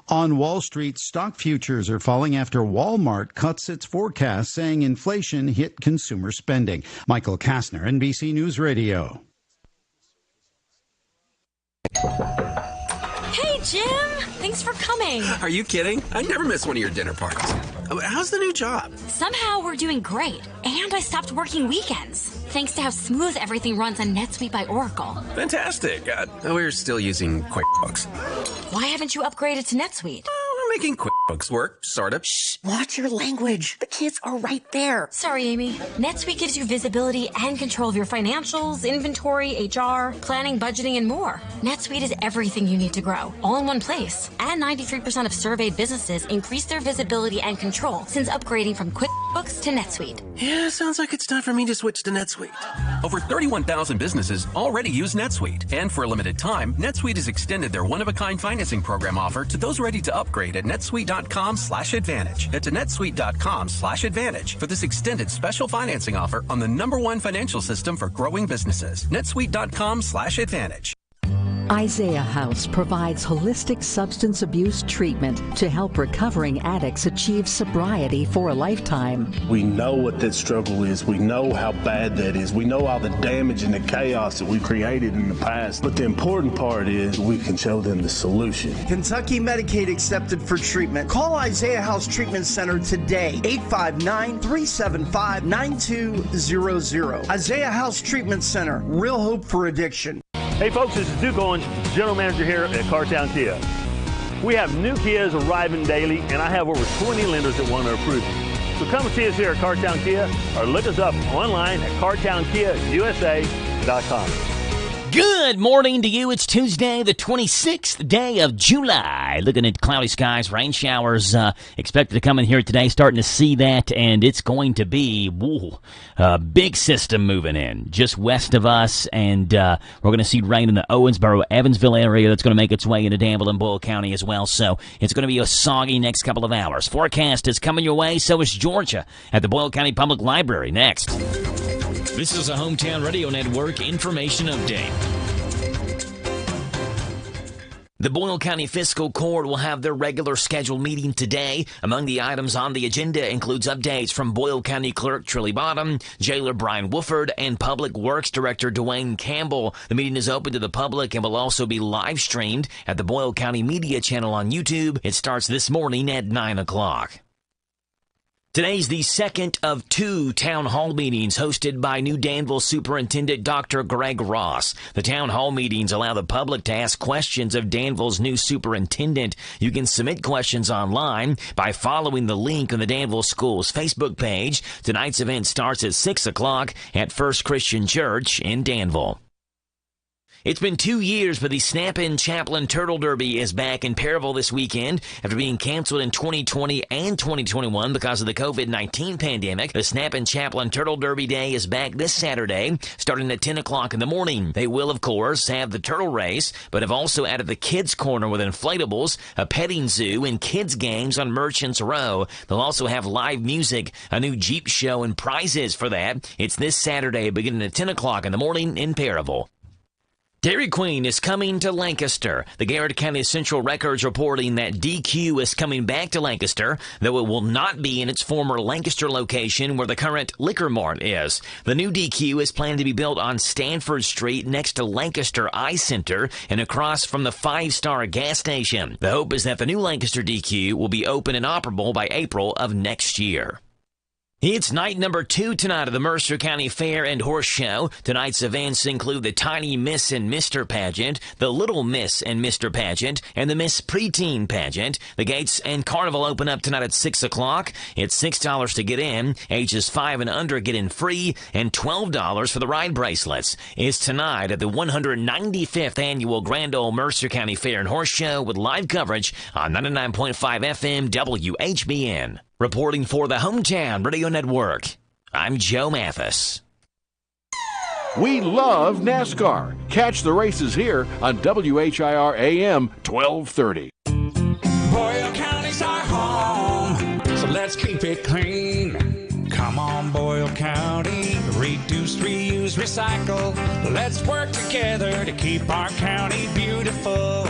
On Wall Street, stock futures are falling after Walmart cuts its forecast, saying inflation hit consumer spending. Michael Kastner, NBC News Radio. Hey, Jim! Thanks for coming. Are you kidding? I never miss one of your dinner parties. How's the new job? Somehow we're doing great, and I stopped working weekends, thanks to how smooth everything runs on NetSuite by Oracle. Fantastic. We're still using QuickBooks. Why haven't you upgraded to NetSuite? We're making QuickBooks work, sort of. Shh! Watch your language. The kids are right there. Sorry, Amy. NetSuite gives you visibility and control of your financials, inventory, HR, planning, budgeting, and more. NetSuite is everything you need to grow, all in one place. And 93% of surveyed businesses increase their visibility and control since upgrading from QuickBooks to NetSuite. Yeah, sounds like it's time for me to switch to NetSuite. Over 31,000 businesses already use NetSuite. And for a limited time, NetSuite has extended their one-of-a-kind financing program offer to those ready to upgrade at netsuite.com/advantage. Head to netsuite.com/advantage for this extended special financing offer on the #1 financial system for growing businesses. netsuite.com/advantage. Isaiah House provides holistic substance abuse treatment to help recovering addicts achieve sobriety for a lifetime. We know what that struggle is. We know how bad that is. We know all the damage and the chaos that we created in the past. But the important part is we can show them the solution. Kentucky Medicaid accepted for treatment. Call Isaiah House Treatment Center today. 859-375-9200. Isaiah House Treatment Center. Real hope for addiction. Hey folks, this is Duke Owens, General Manager here at Cartown Kia. We have new Kias arriving daily, and I have over 20 lenders that want to approve you. So come and see us here at Cartown Kia, or look us up online at cartownkiausa.com. Good morning to you. It's Tuesday, the 26th day of July. Looking at cloudy skies, rain showers expected to come in here today. Starting to see that, and it's going to be a big system moving in just west of us, and we're going to see rain in the Owensboro, Evansville area. That's going to make its way into Danville and Boyle County as well. So it's going to be a soggy next couple of hours. Forecast is coming your way. So is Georgia at the Boyle County Public Library. Next. This is a Hometown Radio Network information update. The Boyle County Fiscal Court will have their regular scheduled meeting today. Among the items on the agenda includes updates from Boyle County Clerk Trilly Bottom, Jailer Brian Wooford, and Public Works Director Dwayne Campbell. The meeting is open to the public and will also be live streamed at the Boyle County Media channel on YouTube. It starts this morning at 9 o'clock. Today's the second of 2 town hall meetings hosted by new Danville Superintendent Dr. Greg Ross. The town hall meetings allow the public to ask questions of Danville's new superintendent. You can submit questions online by following the link on the Danville Schools Facebook page. Tonight's event starts at 6 o'clock at First Christian Church in Danville. It's been 2 years, but the Snap-in Chaplain Turtle Derby is back in Perryville this weekend. After being canceled in 2020 and 2021 because of the COVID-19 pandemic, the Snap-in Chaplain Turtle Derby Day is back this Saturday, starting at 10 o'clock in the morning. They will, of course, have the turtle race, but have also added the kids' corner with inflatables, a petting zoo, and kids' games on Merchants Row. They'll also have live music, a new Jeep show, and prizes for that. It's this Saturday, beginning at 10 o'clock in the morning in Perryville. Dairy Queen is coming to Lancaster. The Garrett County Central Records reporting that DQ is coming back to Lancaster, though it will not be in its former Lancaster location where the current Liquor Mart is. The new DQ is planned to be built on Stanford Street next to Lancaster Eye Center and across from the 5-Star gas station. The hope is that the new Lancaster DQ will be open and operable by April of next year. It's night number 2 tonight of the Mercer County Fair and Horse Show. Tonight's events include the Tiny Miss and Mr. Pageant, the Little Miss and Mr. Pageant, and the Miss Preteen Pageant. The gates and carnival open up tonight at 6 o'clock. It's $6 to get in. Ages 5 and under get in free, and $12 for the ride bracelets. It's tonight at the 195th Annual Grand Ole Mercer County Fair and Horse Show with live coverage on 99.5 FM WHBN. Reporting for the Hometown Radio Network, I'm Joe Mathis. We love NASCAR. Catch the races here on WHIR AM 1230. Boyle County's our home, so let's keep it clean. Come on, Boyle County, reduce, reuse, recycle. Let's work together to keep our county beautiful.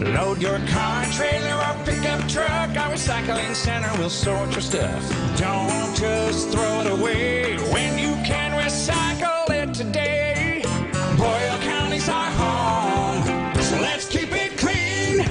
Load your car, trailer, or pickup truck. Our recycling center will sort your stuff. Don't just throw it away when you can recycle it today. Boyle County's our home, so let's keep it clean.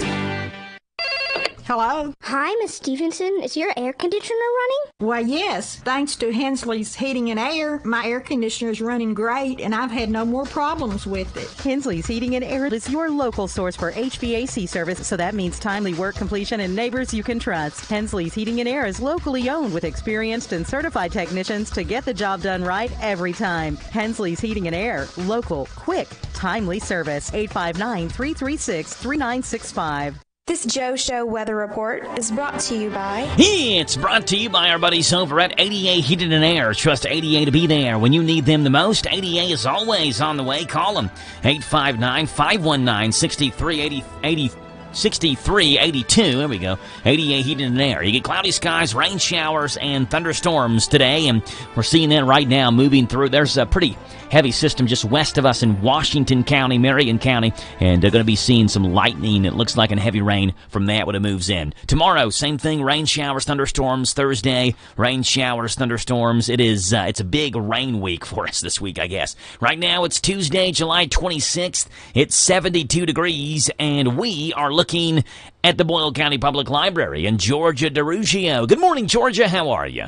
Hello? Hi, Miss Stevenson. Is your air conditioner running? Well, yes. Thanks to Hensley's Heating and Air, my air conditioner is running great, and I've had no more problems with it. Hensley's Heating and Air is your local source for HVAC service, so that means timely work completion and neighbors you can trust. Hensley's Heating and Air is locally owned with experienced and certified technicians to get the job done right every time. Hensley's Heating and Air. Local, quick, timely service. 859-336-3965. This Joe Show weather report is brought to you by... It's brought to you by our buddies over at ADA Heating and Air. Trust ADA to be there when you need them the most. ADA is always on the way. Call them. 859-519-6382. There we go. ADA Heating and Air. You get cloudy skies, rain showers, and thunderstorms today, and we're seeing that right now moving through. There's a pretty heavy system just west of us in Washington County, Marion County, and they're going to be seeing some lightning, it looks like, and heavy rain from that when it moves in. Tomorrow, same thing, rain showers, thunderstorms. Thursday, rain showers, thunderstorms. It's a big rain week for us this week, I guess. Right now, it's Tuesday, July 26th. It's 72 degrees, and we are looking at the Boyle County Public Library in Georgia DeRugio. Good morning, Georgia. How are you?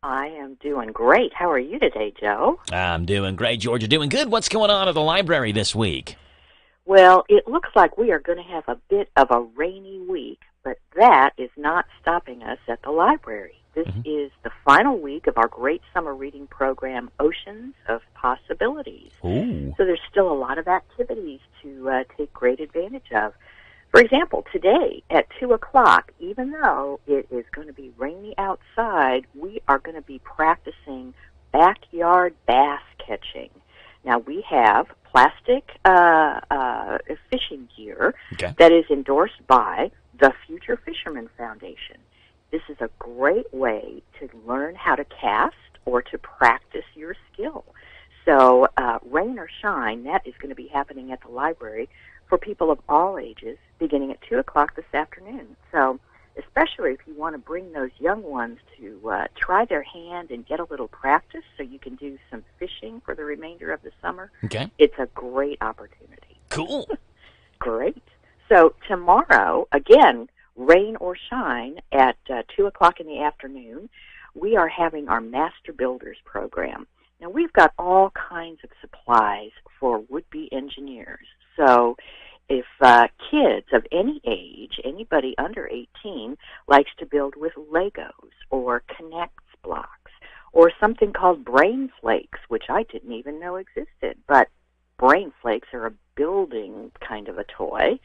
I am doing great. How are you today, Joe? I'm doing great, Georgia. Doing good. What's going on at the library this week? Well, it looks like we are going to have a bit of a rainy week, but that is not stopping us at the library. This is the final week of our great summer reading program, Oceans of Possibilities. Ooh. So there's still a lot of activities to take great advantage of. For example, today at 2 o'clock, even though it is going to be rainy outside, we are going to be practicing backyard bass catching. Now, we have plastic fishing gear that is endorsed by the Future Fisherman Foundation. This is a great way to learn how to cast or to practice your skill. So, rain or shine, that is going to be happening at the library for people of all ages, beginning at 2 o'clock this afternoon. So, especially if you want to bring those young ones to try their hand and get a little practice so you can do some fishing for the remainder of the summer, it's a great opportunity. Cool. Great. So, tomorrow, again, rain or shine at 2 o'clock in the afternoon. we are having our Master Builders program. Now, we've got all kinds of supplies for would-be engineers. So if kids of any age, anybody under 18, likes to build with Legos or Connects blocks or something called brain flakes, which I didn't even know existed, but brain flakes are a building kind of a toy,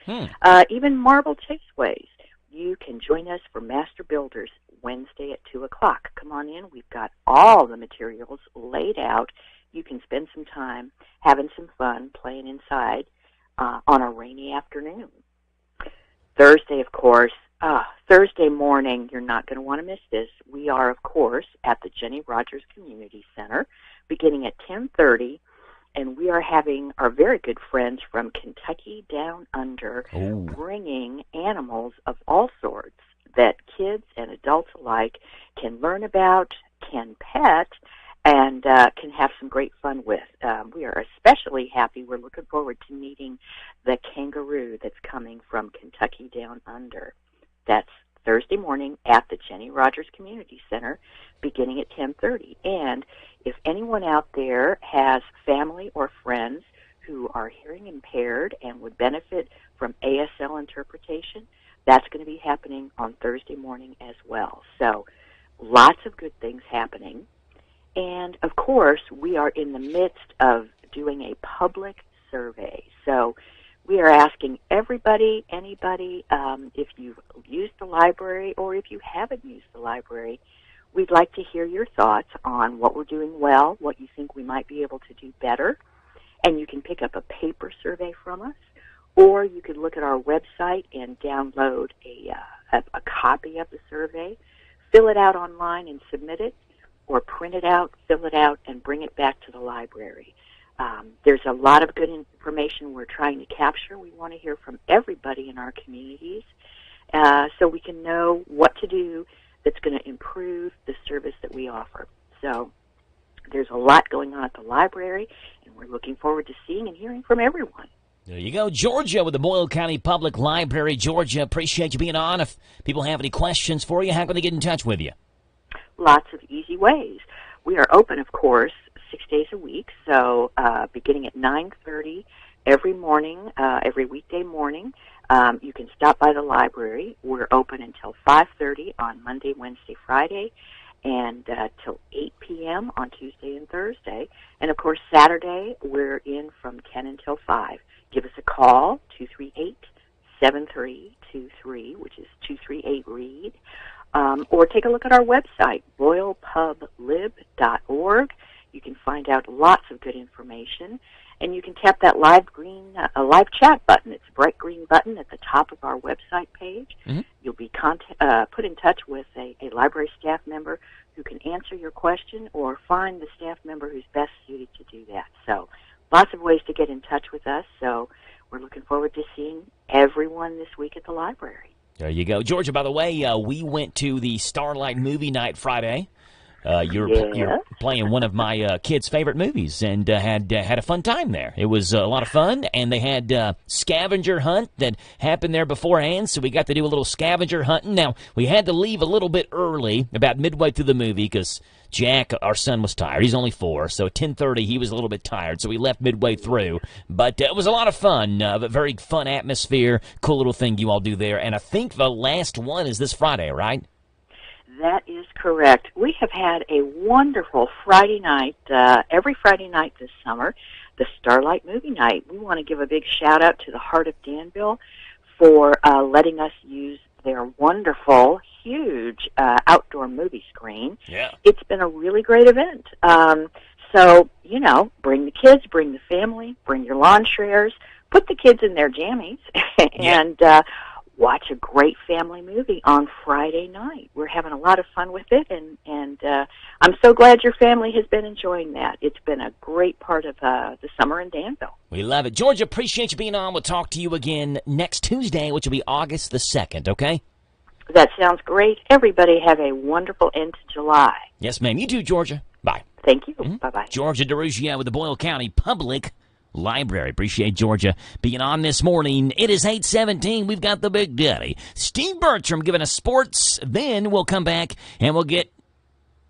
even marble chaseways, you can join us for Master Builders Wednesday at 2 o'clock. Come on in. We've got all the materials laid out. You can spend some time having some fun playing inside on a rainy afternoon. Thursday, of course, Thursday morning, you're not going to want to miss this. We are, of course, at the Jenny Rogers Community Center beginning at 10:30, and we are having our very good friends from Kentucky Down Under bringing animals of all sorts that kids and adults alike can learn about, can pet, and can have some great fun with. We are especially happy. We're looking forward to meeting the kangaroo that's coming from Kentucky Down Under. That's Thursday morning at the Jenny Rogers Community Center beginning at 10:30. And if anyone out there has family or friends who are hearing impaired and would benefit from ASL interpretation, that's going to be happening on Thursday morning as well. So lots of good things happening. And, of course, we are in the midst of doing a public survey. So we are asking everybody, anybody, if you've used the library or if you haven't used the library, we'd like to hear your thoughts on what we're doing well, what you think we might be able to do better. And you can pick up a paper survey from us, or you could look at our website and download a copy of the survey, fill it out online and submit it, or print it out, fill it out, and bring it back to the library. There's a lot of good information we're trying to capture. We want to hear from everybody in our communities so we can know what to do that's going to improve the service that we offer. So there's a lot going on at the library, and we're looking forward to seeing and hearing from everyone. There you go, Georgia with the Boyle County Public Library. Georgia, appreciate you being on. If people have any questions for you, how can they get in touch with you? Lots of easy ways. We are open, of course, 6 days a week, so beginning at 9:30 every morning, every weekday morning. You can stop by the library. We're open until 5:30 on Monday, Wednesday, Friday, and till 8 p.m. on Tuesday and Thursday. And, of course, Saturday, we're in from 10 until 5. Give us a call, 238-7323, which is 238-READ. Or take a look at our website, boylepublib.org. You can find out lots of good information, and you can tap that live chat button. It's a bright green button at the top of our website page. Mm-hmm. You'll be put in touch with a library staff member who can answer your question or find the staff member who's best suited to do that. So lots of ways to get in touch with us, so we're looking forward to seeing everyone this week at the library. There you go. Georgia, by the way, we went to the Starlight Movie Night Friday. You're playing one of my kids' favorite movies, and had a fun time there. It was a lot of fun, and they had scavenger hunt that happened there beforehand, so we got to do a little scavenger hunting. Now, we had to leave a little bit early, about midway through the movie, because Jack, our son, was tired. He's only 4, so at 10:30 he was a little bit tired, so we left midway through. But it was a lot of fun, a very fun atmosphere, cool little thing you all do there. And I think the last one is this Friday, right? That is correct. We have had a wonderful Friday night, every Friday night this summer, the Starlight Movie Night. We want to give a big shout-out to the Heart of Danville for letting us use their wonderful, huge outdoor movie screen. Yeah. It's been a really great event. So, you know, bring the kids, bring the family, bring your lawn chairs, put the kids in their jammies, and watch a great family movie on Friday night. We're having a lot of fun with it, and I'm so glad your family has been enjoying that. It's been a great part of the summer in Danville. We love it. Georgia, appreciate you being on. We'll talk to you again next Tuesday, which will be August the 2nd, okay? That sounds great. Everybody have a wonderful end to July. Yes, ma'am. You too, Georgia. Bye. Thank you. Mm-hmm. Bye-bye. Georgia DeRuggia with the Boyle County Public Library. Appreciate Georgia being on this morning. It is 8:17. We've got the Big Daddy, Steve Bertram, giving us sports. Then we'll come back and we'll get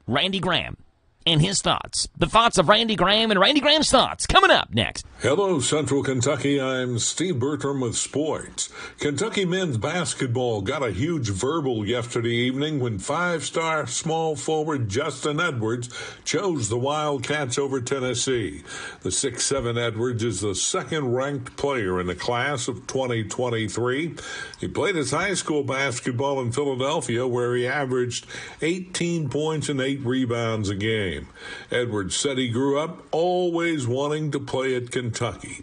Randy Graham and his thoughts. The thoughts of Randy Graham and Randy Graham's thoughts coming up next. Hello, Central Kentucky. I'm Steve Bertram with sports. Kentucky men's basketball got a huge verbal yesterday evening when five-star small forward Justin Edwards chose the Wildcats over Tennessee. The 6'7" Edwards is the second-ranked player in the class of 2023. He played his high school basketball in Philadelphia, where he averaged 18 points and 8 rebounds a game. Edwards said he grew up always wanting to play at Kentucky.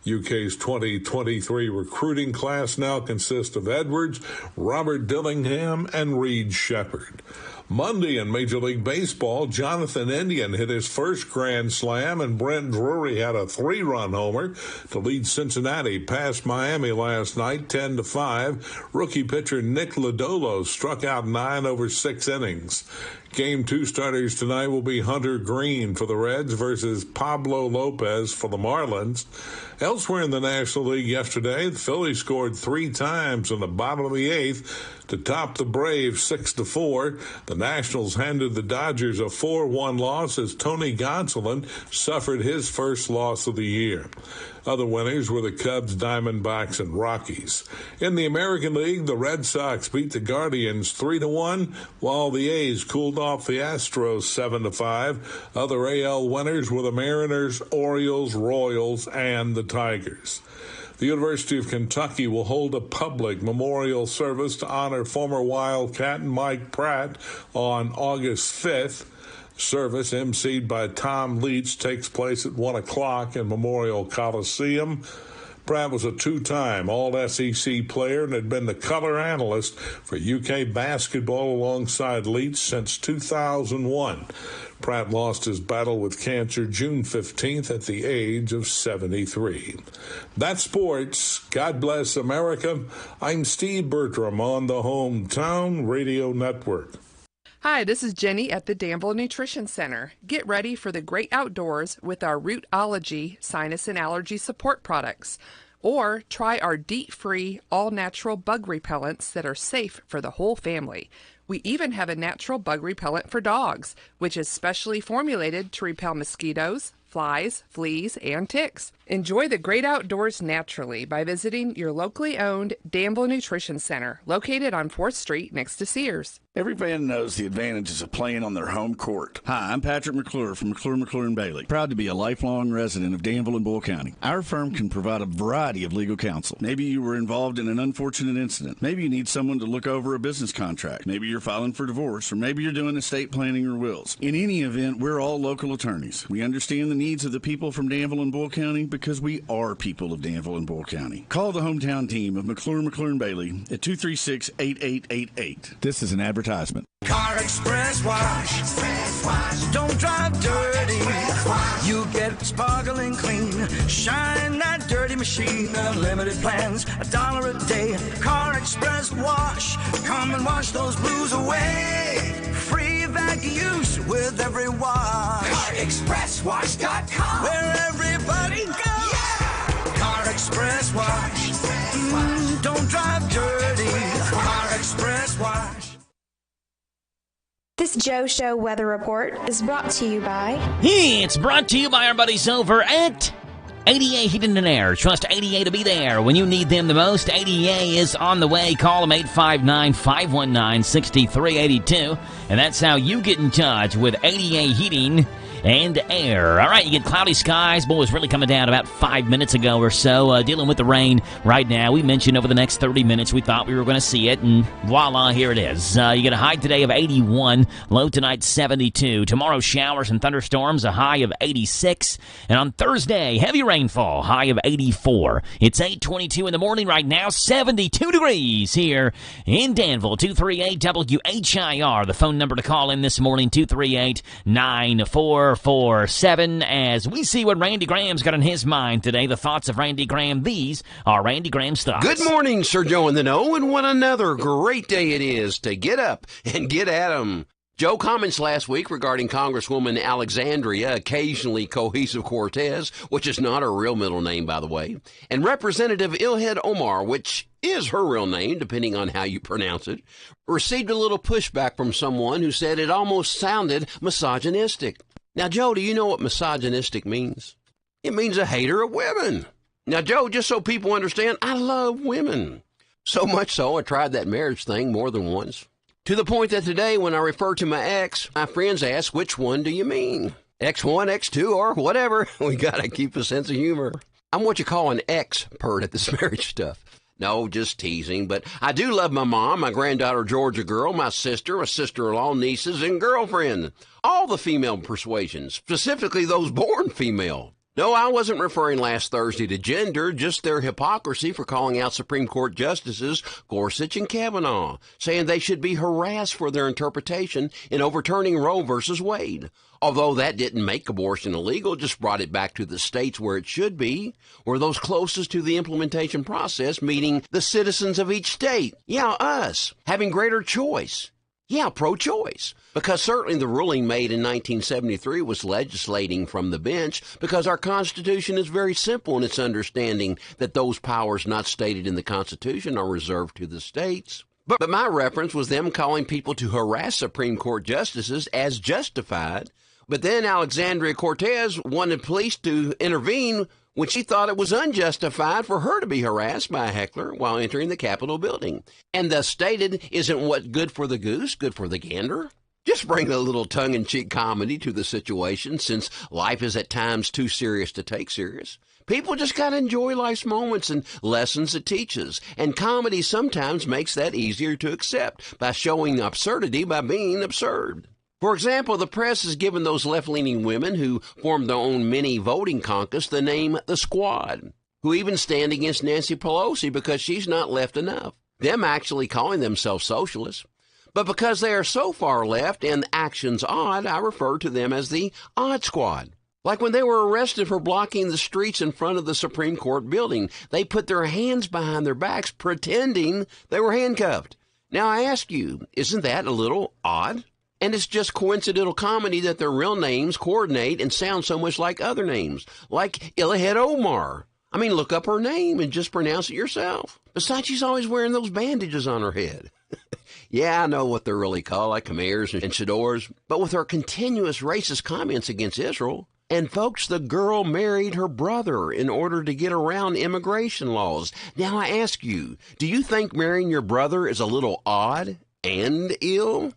UK's 2023 recruiting class now consists of Edwards, Robert Dillingham, and Reed Shepherd. Monday in Major League Baseball, Jonathan Indian hit his first grand slam, and Brent Drury had a 3-run homer to lead Cincinnati past Miami last night 10-5. Rookie pitcher Nick Lodolo struck out 9 over 6 innings. Game 2 starters tonight will be Hunter Green for the Reds versus Pablo Lopez for the Marlins. Elsewhere in the National League yesterday, the Phillies scored 3 times in the bottom of the 8th to top the Braves 6-4. The Nationals handed the Dodgers a 4-1 loss as Tony Gonsolin suffered his first loss of the year. Other winners were the Cubs, Diamondbacks, and Rockies. In the American League, the Red Sox beat the Guardians 3-1, while the A's cooled off the Astros 7-5. Other AL winners were the Mariners, Orioles, Royals, and the Tigers. The University of Kentucky will hold a public memorial service to honor former Wildcat Mike Pratt on August 5th. Service, emceed by Tom Leach, takes place at 1 o'clock in Memorial Coliseum. Pratt was a 2-time All-SEC player and had been the color analyst for UK basketball alongside Leach since 2001. Pratt lost his battle with cancer June 15th at the age of 73. That's sports. God bless America. I'm Steve Bertram on the Hometown Radio Network. Hi, this is Jenny at the Danville Nutrition Center. Get ready for the great outdoors with our Rootology sinus and allergy support products. Or try our DEET-free, all-natural bug repellents that are safe for the whole family. We even have a natural bug repellent for dogs, which is specially formulated to repel mosquitoes, flies, fleas, and ticks. Enjoy the great outdoors naturally by visiting your locally owned Danville Nutrition Center, located on 4th Street next to Sears. Every fan knows the advantages of playing on their home court. Hi, I'm Patrick McClure from McClure Bailey. Proud to be a lifelong resident of Danville and Bull County. Our firm can provide a variety of legal counsel. Maybe you were involved in an unfortunate incident. Maybe you need someone to look over a business contract. Maybe you're filing for divorce, or maybe you're doing estate planning or wills. In any event, we're all local attorneys. We understand the needs of the people from Danville and Bull County because we are people of Danville and Bull County. Call the hometown team of McClure Bailey at 236-8888. This is an advertisement. Car Express Wash. Don't drive dirty. You get sparkling clean. Shine that dirty machine. Unlimited plans, $1 a day. Car Express Wash. Come and wash those blues away. Free vacuum use with every wash. CarExpressWash.com, where everybody goes. Yeah. Car Express Wash. Don't drive dirty. Car Express Wash. This Joe Show weather report is brought to you by... It's brought to you by our buddies over at ADA Heating and Air. Trust ADA to be there when you need them the most. ADA is on the way. Call them 859-519-6382. And that's how you get in touch with ADA Heating and Air. All right, you get cloudy skies. Boy, it was really coming down about 5 minutes ago or so. Dealing with the rain right now. We mentioned over the next 30 minutes we thought we were going to see it, and voila, here it is. You get a high today of 81, low tonight 72. Tomorrow, showers and thunderstorms, a high of 86. And on Thursday, heavy rainfall, high of 84. It's 8:22 in the morning right now, 72 degrees here in Danville. 238-WHIR, the phone number to call in this morning, 238-9447, as we see what Randy Graham's got on his mind today. The thoughts of Randy Graham. These are Randy Graham's thoughts. Good morning, Sir Joe and the No, and what another great day it is to get up and get at 'em. Joe comments last week regarding Congresswoman Alexandria, occasionally Cohesive Cortez, which is not her real middle name, by the way, and Representative Ilhed Omar, which is her real name, depending on how you pronounce it, received a little pushback from someone who said it almost sounded misogynistic. Now, Joe, do you know what misogynistic means? It means a hater of women. Now, Joe, just so people understand, I love women. So much so, I tried that marriage thing more than once. To the point that today, when I refer to my ex, my friends ask, which one do you mean? X1, X2, or whatever. We gotta keep a sense of humor. I'm what you call an expert at this marriage stuff. No, just teasing, but I do love my mom, my granddaughter Georgia girl, my sister-in-law, nieces, and girlfriend. All the female persuasions, specifically those born female. No, I wasn't referring last Thursday to gender, just their hypocrisy for calling out Supreme Court Justices Gorsuch and Kavanaugh, saying they should be harassed for their interpretation in overturning Roe versus Wade. Although that didn't make abortion illegal, just brought it back to the states where it should be, or those closest to the implementation process, meaning the citizens of each state. Yeah, us, having greater choice. Yeah, pro-choice. Because certainly the ruling made in 1973 was legislating from the bench, because our Constitution is very simple in its understanding that those powers not stated in the Constitution are reserved to the states. But my reference was them calling people to harass Supreme Court justices as justified. But then Alexandria Cortez wanted police to intervene when she thought it was unjustified for her to be harassed by a heckler while entering the Capitol building. And thus stated, isn't what good for the goose, good for the gander? Just bring a little tongue-in-cheek comedy to the situation, since life is at times too serious to take serious. People just got to enjoy life's moments and lessons it teaches. And comedy sometimes makes that easier to accept by showing absurdity by being absurd. For example, the press has given those left-leaning women who formed their own mini voting caucus the name The Squad, who even stand against Nancy Pelosi because she's not left enough, them actually calling themselves socialists. But because they are so far left and actions odd, I refer to them as the Odd Squad. Like when they were arrested for blocking the streets in front of the Supreme Court building, they put their hands behind their backs pretending they were handcuffed. Now I ask you, isn't that a little odd? And it's just coincidental comedy that their real names coordinate and sound so much like other names, like Illihead Omar. I mean, look up her name and just pronounce it yourself. Besides, she's always wearing those bandages on her head. Yeah, I know what they're really called, like Khmers and Shadors, but with her continuous racist comments against Israel. And folks, the girl married her brother in order to get around immigration laws. Now I ask you, do you think marrying your brother is a little odd and ill?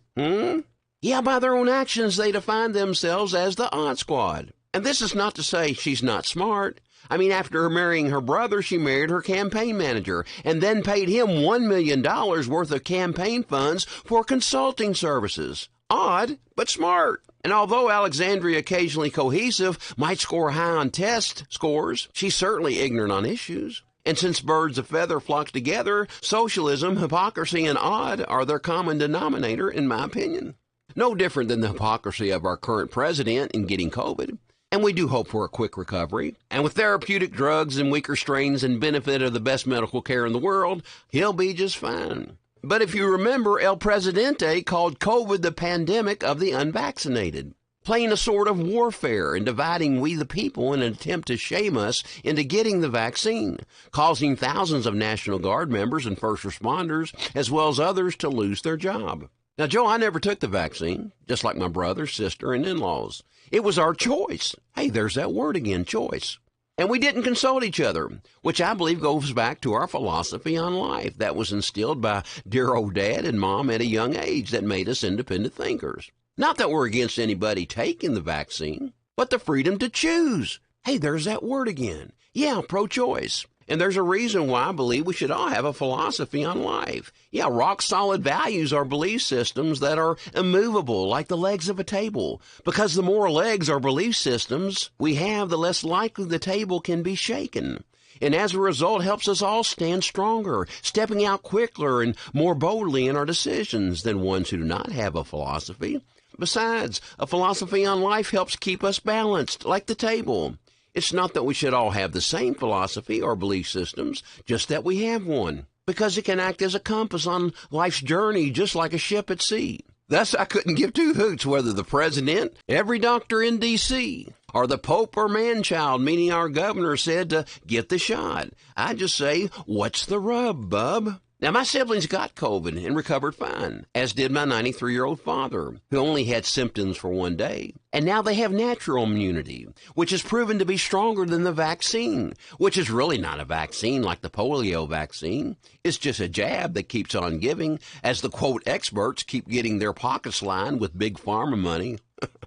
Yeah, by their own actions, they define themselves as the Odd Squad. And this is not to say she's not smart. I mean, after marrying her brother, she married her campaign manager and then paid him $1 million worth of campaign funds for consulting services. Odd, but smart. And although Alexandria, occasionally cohesive, might score high on test scores, she's certainly ignorant on issues. And since birds of feather flock together, socialism, hypocrisy, and odd are their common denominator, in my opinion. No different than the hypocrisy of our current president in getting COVID. And we do hope for a quick recovery. And with therapeutic drugs and weaker strains and benefit of the best medical care in the world, he'll be just fine. But if you remember, El Presidente called COVID the pandemic of the unvaccinated, playing a sort of warfare and dividing we the people in an attempt to shame us into getting the vaccine, causing thousands of National Guard members and first responders, as well as others, to lose their job. Now, Joe, I never took the vaccine, just like my brother, sister, and in-laws. It was our choice. Hey, there's that word again, choice. And we didn't consult each other, which I believe goes back to our philosophy on life that was instilled by dear old Dad and Mom at a young age that made us independent thinkers. Not that we're against anybody taking the vaccine, but the freedom to choose. Hey, there's that word again. Yeah, pro-choice. And there's a reason why I believe we should all have a philosophy on life. Yeah, rock-solid values are belief systems that are immovable, like the legs of a table. Because the more legs or belief systems we have, the less likely the table can be shaken. And as a result, helps us all stand stronger, stepping out quicker and more boldly in our decisions than ones who do not have a philosophy. Besides, a philosophy on life helps keep us balanced, like the table. It's not that we should all have the same philosophy or belief systems, just that we have one, because it can act as a compass on life's journey, just like a ship at sea. Thus, I couldn't give two hoots whether the president, every doctor in D.C., or the Pope or man-child, meaning our governor, said to get the shot. I just say, what's the rub, bub? Now, my siblings got COVID and recovered fine, as did my 93-year-old father, who only had symptoms for one day. And now they have natural immunity, which has proven to be stronger than the vaccine, which is really not a vaccine like the polio vaccine. It's just a jab that keeps on giving, as the, quote, experts keep getting their pockets lined with big pharma money.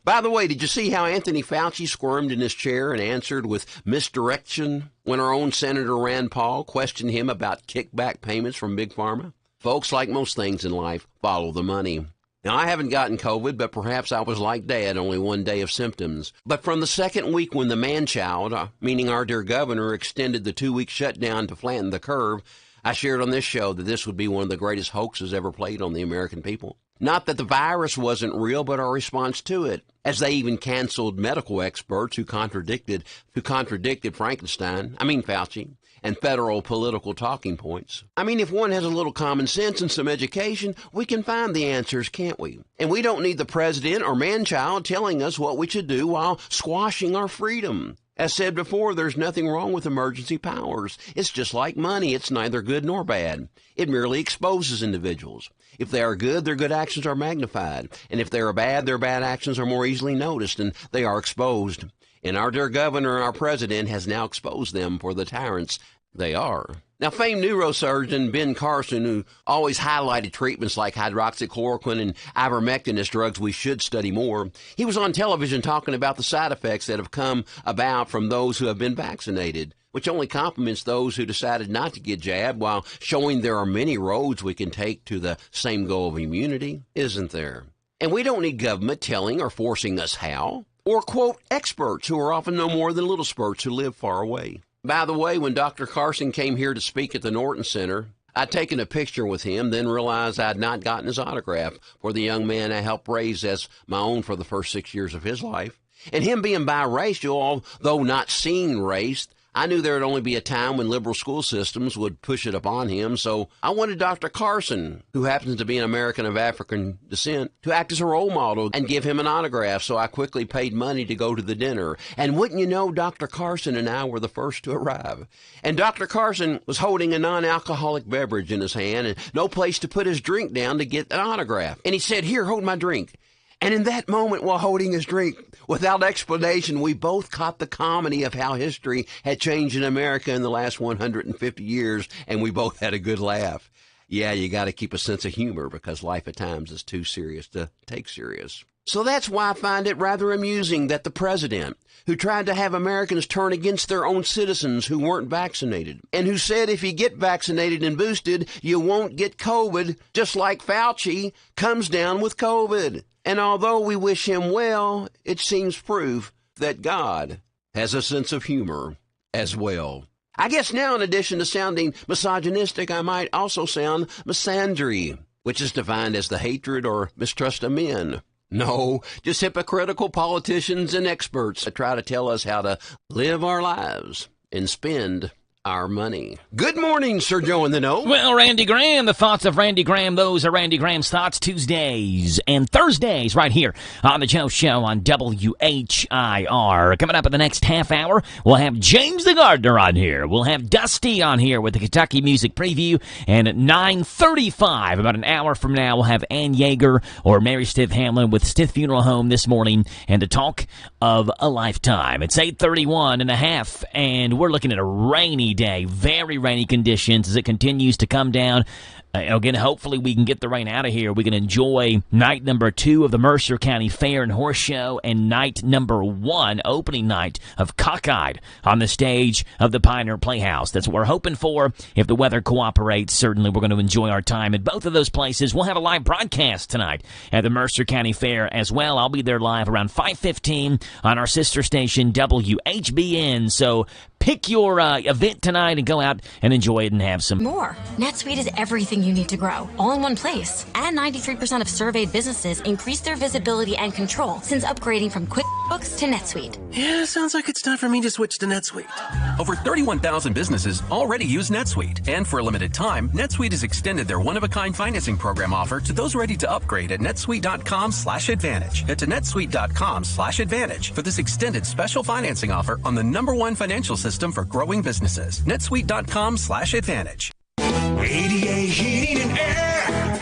By the way, did you see how Anthony Fauci squirmed in his chair and answered with misdirection when our own Senator Rand Paul questioned him about kickback payments from Big Pharma? Folks, like most things in life, follow the money. Now, I haven't gotten COVID, but perhaps I was like Dad, only one day of symptoms. But from the second week when the man-child, meaning our dear governor, extended the 2-week shutdown to flatten the curve, I shared on this show that this would be one of the greatest hoaxes ever played on the American people. Not that the virus wasn't real, but our response to it, as they even canceled medical experts who contradicted Fauci, and federal political talking points. I mean, if one has a little common sense and some education, we can find the answers, can't we? And we don't need the president or man-child telling us what we should do while squashing our freedom. As said before, there's nothing wrong with emergency powers. It's just like money. It's neither good nor bad. It merely exposes individuals. If they are good, their good actions are magnified. And if they are bad, their bad actions are more easily noticed and they are exposed. And our dear governor, our president, has now exposed them for the tyrants they are. Now, famed neurosurgeon Ben Carson, who always highlighted treatments like hydroxychloroquine and ivermectin as drugs we should study more, he was on television talking about the side effects that have come about from those who have been vaccinated, which only compliments those who decided not to get jabbed while showing there are many roads we can take to the same goal of immunity, isn't there? And we don't need government telling or forcing us how, or, quote, experts who are often no more than little spurts who live far away. By the way, when Dr. Carson came here to speak at the Norton Center, I'd taken a picture with him, then realized I'd not gotten his autograph for the young man I helped raise as my own for the first 6 years of his life. And him being biracial, although not seeing race, I knew there would only be a time when liberal school systems would push it upon him, so I wanted Dr. Carson, who happens to be an American of African descent, to act as a role model and give him an autograph, so I quickly paid money to go to the dinner. And wouldn't you know, Dr. Carson and I were the first to arrive. And Dr. Carson was holding a non-alcoholic beverage in his hand and no place to put his drink down to get an autograph. And he said, "Here, hold my drink." And in that moment, while holding his drink, without explanation, we both caught the comedy of how history had changed in America in the last 150 years, and we both had a good laugh. Yeah, you got to keep a sense of humor because life at times is too serious to take serious. So that's why I find it rather amusing that the president, who tried to have Americans turn against their own citizens who weren't vaccinated, and who said if you get vaccinated and boosted, you won't get COVID, just like Fauci, comes down with COVID. And although we wish him well, it seems proof that God has a sense of humor as well. I guess now, in addition to sounding misogynistic, I might also sound misandry, which is defined as the hatred or mistrust of men. No, just hypocritical politicians and experts that try to tell us how to live our lives and spend our money. Good morning, Sir Joe in the Know. Well, Randy Graham, the thoughts of Randy Graham, those are Randy Graham's Thoughts Tuesdays and Thursdays right here on the Joe Show on WHIR. Coming up in the next half hour, we'll have James the Gardener on here. We'll have Dusty on here with the Kentucky Music Preview. And at 9:35, about an hour from now, we'll have Ann Yeager or Mary Stith Hamlin with Stith Funeral Home this morning and the talk of a lifetime. It's 8:31 and a half, and we're looking at a rainy day, very rainy conditions as it continues to come down. Again, hopefully we can get the rain out of here. We can enjoy night number 2 of the Mercer County Fair and Horse Show and night number 1, opening night of Cockeyed on the stage of the Pioneer Playhouse. That's what we're hoping for. If the weather cooperates, certainly we're going to enjoy our time at both of those places. We'll have a live broadcast tonight at the Mercer County Fair as well. I'll be there live around 5:15 on our sister station, WHBN. So pick your event tonight and go out and enjoy it and have some more. NetSuite is everything you need to grow, all in one place. And 93% of surveyed businesses increased their visibility and control since upgrading from QuickBooks to NetSuite. Yeah, sounds like it's time for me to switch to NetSuite. Over 31,000 businesses already use NetSuite. And for a limited time, NetSuite has extended their one-of-a-kind financing program offer to those ready to upgrade at netsuite.com/advantage. Head to netsuite.com/advantage for this extended special financing offer on the #1 financial system for growing businesses. netsuite.com/advantage. ADA Heating and Air.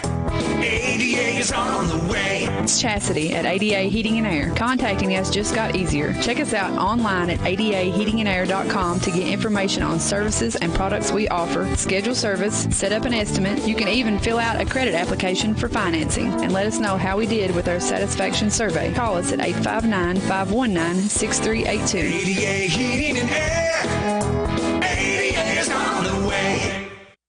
ADA is on the way. It's Chastity at ADA Heating and Air. Contacting us just got easier. Check us out online at adaheatingandair.com to get information on services and products we offer, schedule service, set up an estimate. You can even fill out a credit application for financing and let us know how we did with our satisfaction survey. Call us at 859-519-6382. ADA Heating and Air. ADA is on the way.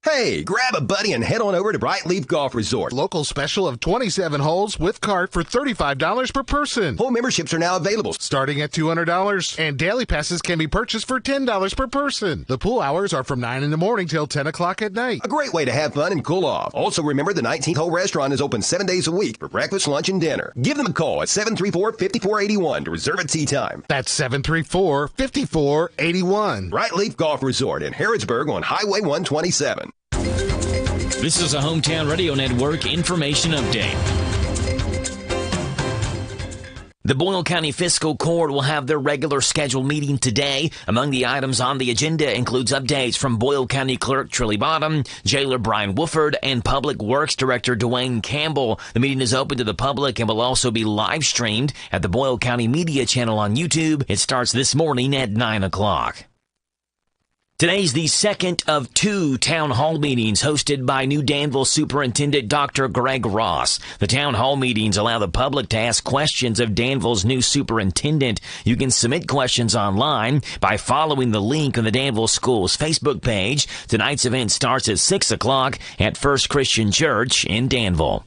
Hey, grab a buddy and head on over to Brightleaf Golf Resort. Local special of 27 holes with cart for $35 per person. Full memberships are now available, starting at $200, and daily passes can be purchased for $10 per person. The pool hours are from 9 in the morning till 10 o'clock at night. A great way to have fun and cool off. Also remember, the 19th hole restaurant is open 7 days a week for breakfast, lunch, and dinner. Give them a call at 734-5481 to reserve a tee time. That's 734-5481. Brightleaf Golf Resort in Harrodsburg on Highway 127. This is a Hometown Radio Network information update. The Boyle County Fiscal Court will have their regular scheduled meeting today. Among the items on the agenda includes updates from Boyle County Clerk Trilly Bottom, Jailer Brian Wooford, and Public Works Director Dwayne Campbell. The meeting is open to the public and will also be live streamed at the Boyle County Media channel on YouTube. It starts this morning at 9 o'clock. Today's the second of 2 town hall meetings hosted by new Danville Superintendent Dr. Greg Ross. The town hall meetings allow the public to ask questions of Danville's new superintendent. You can submit questions online by following the link on the Danville Schools Facebook page. Tonight's event starts at 6 o'clock at First Christian Church in Danville.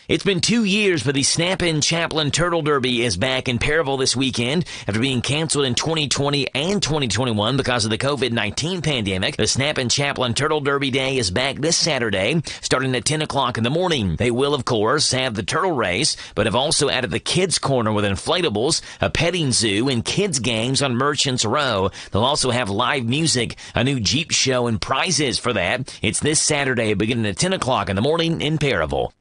It's been 2 years, but the Snap-in Chaplain Turtle Derby is back in Perryville this weekend after being canceled in 2020 and 2021 because of the COVID-19 pandemic. The Snap-in Chaplain Turtle Derby Day is back this Saturday, starting at 10 o'clock in the morning. They will, of course, have the turtle race, but have also added the kids' corner with inflatables, a petting zoo, and kids' games on Merchants Row. They'll also have live music, a new Jeep show, and prizes for that. It's this Saturday, beginning at 10 o'clock in the morning in Perryville.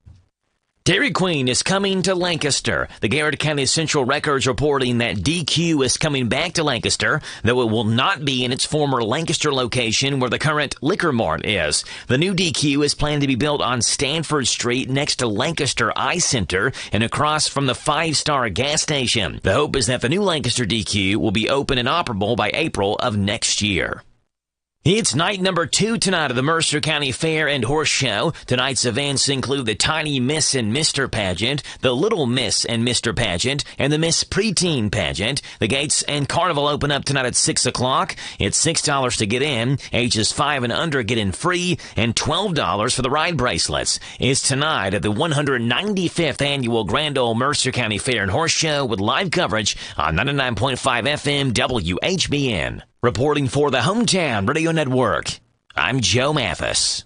Dairy Queen is coming to Lancaster. The Garrett County Central Records reporting that DQ is coming back to Lancaster, though it will not be in its former Lancaster location where the current Liquor Mart is. The new DQ is planned to be built on Stanford Street next to Lancaster Eye Center and across from the 5-Star gas station. The hope is that the new Lancaster DQ will be open and operable by April of next year. It's night number 2 tonight of the Mercer County Fair and Horse Show. Tonight's events include the Tiny Miss and Mr. Pageant, the Little Miss and Mr. Pageant, and the Miss Preteen Pageant. The gates and carnival open up tonight at 6 o'clock. It's $6 to get in. Ages 5 and under get in free, and $12 for the ride bracelets. It's tonight at the 195th Annual Grand Ole Mercer County Fair and Horse Show with live coverage on 99.5 FM WHBN. Reporting for the Hometown Radio Network, I'm Joe Mathis.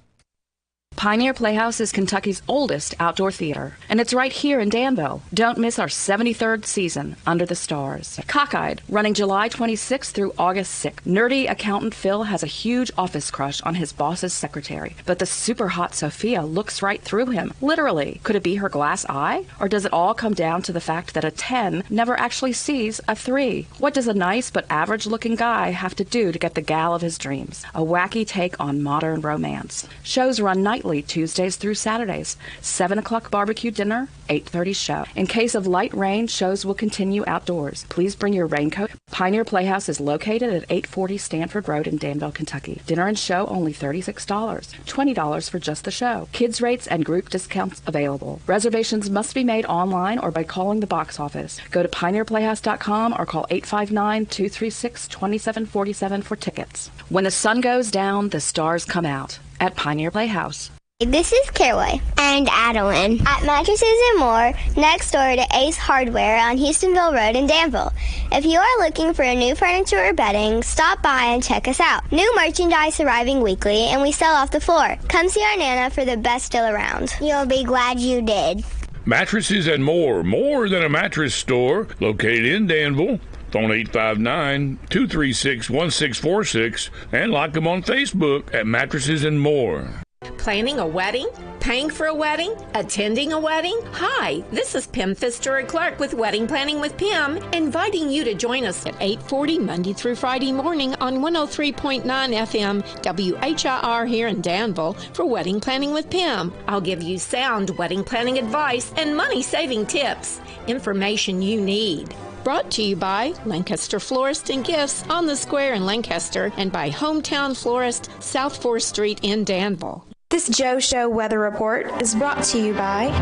Pioneer Playhouse is Kentucky's oldest outdoor theater, and it's right here in Danville. Don't miss our 73rd season, Under the Stars. Cockeyed, running July 26th through August 6th. Nerdy accountant Phil has a huge office crush on his boss's secretary, but the super hot Sophia looks right through him. Literally. Could it be her glass eye? Or does it all come down to the fact that a 10 never actually sees a 3? What does a nice but average-looking guy have to do to get the gal of his dreams? A wacky take on modern romance. Shows run nightly Tuesdays through Saturdays. 7 o'clock barbecue dinner, 8:30 show. In case of light rain, shows will continue outdoors. Please bring your raincoat. Pioneer Playhouse is located at 840 Stanford Road in Danville, Kentucky. Dinner and show only $36. $20 for just the show. Kids rates and group discounts available. Reservations must be made online or by calling the box office. Go to pioneerplayhouse.com or call 859-236-2747 for tickets. When the sun goes down, the stars come out at Pioneer Playhouse. This is Caraway and Adeline at Mattresses and More, next door to Ace Hardware on Houstonville Road in Danville. If you are looking for a new furniture or bedding, stop by and check us out. New merchandise arriving weekly, and we sell off the floor. Come see our Nana for the best deal around. You'll be glad you did. Mattresses and More than a mattress store, located in Danville. Phone 859-236-1646 and like them on Facebook at Mattresses and More. Planning a wedding? Paying for a wedding? Attending a wedding? Hi, this is Pim Pfister Clark with Wedding Planning with Pim, inviting you to join us at 8:40 Monday through Friday morning on 103.9 FM WHIR here in Danville for Wedding Planning with Pim. I'll give you sound wedding planning advice and money-saving tips, information you need. Brought to you by Lancaster Florist and Gifts on the Square in Lancaster and by Hometown Florist, South 4th Street in Danville. This Joe Show weather report is brought to you by...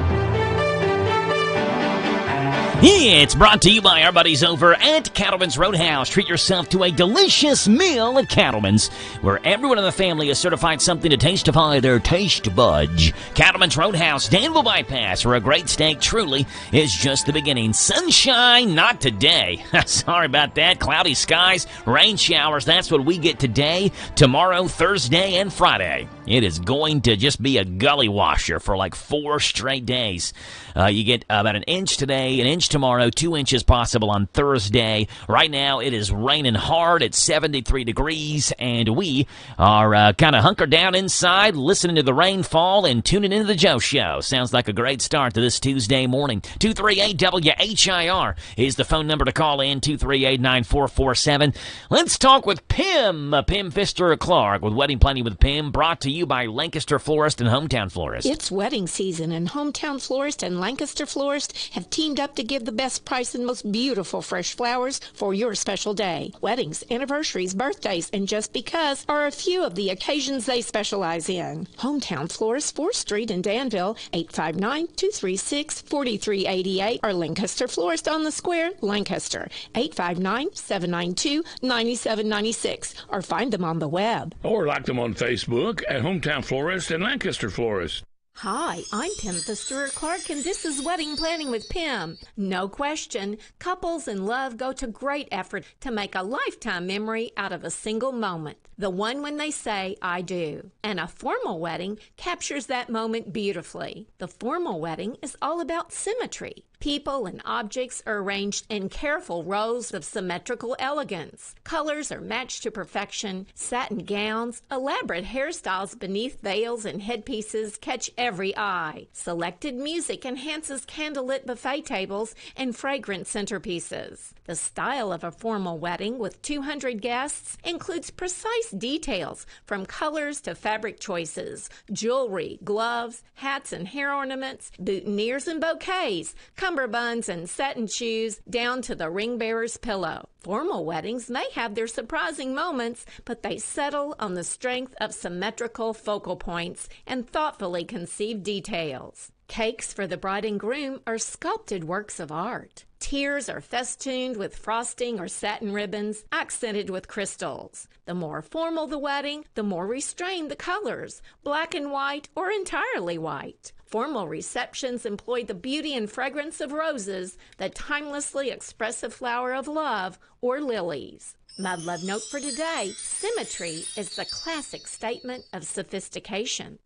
It's brought to you by our buddies over at Cattleman's Roadhouse. Treat yourself to a delicious meal at Cattleman's, where everyone in the family is certified something to tastify their taste buds. Cattleman's Roadhouse, Danville Bypass, where a great steak truly is just the beginning. Sunshine, not today. Sorry about that. Cloudy skies, rain showers. That's what we get today, tomorrow, Thursday, and Friday. It is going to just be a gully washer for like 4 straight days. You get about an inch today, an inch tomorrow, 2 inches possible on Thursday. Right now, it is raining hard at 73 degrees, and we are kind of hunkered down inside, listening to the rainfall and tuning into the Joe Show. Sounds like a great start to this Tuesday morning. 238-WHIR is the phone number to call in, 238-9447. Let's talk with Pim Pfister Clark with Wedding Planning with Pim, brought to you by Lancaster Florist and Hometown Florist. It's wedding season, and Hometown Florist and Lancaster Florist have teamed up to give the best price and most beautiful fresh flowers for your special day. Weddings, anniversaries, birthdays, and just because are a few of the occasions they specialize in. Hometown Florist, 4th Street in Danville, 859-236-4388, or Lancaster Florist on the Square, Lancaster, 859-792-9796, or find them on the web. Or like them on Facebook at Hometown Florist and Lancaster Florist. Hi, I'm Pim Pfister Clark, and this is Wedding Planning with Pim. No question, couples in love go to great effort to make a lifetime memory out of a single moment. The one when they say, I do. And a formal wedding captures that moment beautifully. The formal wedding is all about symmetry. People and objects are arranged in careful rows of symmetrical elegance. Colors are matched to perfection. Satin gowns, elaborate hairstyles beneath veils and headpieces catch every eye. Selected music enhances candlelit buffet tables and fragrant centerpieces. The style of a formal wedding with 200 guests includes precise details from colors to fabric choices, jewelry, gloves, hats and hair ornaments, boutonnieres and bouquets, cummerbunds and satin shoes, down to the ring bearer's pillow. Formal weddings may have their surprising moments, but they settle on the strength of symmetrical focal points and thoughtfully conceived details. Cakes for the bride and groom are sculpted works of art. Tiers are festooned with frosting or satin ribbons, accented with crystals. The more formal the wedding, the more restrained the colors, black and white or entirely white. Formal receptions employ the beauty and fragrance of roses, the timelessly expressive flower of love, or lilies. My love note for today, symmetry is the classic statement of sophistication.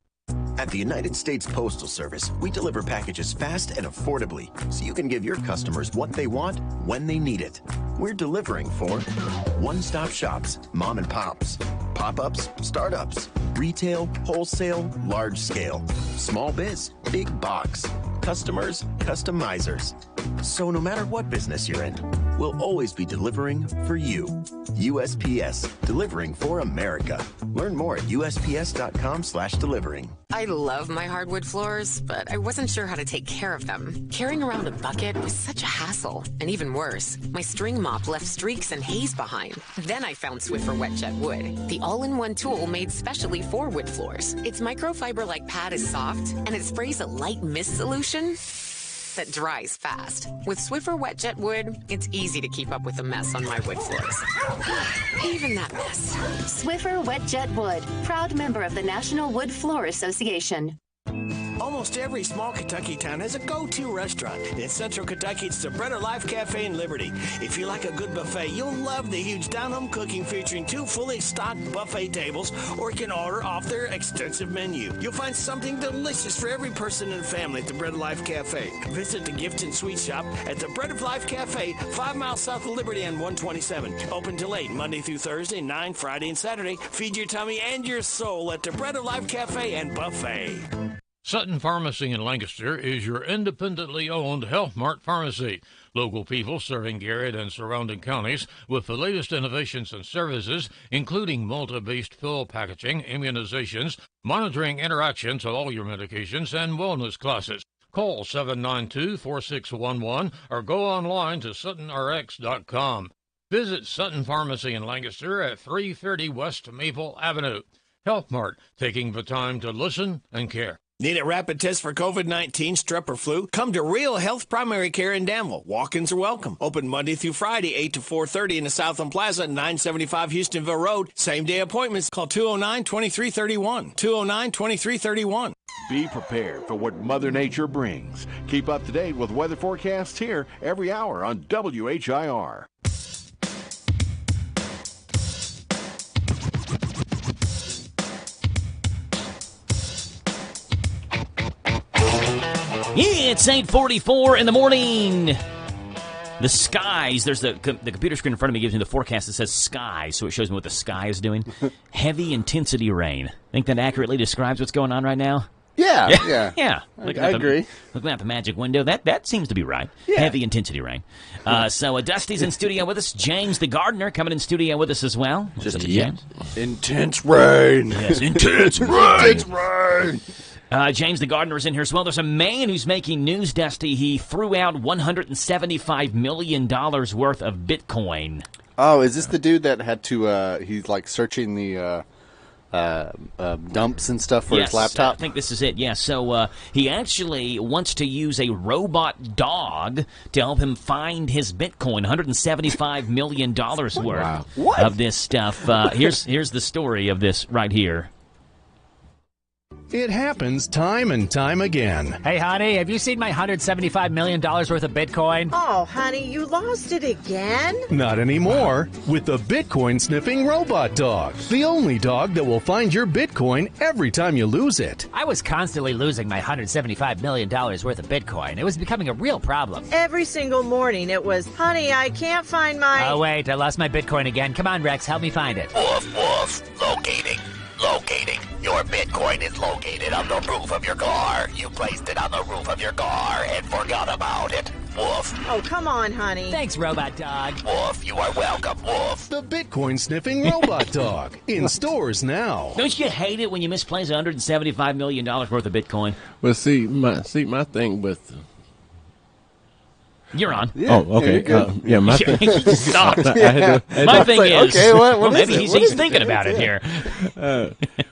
At the United States Postal Service, we deliver packages fast and affordably, so you can give your customers what they want when they need it. We're delivering for one-stop shops, mom and pops, pop-ups, startups, retail, wholesale, large scale, small biz, big box, customers, customizers. So no matter what business you're in, we'll always be delivering for you. USPS, delivering for America. Learn more at USPS.com/delivering. I love my hardwood floors, but I wasn't sure how to take care of them. Carrying around a bucket was such a hassle. And even worse, my string mop left streaks and haze behind. Then I found Swiffer Wet Jet Wood, the all-in-one tool made specially for wood floors. Its microfiber-like pad is soft, and it sprays a light mist solution that dries fast. With Swiffer Wet Jet Wood, it's easy to keep up with the mess on my wood floors. even that mess. Swiffer Wet Jet Wood, proud member of the National Wood Floor Association. Almost every small Kentucky town has a go-to restaurant. In Central Kentucky, it's the Bread of Life Cafe in Liberty. If you like a good buffet, you'll love the huge down-home cooking featuring 2 fully stocked buffet tables, or you can order off their extensive menu. You'll find something delicious for every person in the family at the Bread of Life Cafe. Visit the gift and sweet shop at the Bread of Life Cafe, 5 miles south of Liberty and 127. Open till 8, Monday through Thursday, 9 Friday and Saturday. Feed your tummy and your soul at the Bread of Life Cafe and Buffet. Sutton Pharmacy in Lancaster is your independently owned Health Mart pharmacy. Local people serving Garrett and surrounding counties with the latest innovations and services, including multi-based pill packaging, immunizations, monitoring interactions of all your medications, and wellness classes. Call 792-4611 or go online to SuttonRx.com. Visit Sutton Pharmacy in Lancaster at 330 West Maple Avenue. Health Mart, taking the time to listen and care. Need a rapid test for COVID-19, strep, or flu? Come to Real Health Primary Care in Danville. Walk-ins are welcome. Open Monday through Friday, 8 to 4:30 in the Southland Plaza, 975 Houstonville Road. Same-day appointments. Call 209-2331. 209-2331. Be prepared for what Mother Nature brings. Keep up to date with weather forecasts here every hour on WHIR. It's 8:44 in the morning. The skies, there's the computer screen in front of me gives me the forecast that says skies, so it shows me what the sky is doing. Heavy intensity rain. Think that accurately describes what's going on right now? Yeah. Yeah. I agree. Looking at the magic window, that seems to be right. Yeah. Heavy intensity rain. So Dusty's in studio with us. James the gardener coming in studio with us as well. Just James. Intense rain. Yes, intense rain. Intense rain. James the gardener is in here as well. There's a man who's making news, Dusty. He threw out $175 million worth of Bitcoin. Oh, is this the dude that had to, he's like searching the dumps and stuff for his laptop? I think this is it, yeah. So he actually wants to use a robot dog to help him find his Bitcoin, $175 million worth of this stuff. Here's the story of this right here. It happens time and time again. Hey, honey, have you seen my $175 million worth of Bitcoin? Oh, honey, you lost it again? Not anymore. With the Bitcoin-sniffing robot dog. The only dog that will find your Bitcoin every time you lose it. I was constantly losing my $175 million worth of Bitcoin. It was becoming a real problem. Every single morning it was, honey, I can't find my... Oh, wait, I lost my Bitcoin again. Come on, Rex, help me find it. Woof, woof, locating. Your Bitcoin is located on the roof of your car. You placed it on the roof of your car and forgot about it. Woof. Oh, come on, honey. Thanks, robot dog. Woof, you are welcome. Woof. The Bitcoin-sniffing robot dog. In stores now. Don't you hate it when you misplace $175 million worth of Bitcoin? Well, see, my thing with... You're on. Yeah, oh, okay. My thing. Stop. My thing is, okay, what maybe he's thinking about it here.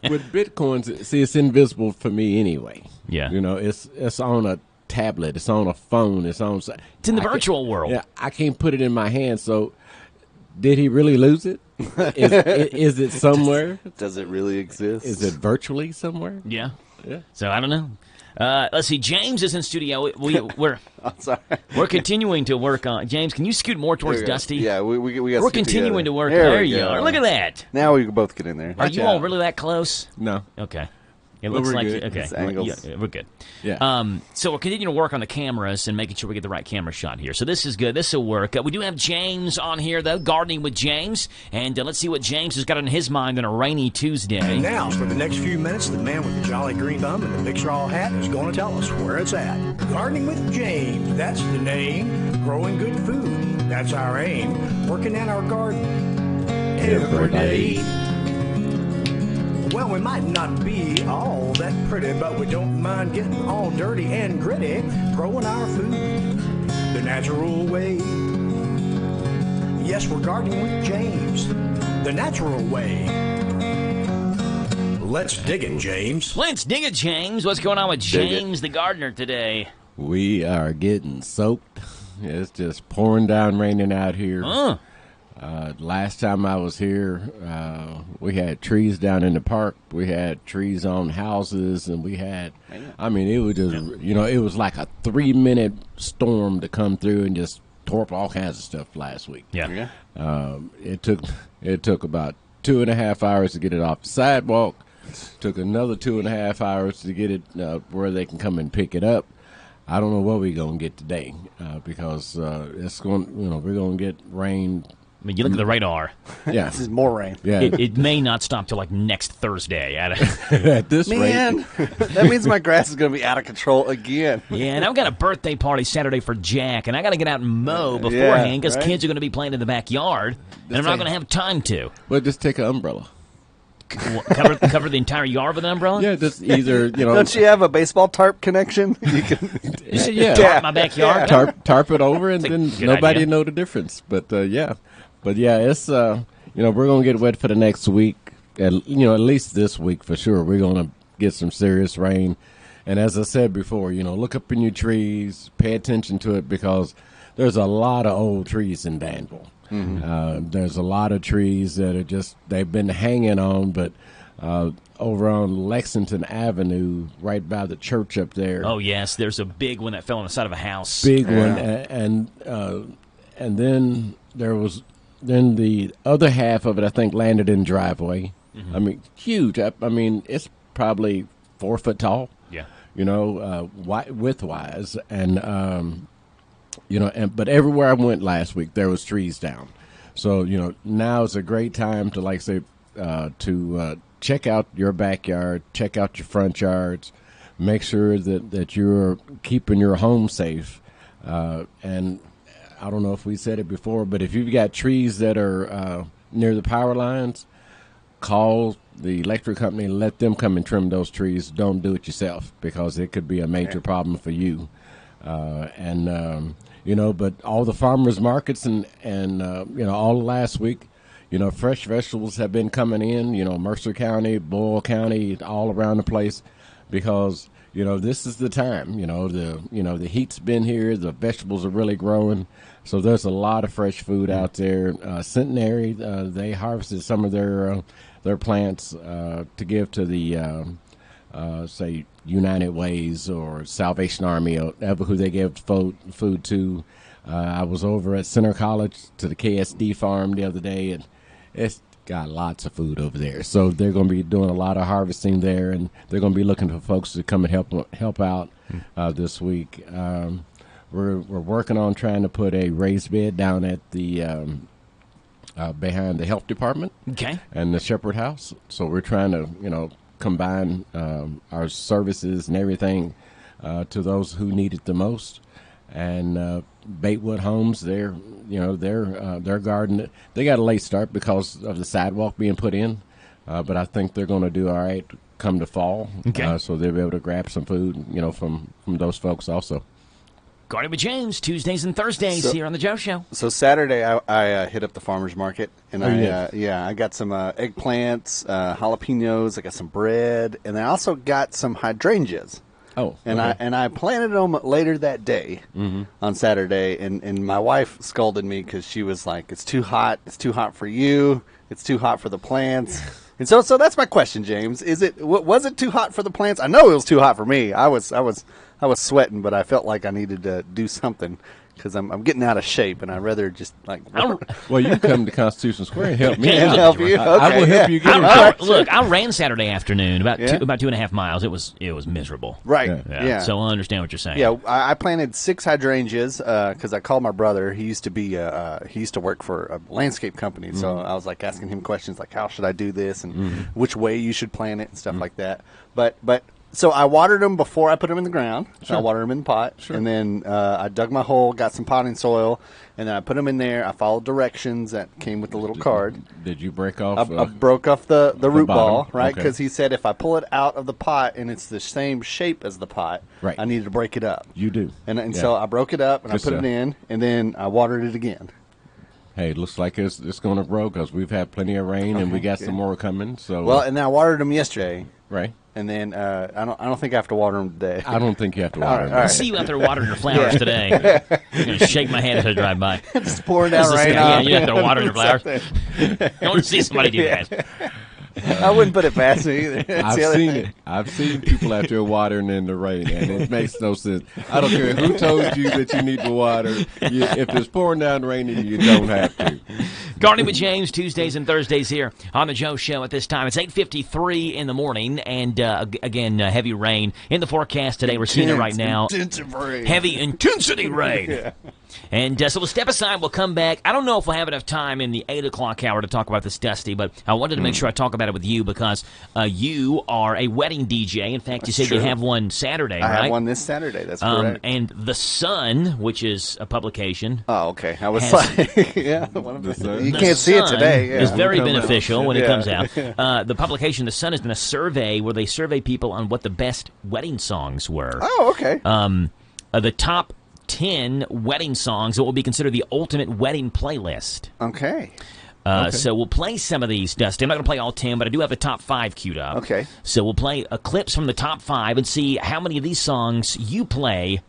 With Bitcoins, see, it's invisible for me anyway. Yeah. You know, it's on a tablet, it's on a phone, it's in the virtual world. Yeah, I can't put it in my hand. So, did he really lose it? Is it somewhere? Does it really exist? Is it virtually somewhere? Yeah. So I don't know. Let's see. James is in studio. We're I'm sorry. We're continuing to work on. James, can you scoot more towards Dusty? Yeah, we got. We're continuing to work. There you are. Look at that. Now we can both get in there. Are you all really that close? No. Okay. It looks like good. Okay. We're good. Yeah. So we're continuing to work on the cameras and making sure we get the right camera shot here. So this is good. This will work. We do have James on here though, gardening with James, and let's see what James has got on his mind on a rainy Tuesday. And now, for the next few minutes, the man with the jolly green thumb and the big straw hat is going to tell us where it's at. Gardening with James, that's the name. Growing good food, that's our aim. Working in our garden every day. Well, we might not be all that pretty, but we don't mind getting all dirty and gritty, growing our food the natural way. Yes, we're gardening with James, the natural way. Let's dig it, James. Let's dig it, James. What's going on with James the gardener today? We are getting soaked. It's just pouring down, raining out here. Last time I was here, we had trees down in the park. We had trees on houses, and we had, it was just, it was like a 3-minute storm to come through and just tore up all kinds of stuff last week. Yeah. It took about 2.5 hours to get it off the sidewalk. Took another 2.5 hours to get it where they can come and pick it up. I don't know what we're gonna get today because it's going. We're gonna get rain. I mean, you look at the radar. Yeah, this is more rain. Yeah, it may not stop till like next Thursday. At this rate, that means my grass is going to be out of control again. Yeah, and I've got a birthday party Saturday for Jack, and I got to get out and mow beforehand because kids are going to be playing in the backyard, and I'm not going to have time to. Well, just take an umbrella. Cover the entire yard with an umbrella? Yeah, just either, Don't you have a baseball tarp connection? You can tarp my backyard. Tarp it over, and then nobody know the difference. But it's we're gonna get wet for the next week. At least this week for sure. We're gonna get some serious rain, and as I said before, look up in your trees, pay attention to it because there's a lot of old trees in Danville. Mm-hmm. There's a lot of trees that are they've been hanging on, but over on Lexington Avenue, right by the church up there. Oh, yes, there's a big one that fell on the side of a house. Big one, and then then the other half of it, I think, landed in the driveway. Mm-hmm. I mean, huge. I mean, it's probably 4 foot tall. Yeah. Width-wise, and but everywhere I went last week, there was trees down. So, now is a great time to, like say, to check out your backyard, check out your front yards, make sure that you're keeping your home safe. And I don't know if we said it before, but if you've got trees that are near the power lines, call the electric company, let them come and trim those trees. Don't do it yourself because it could be a major problem for you. But all the farmers markets and all last week, fresh vegetables have been coming in, Mercer County, Boyle County, all around the place because, this is the time, the heat's been here. The vegetables are really growing. So there's a lot of fresh food out there. Centenary, they harvested some of their plants to give to the, say, United Ways or Salvation Army or whatever who they give food to. I was over at Center College to the KSD farm the other day, and it's got lots of food over there. So they're going to be doing a lot of harvesting there, and they're going to be looking for folks to come and help out this week. We're working on trying to put a raised bed down at the behind the health department, and the Shepherd House. So we're trying to combine our services and everything to those who need it the most. And Batewood Homes, their garden, they got a late start because of the sidewalk being put in, but I think they're going to do all right come the fall. So they'll be able to grab some food, from those folks also. Garden with James, Tuesdays and Thursdays here on the Joe Show. So Saturday I hit up the farmer's market, and I got some eggplants, jalapenos, I got some bread, and I also got some hydrangeas. Oh, and I planted them later that day on Saturday, and my wife scolded me because she was like, "It's too hot. It's too hot for you. It's too hot for the plants." And so that's my question, James. Was it too hot for the plants? I know it was too hot for me. I was sweating, but I felt like I needed to do something because I'm getting out of shape, and I'd rather just Well, you come to Constitution Square and help me. Help you. Okay, I will help you get it. Look, I ran Saturday afternoon about 2.5 miles. It was miserable. Right. Yeah. So I understand what you're saying. Yeah, I planted 6 hydrangeas because I called my brother. He used to work for a landscape company, so I was like asking him questions like, how should I do this and which way you should plant it and stuff like that. But so I watered them before I put them in the ground. Sure. I watered them in the pot, and then I dug my hole, got some potting soil, and then I put them in there. I followed directions that came with the little card. Did you break off? I broke off the root ball, right? Okay. Because he said if I pull it out of the pot and it's the same shape as the pot, I needed to break it up. You do. And so I broke it up and I put it in, and then I watered it again. Hey, it looks like it's going to grow because we've had plenty of rain and we got some more coming. So well, and I watered them yesterday. Right. And then I don't think I have to water them today. I don't think you have to water them. I'll see you out there watering your flowers today. I'm going to shake my head as I drive by. It's pouring down rain. Yeah, you're out there watering your flowers. You want to see somebody do that. I wouldn't put it past me either. I've seen it. I've seen people out there watering in the rain, and it makes no sense. I don't care who told you that you need to water. If it's pouring down raining, you don't have to. Gardening with James, Tuesdays and Thursdays here on the Joe Show at this time. It's 8:53 in the morning, and again, heavy rain in the forecast today. We're seeing it right now. Intensive rain. Heavy intensity rain. Yeah. And so we'll step aside. We'll come back. I don't know if we'll have enough time in the 8 o'clock hour to talk about this, Dusty, but I wanted to make sure I talk about it with you because you are a wedding DJ. In fact, you said you have one Saturday, right? I have one this Saturday. That's correct. And The Sun, which is a publication. Oh, okay. I was like, yeah. You can't see it today. Yeah. It's very beneficial when it comes out. The publication, The Sun, has done a survey where they survey people on what the best wedding songs were. Oh, okay. The top 10 wedding songs that will be considered the ultimate wedding playlist. Okay. So we'll play some of these, Dusty. I'm not going to play all 10, but I do have the top 5 queued up. Okay. So we'll play clips from the top 5 and see how many of these songs you play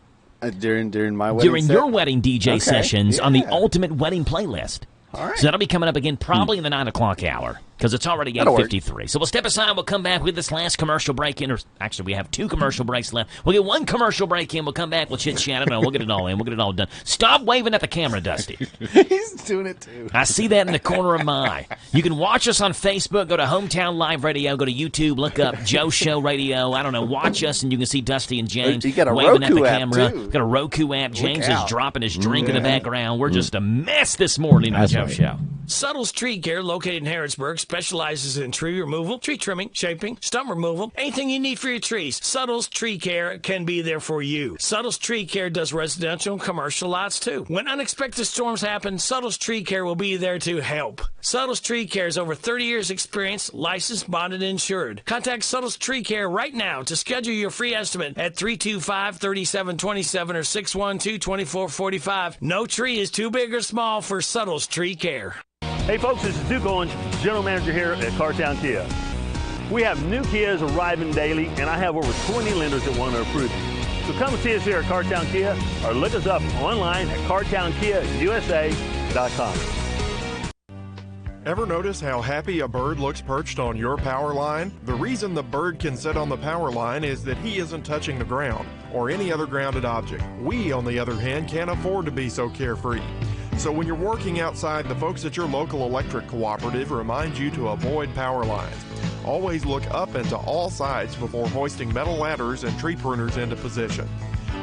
during my wedding during your wedding DJ sessions on the ultimate wedding playlist. All right. So that'll be coming up again probably in the 9 o'clock hour because it's already 8:53. So we'll step aside. We'll come back with this last commercial break in. Or actually, we have 2 commercial breaks left. We'll get 1 commercial break in. We'll come back. We'll chit-chat. I don't know. We'll get it all in. We'll get it all done. Stop waving at the camera, Dusty. He's doing it, too. I see that in the corner of my eye. You can watch us on Facebook. Go to Hometown Live Radio. Go to YouTube. Look up Joe Show Radio. I don't know. Watch us, and you can see Dusty and James waving at the camera. We've got a Roku app. James is dropping his drink in the background. We're just a mess this morning on the Joe Show. Suttles Tree Care, located in Harrodsburg, specializes in tree removal, tree trimming, shaping, stump removal, anything you need for your trees. Suttles Tree Care can be there for you. Suttles Tree Care does residential and commercial lots too. When unexpected storms happen, Suttles Tree Care will be there to help. Suttles Tree Care is over 30 years experience, licensed, bonded, and insured. Contact Suttles Tree Care right now to schedule your free estimate at 325-3727 or 612-2445. No tree is too big or small for Suttles Tree Care. Hey folks, this is Duke Owens, General Manager here at Cartown Kia. We have new Kias arriving daily, and I have over 20 lenders that want to approve you. So come and see us here at Cartown Kia, or look us up online at cartownkiausa.com. Ever notice how happy a bird looks perched on your power line? The reason the bird can sit on the power line is that he isn't touching the ground or any other grounded object. We, on the other hand, can't afford to be so carefree. So when you're working outside, the folks at your local electric cooperative remind you to avoid power lines. Always look up and to all sides before hoisting metal ladders and tree pruners into position.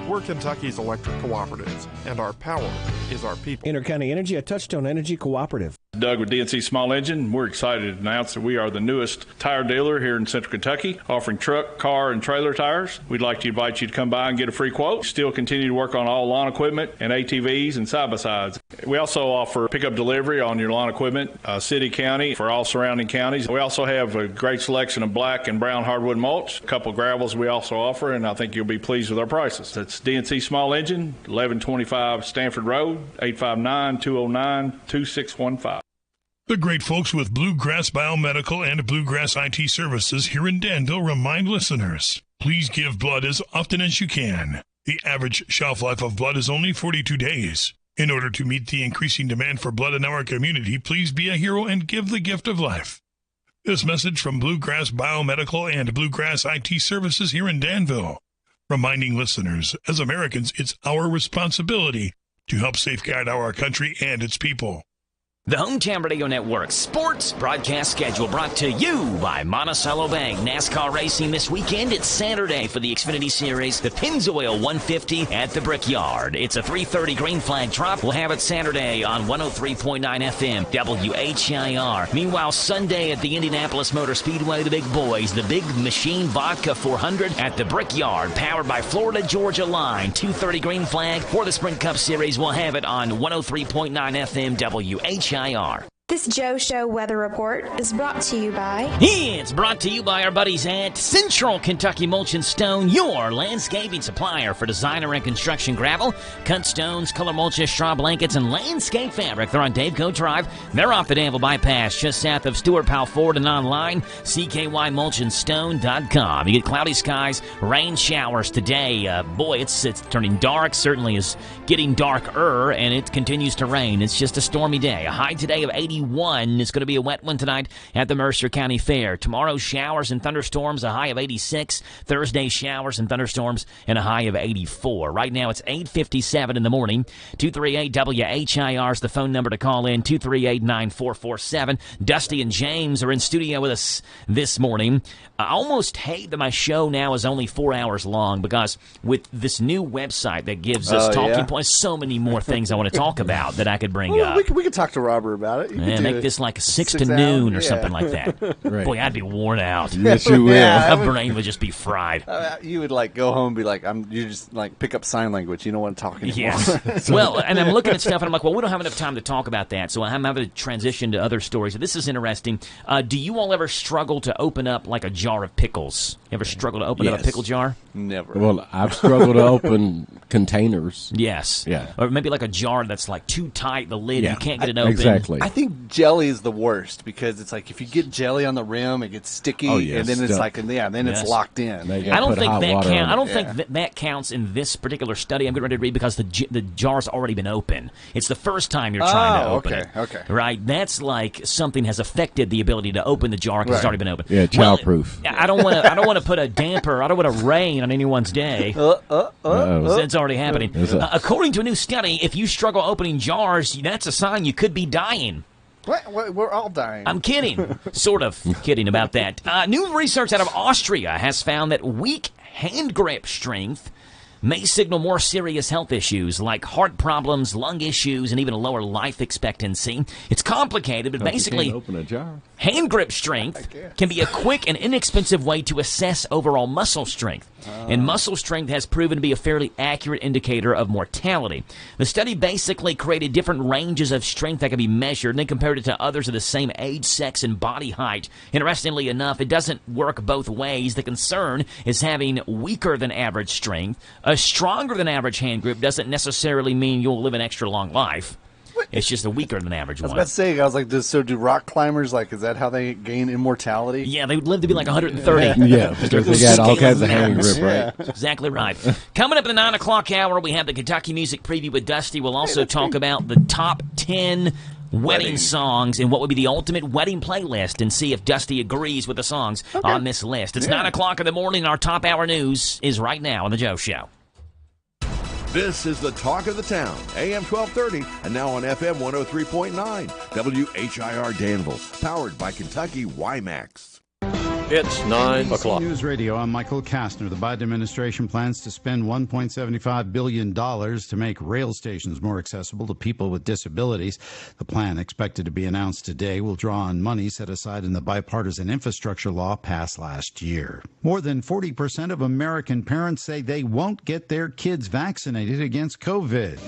We're Kentucky's electric cooperatives, and our power is our people. Intercounty Energy, a Touchstone Energy cooperative. Doug with DNC Small Engine. We're excited to announce that we are the newest tire dealer here in Central Kentucky, offering truck, car, and trailer tires. We'd like to invite you to come by and get a free quote. Still continue to work on all lawn equipment and ATVs and side-by-sides. We also offer pickup delivery on your lawn equipment, city, county, for all surrounding counties. We also have a great selection of black and brown hardwood mulch, a couple of gravels we also offer, and I think you'll be pleased with our prices. That's DNC Small Engine, 1125 Stanford Road, 859-209-2615. The great folks with Bluegrass Biomedical and Bluegrass IT Services here in Danville remind listeners, please give blood as often as you can. The average shelf life of blood is only 42 days. In order to meet the increasing demand for blood in our community, please be a hero and give the gift of life. This message from Bluegrass Biomedical and Bluegrass IT Services here in Danville, reminding listeners, as Americans, it's our responsibility to help safeguard our country and its people. The Hometown Radio Network sports broadcast schedule brought to you by Monticello Bank. NASCAR racing this weekend. It's Saturday for the Xfinity Series. The Pennzoil 150 at the Brickyard. It's a 3:30 green flag drop. We'll have it Saturday on 103.9 FM WHIR. Meanwhile, Sunday at the Indianapolis Motor Speedway, the big boys, the Big Machine Vodka 400 at the Brickyard, powered by Florida Georgia Line. 2:30 green flag for the Sprint Cup Series. We'll have it on 103.9 FM WHIR. This Joe Show weather report is brought to you by... It's brought to you by our buddies at Central Kentucky Mulch and Stone, your landscaping supplier for designer and construction gravel, cut stones, color mulches, straw blankets, and landscape fabric. They're on Dave Coe Drive. They're off the Danville Bypass, just south of Stuart Powell Ford, and online, CKYMulchandStone.com. You get cloudy skies, rain showers today. Boy, it's turning dark. Certainly is getting darker, and it continues to rain. It's just a stormy day. A high today of 81. It's going to be a wet one tonight at the Mercer County Fair. Tomorrow, showers and thunderstorms, a high of 86. Thursday, showers and thunderstorms, and a high of 84. Right now, it's 8:57 in the morning. 238-WHIR is the phone number to call in, 238-9447. Dusty and James are in studio with us this morning. I almost hate that my show now is only 4 hours long, because with this new website that gives us talking points, so many more things I want to talk about that I could bring up. We could talk to Robert about it. Yeah, make this like 6 to noon or something like that. Right. Boy, I'd be worn out. Yes, you will. My brain would just be fried. You would like go home and be like, you just like pick up sign language. You don't want to talk anymore. Yes. Well, and I'm looking at stuff and I'm like, well, we don't have enough time to talk about that. So I'm having to transition to other stories. This is interesting. Do you all ever struggle to open up like a jar of pickles? You ever struggle to open up a pickle jar? Never. Well, I've struggled to open containers. Yes. Yeah. Or maybe like a jar that's like too tight, the lid, you can't get it open. Exactly. I think jelly is the worst, because it's like if you get jelly on the rim, it gets sticky, and then it's like, then it's locked in. I don't think that counts. I don't think that counts in this particular study I'm getting ready to read, because the jar's already been open. It's the first time you're trying to open it. Okay. Right? That's like something has affected the ability to open the jar because it's already been open. Yeah, childproof. I don't want to put a damper. I don't want to rain on anyone's day. It's already happening. According to a new study, if you struggle opening jars, that's a sign you could be dying. We're all dying. I'm kidding. Sort of kidding about that. New research out of Austria has found that weak hand grip strength may signal more serious health issues like heart problems, lung issues, and even a lower life expectancy. It's complicated, but basically, open a jar. Hand grip strength can be a quick and inexpensive way to assess overall muscle strength. And muscle strength has proven to be a fairly accurate indicator of mortality. The study basically created different ranges of strength that can be measured, and then compared it to others of the same age, sex, and body height. Interestingly enough, it doesn't work both ways. The concern is having weaker than average strength. A stronger than average hand grip doesn't necessarily mean you'll live an extra long life. It's just a weaker than average one. I was about to say, I was like, so do rock climbers, like, is that how they gain immortality? Yeah, they would live to be like 130. Yeah, because they got all kinds of hand grip, right? That's exactly right. Coming up in the 9 o'clock hour, we have the Kentucky Music Preview with Dusty. We'll also talk about the top 10 wedding songs and what would be the ultimate wedding playlist, and see if Dusty agrees with the songs on this list. It's 9 o'clock in the morning. Our top hour news is right now on The Joe Show. This is the talk of the town, AM 1230, and now on FM 103.9, WHIR Danville, powered by Kentucky WiMAX. It's 9 o'clock. News Radio, I'm Michael Kastner. The Biden administration plans to spend $1.75 billion to make rail stations more accessible to people with disabilities. The plan, expected to be announced today, will draw on money set aside in the bipartisan infrastructure law passed last year. More than 40% of American parents say they won't get their kids vaccinated against COVID.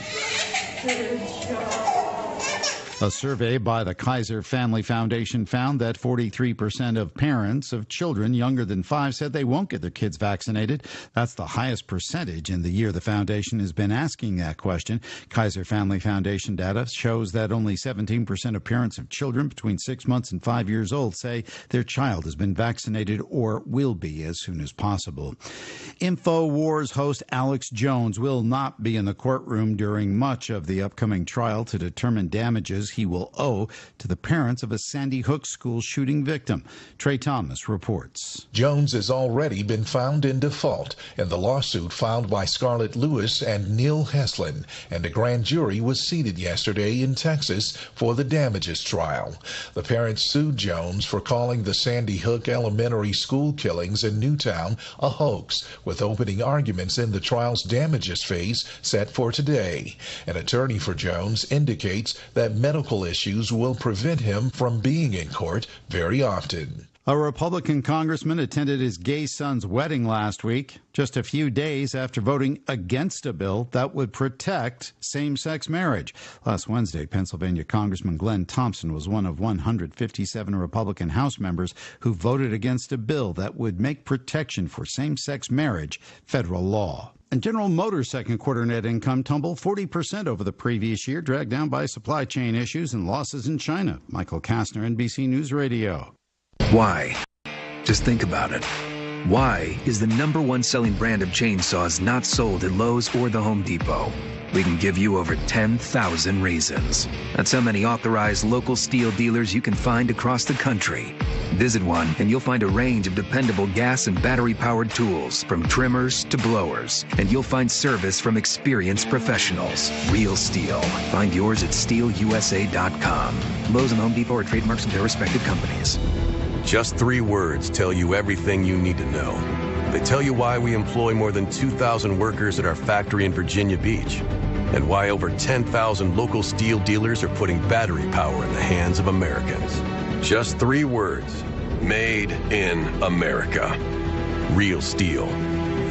A survey by the Kaiser Family Foundation found that 43% of parents of children younger than 5 said they won't get their kids vaccinated. That's the highest percentage in the year the foundation has been asking that question. Kaiser Family Foundation data shows that only 17% of parents of children between 6 months and 5 years old say their child has been vaccinated or will be as soon as possible. InfoWars host Alex Jones will not be in the courtroom during much of the upcoming trial to determine damages he will owe to the parents of a Sandy Hook school shooting victim. Trey Thomas reports. Jones has already been found in default in the lawsuit filed by Scarlett Lewis and Neil Heslin, and a grand jury was seated yesterday in Texas for the damages trial. The parents sued Jones for calling the Sandy Hook elementary school killings in Newtown a hoax, with opening arguments in the trial's damages phase set for today. An attorney for Jones indicates that medical issues will prevent him from being in court very often. A Republican congressman attended his gay son's wedding last week, just a few days after voting against a bill that would protect same-sex marriage. Last Wednesday, Pennsylvania Congressman Glenn Thompson was one of 157 Republican House members who voted against a bill that would make protection for same-sex marriage federal law. And General Motors' second quarter net income tumbled 40% over the previous year, dragged down by supply chain issues and losses in China. Michael Kastner, NBC News Radio. Why? Just think about it. Why is the #1 selling brand of chainsaws not sold at Lowe's or the Home Depot? We can give you over 10,000 reasons. That's how many authorized local steel dealers you can find across the country. Visit one and you'll find a range of dependable gas and battery-powered tools, from trimmers to blowers. And you'll find service from experienced professionals. Real Steel. Find yours at steelusa.com. Lowe's and Home Depot are trademarks of their respective companies. Just 3 words tell you everything you need to know. They tell you why we employ more than 2,000 workers at our factory in Virginia Beach, and why over 10,000 local steel dealers are putting battery power in the hands of Americans. Just 3 words. Made in America. Real Steel.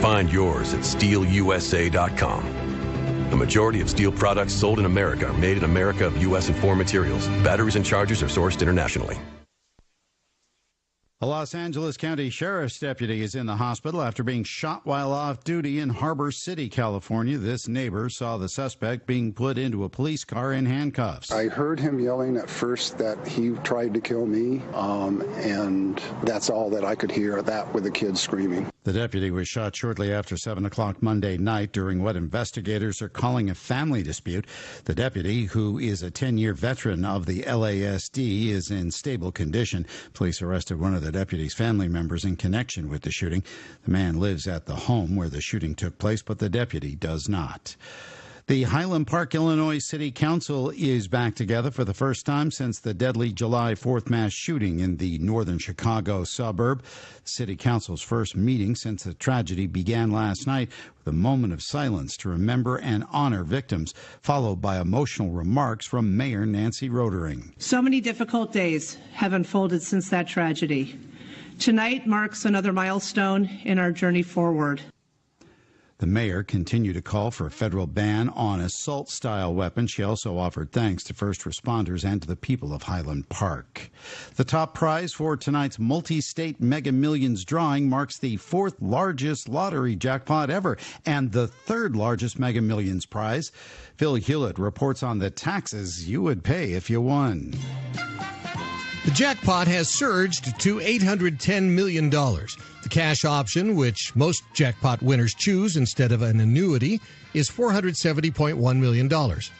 Find yours at steelusa.com. The majority of steel products sold in America are made in America of U.S. and foreign materials. Batteries and chargers are sourced internationally. A Los Angeles County Sheriff's deputy is in the hospital after being shot while off duty in Harbor City, California. This neighbor saw the suspect being put into a police car in handcuffs. I heard him yelling at first that he tried to kill me, and that's all that I could hear, that with the kids screaming. The deputy was shot shortly after 7 o'clock Monday night during what investigators are calling a family dispute. The deputy, who is a 10-year veteran of the LASD, is in stable condition. Police arrested one of the deputy's family members in connection with the shooting. The man lives at the home where the shooting took place, but the deputy does not. The Highland Park, Illinois City Council is back together for the first time since the deadly July 4th mass shooting in the northern Chicago suburb. The City Council's first meeting since the tragedy began last night with a moment of silence to remember and honor victims, followed by emotional remarks from Mayor Nancy Rotering. So many difficult days have unfolded since that tragedy. Tonight marks another milestone in our journey forward. The mayor continued to call for a federal ban on assault-style weapons. She also offered thanks to first responders and to the people of Highland Park. The top prize for tonight's multi-state Mega Millions drawing marks the 4th largest lottery jackpot ever and the 3rd largest Mega Millions prize. Phil Hewlett reports on the taxes you would pay if you won. The jackpot has surged to $810 million. The cash option, which most jackpot winners choose instead of an annuity, is $470.1 million.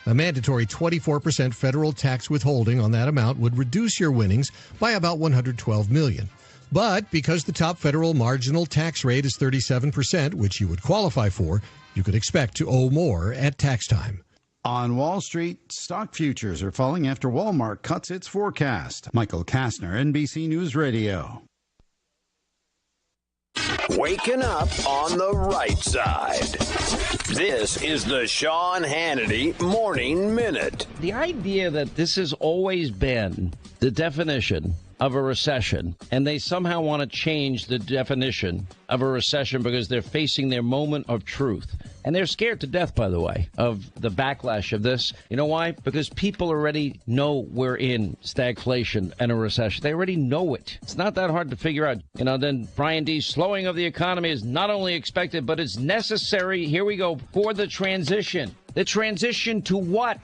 A mandatory 24% federal tax withholding on that amount would reduce your winnings by about $112 million. But because the top federal marginal tax rate is 37%, which you would qualify for, you could expect to owe more at tax time. On Wall Street, stock futures are falling after Walmart cuts its forecast. Michael Kastner, NBC News Radio. Waking up on the right side. This is the Sean Hannity Morning Minute. The idea that this has always been the definition of a recession, and they somehow want to change the definition of a recession because they're facing their moment of truth. And they're scared to death, by the way, of the backlash of this. You know why? Because people already know we're in stagflation and a recession. They already know it. It's not that hard to figure out. Then Brian D. slowing of the economy is not only expected, but it's necessary. Here we go for the transition. The transition to what?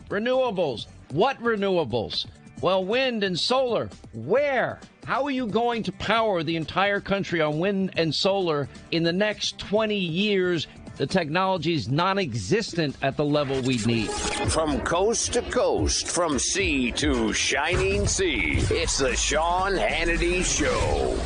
Renewables. What renewables? Well, wind and solar. Where? How are you going to power the entire country on wind and solar in the next 20 years? The technology is non-existent at the level we need. From coast to coast, from sea to shining sea, it's the Sean Hannity Show.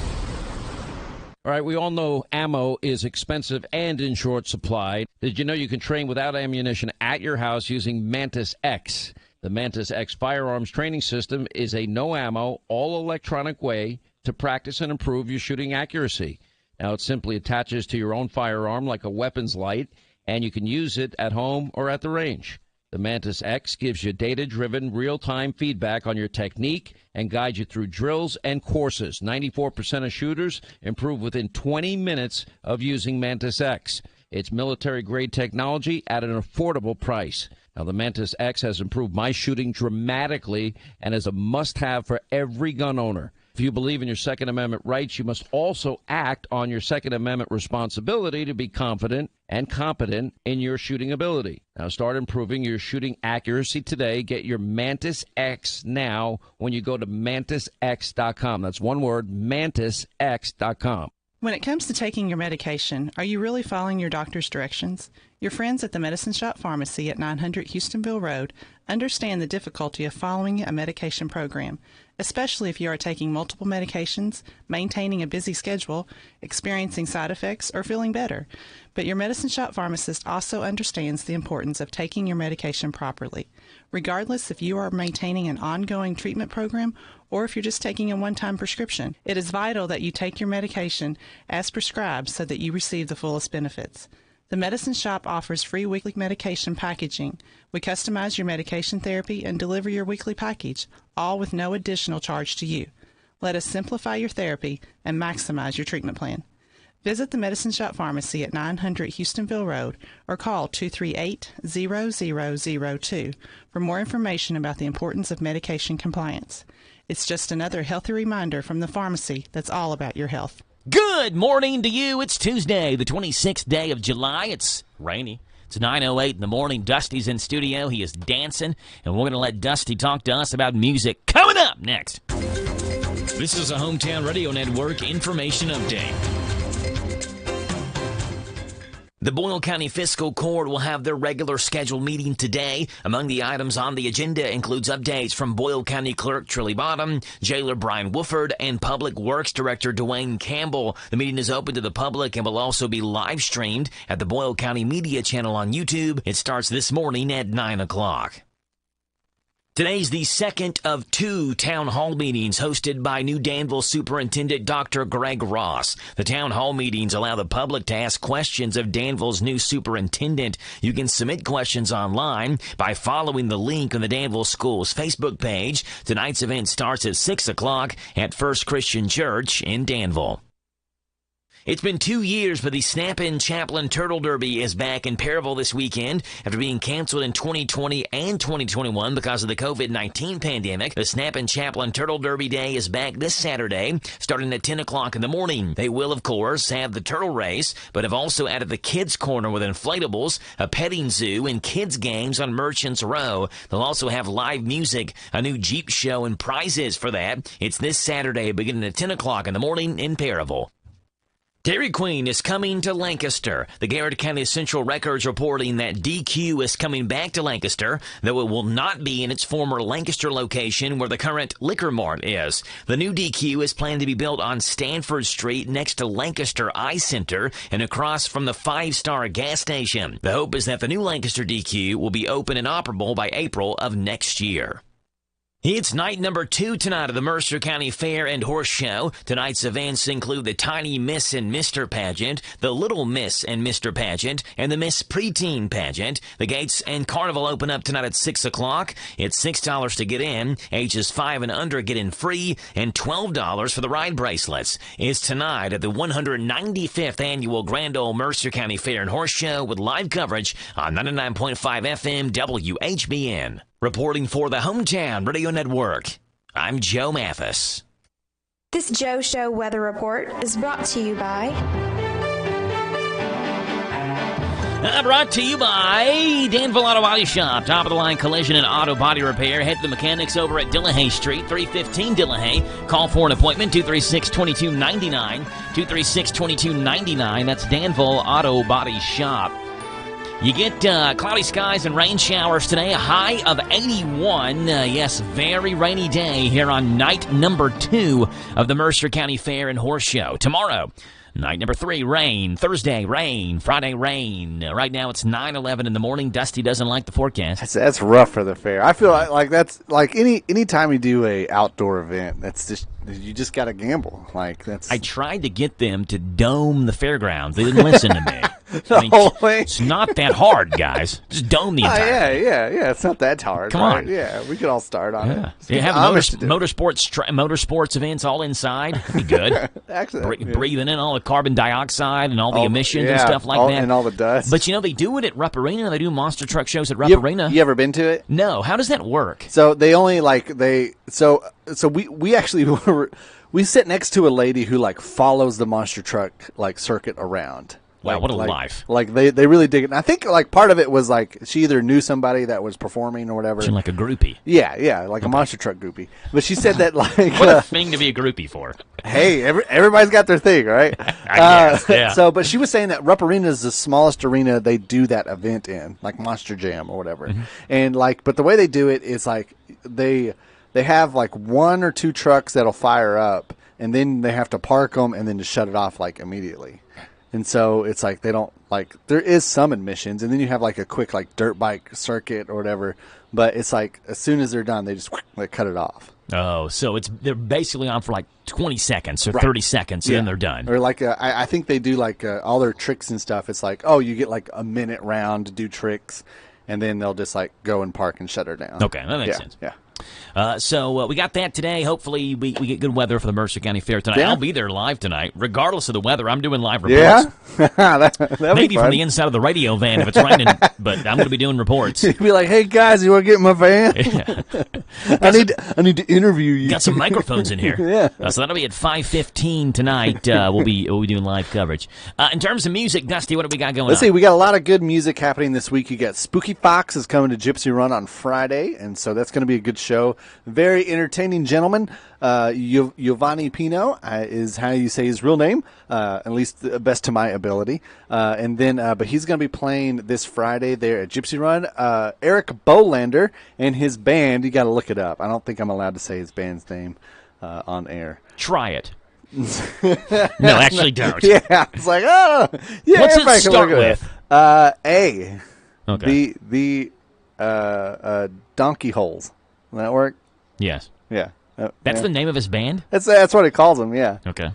All right, we all know ammo is expensive and in short supply. Did you know you can train without ammunition at your house using Mantis X? The Mantis X firearms training system is a no-ammo, all-electronic way to practice and improve your shooting accuracy. Now, it simply attaches to your own firearm like a weapons light, and you can use it at home or at the range. The Mantis X gives you data-driven, real-time feedback on your technique and guides you through drills and courses. 94% of shooters improve within 20 minutes of using Mantis X. It's military-grade technology at an affordable price. Now, the Mantis X has improved my shooting dramatically and is a must-have for every gun owner. If you believe in your Second Amendment rights, you must also act on your Second Amendment responsibility to be confident and competent in your shooting ability. Now start improving your shooting accuracy today. Get your Mantis X now when you go to MantisX.com. That's one word, MantisX.com. When it comes to taking your medication, are you really following your doctor's directions? Your friends at the Medicine Shop Pharmacy at 900 Houstonville Road understand the difficulty of following a medication program, especially if you are taking multiple medications, maintaining a busy schedule, experiencing side effects, or feeling better. But your Medicine Shop pharmacist also understands the importance of taking your medication properly, regardless if you are maintaining an ongoing treatment program or if you're just taking a one-time prescription. It is vital that you take your medication as prescribed so that you receive the fullest benefits. The Medicine Shop offers free weekly medication packaging. We customize your medication therapy and deliver your weekly package, all with no additional charge to you. Let us simplify your therapy and maximize your treatment plan. Visit the Medicine Shop Pharmacy at 900 Houstonville Road or call 238-0002 for more information about the importance of medication compliance. It's just another healthy reminder from the pharmacy that's all about your health. Good morning to you. It's Tuesday, the 26th day of July. It's rainy. It's 9:08 in the morning. Dusty's in studio. He is dancing, and we're going to let Dusty talk to us about music. Coming up next. This is a Hometown Radio Network information update. The Boyle County Fiscal Court will have their regular scheduled meeting today. Among the items on the agenda includes updates from Boyle County Clerk Trilly Bottom, Jailer Brian Wooford, and Public Works Director Dwayne Campbell. The meeting is open to the public and will also be live streamed at the Boyle County Media Channel on YouTube. It starts this morning at 9 o'clock. Today's the second of two town hall meetings hosted by new Danville Superintendent Dr. Greg Ross. The town hall meetings allow the public to ask questions of Danville's new superintendent. You can submit questions online by following the link on the Danville Schools Facebook page. Tonight's event starts at 6 o'clock at First Christian Church in Danville. It's been 2 years, but the Snap-in Chaplain Turtle Derby is back in Perryville this weekend. After being canceled in 2020 and 2021 because of the COVID-19 pandemic, the Snap-in Chaplain Turtle Derby Day is back this Saturday, starting at 10 o'clock in the morning. They will, of course, have the turtle race, but have also added the kids' corner with inflatables, a petting zoo, and kids' games on Merchants Row. They'll also have live music, a new Jeep show, and prizes for that. It's this Saturday, beginning at 10 o'clock in the morning in Perryville. Dairy Queen is coming to Lancaster. The Garrett County Central Records reporting that DQ is coming back to Lancaster, though it will not be in its former Lancaster location where the current Liquor Mart is. The new DQ is planned to be built on Stanford Street next to Lancaster Eye Center and across from the 5-Star gas station. The hope is that the new Lancaster DQ will be open and operable by April of next year. It's night number 2 tonight of the Mercer County Fair and Horse Show. Tonight's events include the Tiny Miss and Mr. Pageant, the Little Miss and Mr. Pageant, and the Miss Preteen Pageant. The gates and carnival open up tonight at 6 o'clock. It's $6 to get in. Ages 5 and under get in free, and $12 for the ride bracelets. It's tonight at the 195th Annual Grand Ole Mercer County Fair and Horse Show with live coverage on 99.5 FM WHBN. Reporting for the Hometown Radio Network, I'm Joe Mathis. This Joe Show weather report is brought to you by... Brought to you by Danville Auto Body Shop. Top-of-the-line collision and auto body repair. Head to the mechanics over at Dillahay Street, 315 Dillahay. Call for an appointment, 236-2299. 236-2299. That's Danville Auto Body Shop. You get cloudy skies and rain showers today, a high of 81. Yes, very rainy day here on night number 2 of the Mercer County Fair and Horse Show. Tomorrow, night number 3, rain. Thursday, rain. Friday, rain. Right now, it's 9:11 in the morning. Dusty doesn't like the forecast. That's rough for the fair. I feel like that's like any time you do a outdoor event, that's just you just got to gamble. Like that's. I tried to get them to dome the fairgrounds. They didn't listen to me. whole way. It's not that hard, guys. Just dome the entire thing. Yeah. It's not that hard. Come right? on. Yeah, we could all start on it. You have motorsports events all inside. That'd be good. Actually, breathing in all the carbon dioxide and all the emissions and stuff like that. And all the dust. But, they do it at Rupp Arena. They do monster truck shows at Rupp Arena. You ever been to it? No. How does that work? So they only, So we actually we sit next to a lady who, follows the monster truck, circuit around. Wow, what a life. They really dig it. And I think, part of it was, she either knew somebody that was performing or whatever. She's like a groupie. Yeah, a monster truck groupie. But she said that, what a thing to be a groupie for. Hey, everybody's got their thing, right? I guess, yeah. So, but she was saying that Rupp Arena is the smallest arena they do that event in, like Monster Jam or whatever. Mm-hmm. And, but the way they do it is, they have, 1 or 2 trucks that'll fire up, and then they have to park them and then just shut it off, immediately. And so it's they don't there is some admissions, and then you have a quick dirt bike circuit or whatever. But it's as soon as they're done, they just cut it off. Oh, so they're basically on for 20 seconds or 30 seconds, and then they're done. Or I think they do all their tricks and stuff. It's you get a minute round to do tricks, and then they'll just go and park and shut her down. Okay, that makes sense. Yeah. So we got that today. Hopefully we get good weather for the Mercer County Fair tonight. Yeah. I'll be there live tonight, regardless of the weather. I'm doing live reports. Yeah? Maybe from the inside of the radio van if it's raining, but I'm going to be doing reports. You'll be like, hey, guys, you want to get in my van? Yeah. I need to interview you. Got some microphones in here. Yeah. So that'll be at 5:15 tonight. We'll be doing live coverage. In terms of music, Dusty, what do we got going on? Let's see. We got a lot of good music happening this week. You got Spooky Fox is coming to Gypsy Run on Friday, and so that's going to be a good show. Very entertaining gentleman. Giovanni Pino is how you say his real name, at least the best to my ability. And then, but he's going to be playing this Friday there at Gypsy Run. Eric Bolander and his band. You got to look it up. I don't think I'm allowed to say his band's name on air. Try it. No, actually don't. Yeah, it's yeah. What's it start with? A. Okay. The donkey holes. Will that work? Yes. Yeah. That's the name of his band? That's what he calls them, yeah. Okay.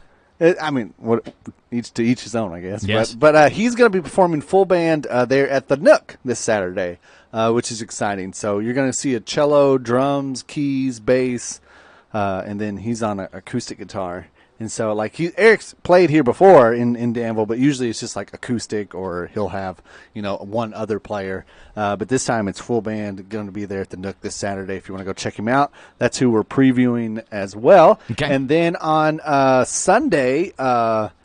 Each to each his own, I guess. Yes. But he's going to be performing full band there at the Nook this Saturday, which is exciting. So you're going to see a cello, drums, keys, bass, and then he's on an acoustic guitar. And so, Eric's played here before in Danville, but usually it's just acoustic, or he'll have, one other player. But this time it's full band, going to be there at the Nook this Saturday. If you want to go check him out, that's who we're previewing as well. Okay. And then on Sunday,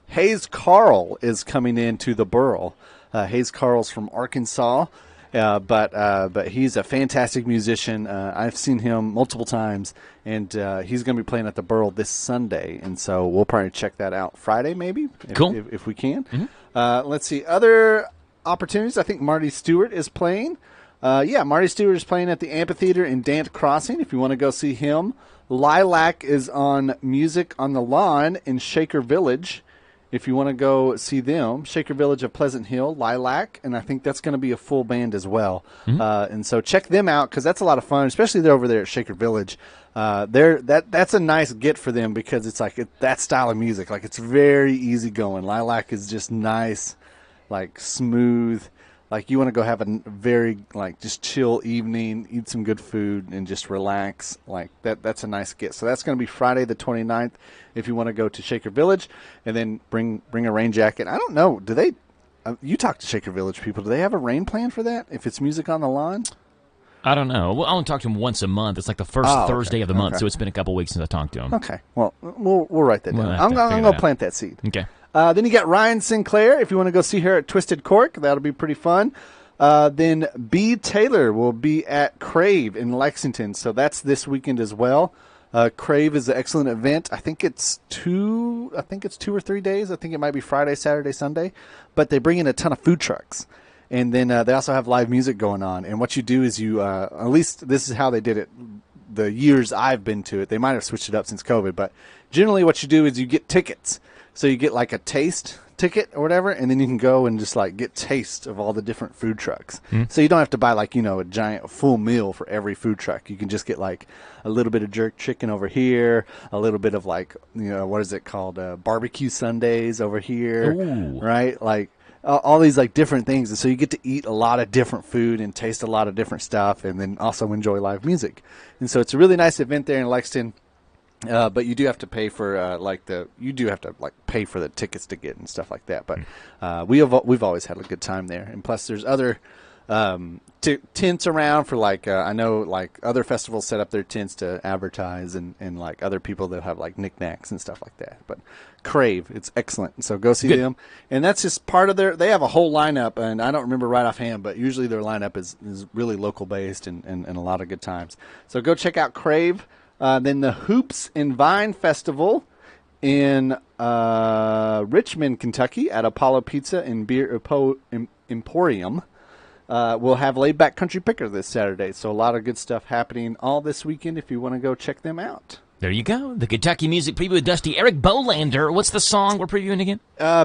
Hayes Carl is coming into the Burl. Hayes Carl's from Arkansas. But he's a fantastic musician. I've seen him multiple times, and he's going to be playing at the Burl this Sunday, and so we'll probably check that out Friday, maybe, if we can. Mm-hmm. Let's see other opportunities. I think Marty Stewart is playing. Marty Stewart is playing at the Amphitheater in Dant Crossing. If you want to go see him, Lilac is on Music on the Lawn in Shaker Village. If you want to go see them, Shaker Village of Pleasant Hill, Lilac, and I think that's going to be a full band as well. Mm-hmm. And so check them out because that's a lot of fun, especially they're over there at Shaker Village. That's a nice get for them because it's that style of music. It's very easy going. Lilac is just nice, smooth. You want to go have a very just chill evening, eat some good food, and just relax. That's a nice get. So that's going to be Friday the 29th if you want to go to Shaker Village, and then bring a rain jacket. I don't know. Do they? You talk to Shaker Village people. Do they have a rain plan for that? If it's Music on the Lawn? I don't know. Well, I only talk to him once a month. It's the first Thursday of the month, so it's been a couple weeks since I talked to him. Okay. Well, we'll write that down. I'm going to plant that seed. Okay. Then you got Ryan Sinclair. If you want to go see her at Twisted Cork, that'll be pretty fun. Then B. Taylor will be at Crave in Lexington, so that's this weekend as well. Crave is an excellent event. I think it's 2 or 3 days. I think it might be Friday, Saturday, Sunday. But they bring in a ton of food trucks. And then they also have live music going on. And what you do is you, at least this is how they did it the years I've been to it. They might have switched it up since COVID. But generally what you do is you get tickets. So you get a taste ticket or whatever, and then you can go and just get taste of all the different food trucks. So you don't have to buy a giant full meal for every food truck. You can just get a little bit of jerk chicken over here, a little bit of what is it called, barbecue Sundays over here. Ooh. Right? all these like different things, and so you get to eat a lot of different food and taste a lot of different stuff, and then also enjoy live music. And so it's a really nice event there in Lexington. But you do have to pay for pay for the tickets to get and stuff like that. But we've always had a good time there, and plus there's other tents around for I know like other festivals set up their tents to advertise, and like other people that have like knickknacks and stuff like that. But Crave, it's excellent, and so go see them. And that's just part of they have a whole lineup, and I don't remember right offhand, but usually their lineup is really local based and a lot of good times. So go check out Crave. Then the Hoops and Vine Festival in Richmond, Kentucky at Apollo Pizza and Beer Emporium will have Laid Back Country Picker this Saturday. So a lot of good stuff happening all this weekend if you want to go check them out. There you go. The Kentucky Music Preview with Dusty. Eric Bolander, what's the song we're previewing again?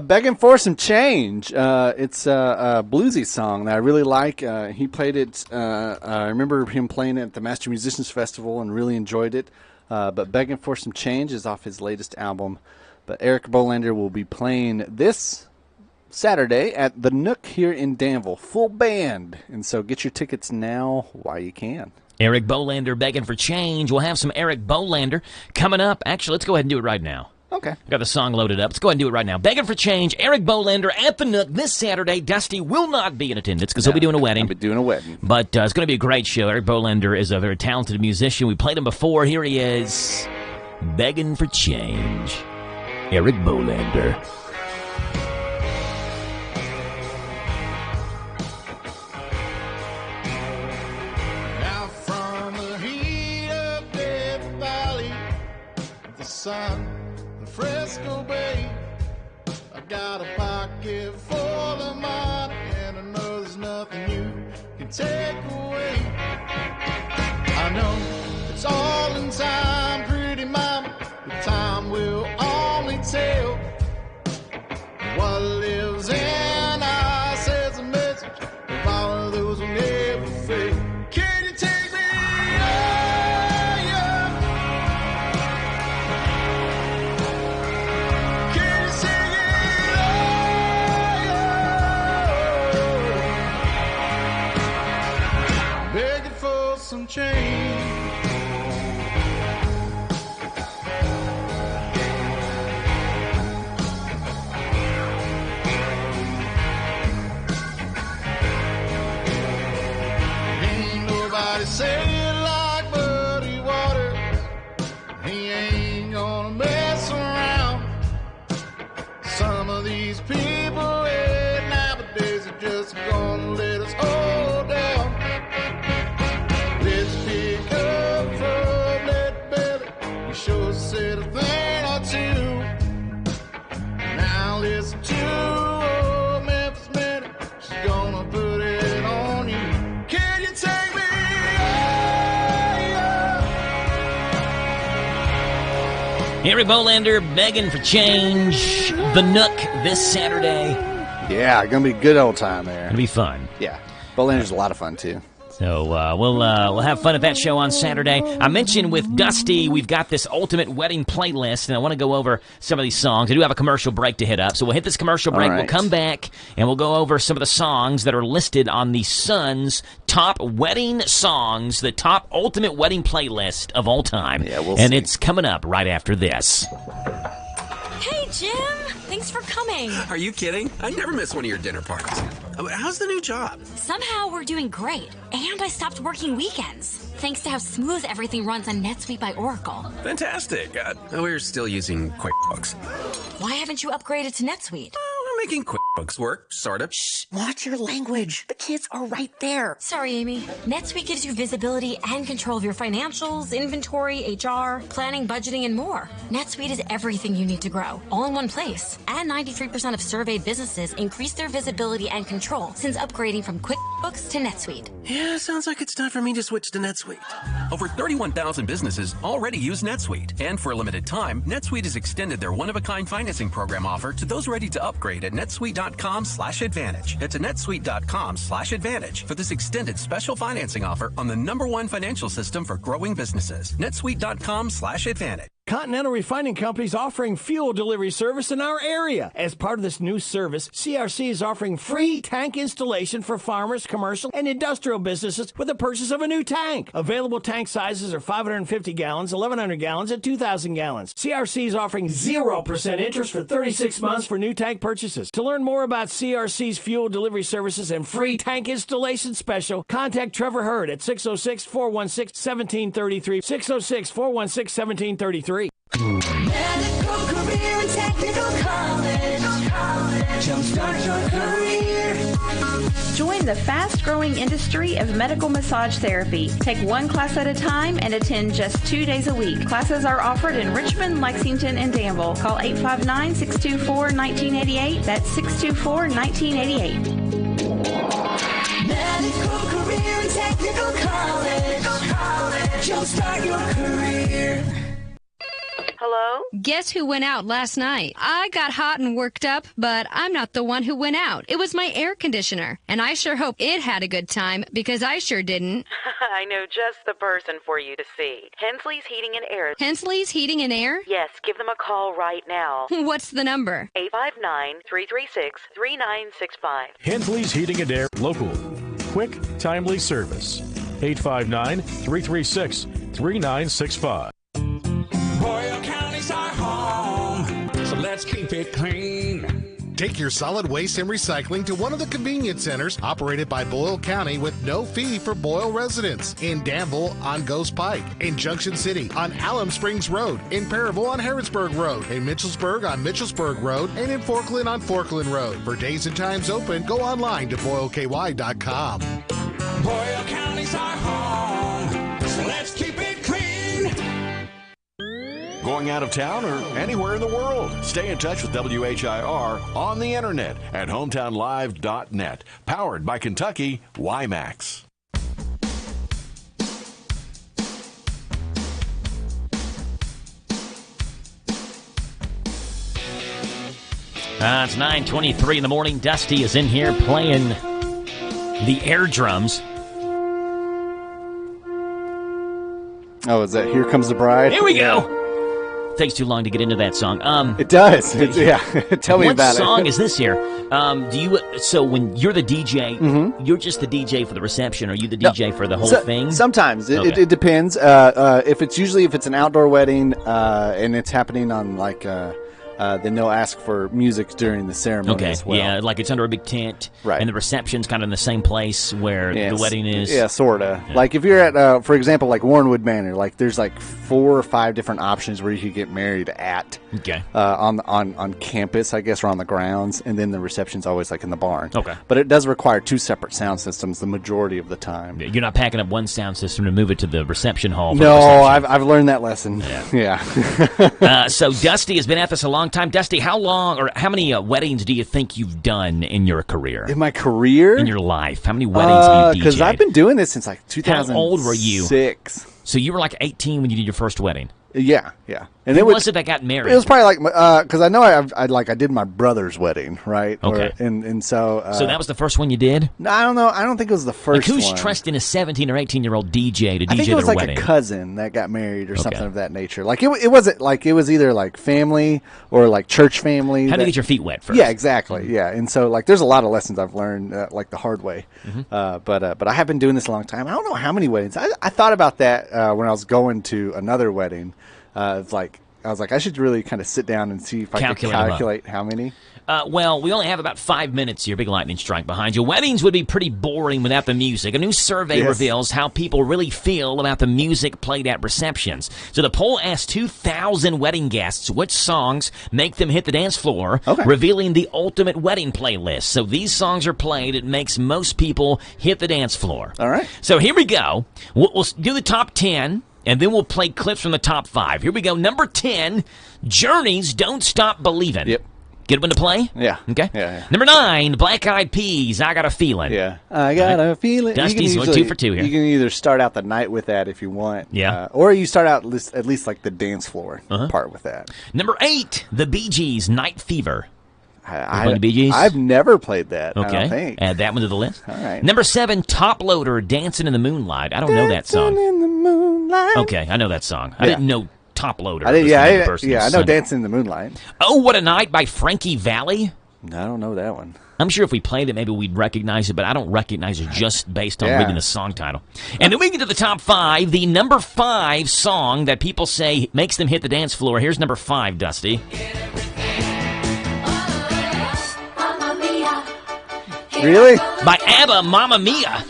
Begging for Some Change. It's a bluesy song that I really like. He played it. I remember him playing it at the Master Musicians Festival and really enjoyed it. But Begging for Some Change is off his latest album. But Eric Bolander will be playing this Saturday at the Nook here in Danville. Full band. And so get your tickets now while you can. Eric Bolander, Begging for Change. We'll have some Eric Bolander coming up. Actually, let's go ahead and do it right now. Okay. Got the song loaded up. Let's go ahead and do it right now. Begging for Change, Eric Bolander at the Nook this Saturday. Dusty will not be in attendance because he'll be doing a wedding. I'll be doing a wedding. But it's going to be a great show. Eric Bolander is a very talented musician. We played him before. Here he is. Begging for Change. Eric Bolander. Sun, the Fresco Bay. I got a pocket full of money, and I know there's nothing you can take away. I know it's all in time, pretty mama, but time will only tell. What lives in us is a message of all of those who never fail. Can you take me? Some change. Ain't nobody say it like Muddy Waters. He ain't gonna mess around. Some of these people nowadays are just gonna let us all down. Let's pick up from that belly. You sure said a thing or two. Now listen to old Memphis Minnie. She's gonna put it on you. Can you take me higher? Eric Bolander, Begging for Change. The Nook this Saturday. Yeah, gonna be a good old time there. It'll be fun. Yeah, Bolander's a lot of fun too. So we'll have fun at that show on Saturday. I mentioned with Dusty, we've got this ultimate wedding playlist, and I want to go over some of these songs. I do have a commercial break to hit up, so we'll hit this commercial break. Right. We'll come back, and we'll go over some of the songs that are listed on the Sun's top wedding songs, the top ultimate wedding playlist of all time. Yeah, we'll and see. It's coming up right after this. Hey, Jim. Thanks for coming. Are you kidding? I never miss one of your dinner parties. How's the new job? Somehow we're doing great. And I stopped working weekends. Thanks to how smooth everything runs on NetSuite by Oracle. Fantastic. We're still using QuickBooks. Why haven't you upgraded to NetSuite? We're making QuickBooks work, sort of. Shh, watch your language. The kids are right there. Sorry, Amy. NetSuite gives you visibility and control of your financials, inventory, HR, planning, budgeting, and more. NetSuite is everything you need to grow, all in one place. And 93% of surveyed businesses increase their visibility and control since upgrading from QuickBooks to NetSuite. Yeah, sounds like it's time for me to switch to NetSuite. Over 31,000 businesses already use NetSuite. And for a limited time, NetSuite has extended their one-of-a-kind financing program offer to those ready to upgrade at netsuite.com/advantage. Head to netsuite.com/advantage for this extended special financing offer on the #1 financial system for growing businesses. netsuite.com/advantage. Continental Refining Company is offering fuel delivery service in our area. As part of this new service, CRC is offering free tank installation for farmers, commercial, and industrial businesses with the purchase of a new tank. Available tank sizes are 550 gallons, 1,100 gallons, and 2,000 gallons. CRC is offering 0% interest for 36 months for new tank purchases. To learn more about CRC's fuel delivery services and free tank installation special, contact Trevor Hurd at 606-416-1733, 606-416-1733. Medical career and technical college. Jumpstart your career. Join the fast-growing industry of medical massage therapy. Take one class at a time and attend just 2 days a week. Classes are offered in Richmond, Lexington, and Danville. Call 859-624-1988. That's 624-1988. Medical career and technical college. Jumpstart your career. Hello? Guess who went out last night? I got hot and worked up, but I'm not the one who went out. It was my air conditioner, and I sure hope it had a good time, because I sure didn't. I know just the person for you to see. Hensley's Heating and Air. Hensley's Heating and Air? Yes, give them a call right now. What's the number? 859-336-3965. Hensley's Heating and Air, local. Quick, timely service. 859-336-3965. Boyle County's our home, so let's keep it clean. Take your solid waste and recycling to one of the convenience centers operated by Boyle County with no fee for Boyle residents. In Danville on Ghost Pike, in Junction City on Alum Springs Road, in Perryville on Harrodsburg Road, in Mitchellsburg on Mitchellsburg Road, and in Forkland on Forkland Road. For days and times open, go online to BoyleKY.com. Boyle County's our home, so let's keep it clean. Going out of town or anywhere in the world? Stay in touch with WHIR on the internet at hometownlive.net. Powered by Kentucky WiMAX. It's 9:23 in the morning. Dusty is in here playing the air drums. Oh, is that Here Comes the Bride? Here we go. Takes too long to get into that song. It does. Yeah. Tell me about it. What song is this here? So when you're the DJ, you're just the DJ for the reception, or are you the DJ for the whole thing? Sometimes. It depends. If it's an outdoor wedding and it's happening on then they'll ask for music during the ceremony as well. Yeah, like it's under a big tent, right? And the reception's kind of in the same place where the wedding is. Yeah, sort of. Yeah. Like if you're at, for example, like Warrenwood Manor, like there's like 4 or 5 different options where you could get married at. Okay. On campus, I guess, or on the grounds, and then the reception's always like in the barn. Okay. But it does require 2 separate sound systems the majority of the time. You're not packing up one sound system to move it to the reception hall. No, I've learned that lesson. Yeah. So Dusty has been at this a long time. Dusty, how long or how many weddings do you think you've done in your career? In my career? In your life. How many weddings have you DJ'd? Because I've been doing this since like 2006. How old were you? 6. So you were like 18 when you did your first wedding? Yeah. And who was it that got married? It was probably like because I know I did my brother's wedding, right? Okay. So that was the first one you did? No, I don't know. I don't think it was the first. Like who's one. trusting a 17 or 18-year-old DJ to DJ their wedding? I think it was like a cousin that got married or something of that nature. Like it wasn't like it was either like family or like church family. How to get your feet wet first? Yeah, exactly. Yeah, and so like there's a lot of lessons I've learned like the hard way. But I have been doing this a long time. I don't know how many weddings. I thought about that when I was going to another wedding. I was like, I should really kind of sit down and see if I can calculate how many. Well, we only have about 5 minutes here. Big lightning strike behind you. Weddings would be pretty boring without the music. A new survey reveals how people really feel about the music played at receptions. So the poll asked 2,000 wedding guests which songs make them hit the dance floor, revealing the ultimate wedding playlist. So these songs are played. It makes most people hit the dance floor. All right. So here we go. We'll do the top 10. And then we'll play clips from the top 5. Here we go. Number 10, Journey's Don't Stop Believin'. Yep. Get one to play? Yeah. Okay. Yeah. Number 9, Black Eyed Peas, I Got a Feeling. Yeah. I got a feeling. Dusty's 2 for 2 here. You can either start out the night with that if you want. Yeah. Or you start out at least like the dance floor part with that. Number 8, The Bee Gees, Night Fever. The Bee Gees? I've never played that, okay. I don't think. Add that one to the list. All right. Number 7, Top Loader, Dancing in the Moonlight. I don't know that song. Dancing in the Moonlight. Okay, I know that song. I didn't know top loader. I know Sunday. Dancing in the Moonlight. Oh, What a Night by Frankie Valli. No, I don't know that one. I'm sure if we played it, maybe we'd recognize it, but I don't recognize it just based on reading the song title. And then we get to the top 5, the number 5 song that people say makes them hit the dance floor. Here's number 5, Dusty. Really? By ABBA, Mamma Mia.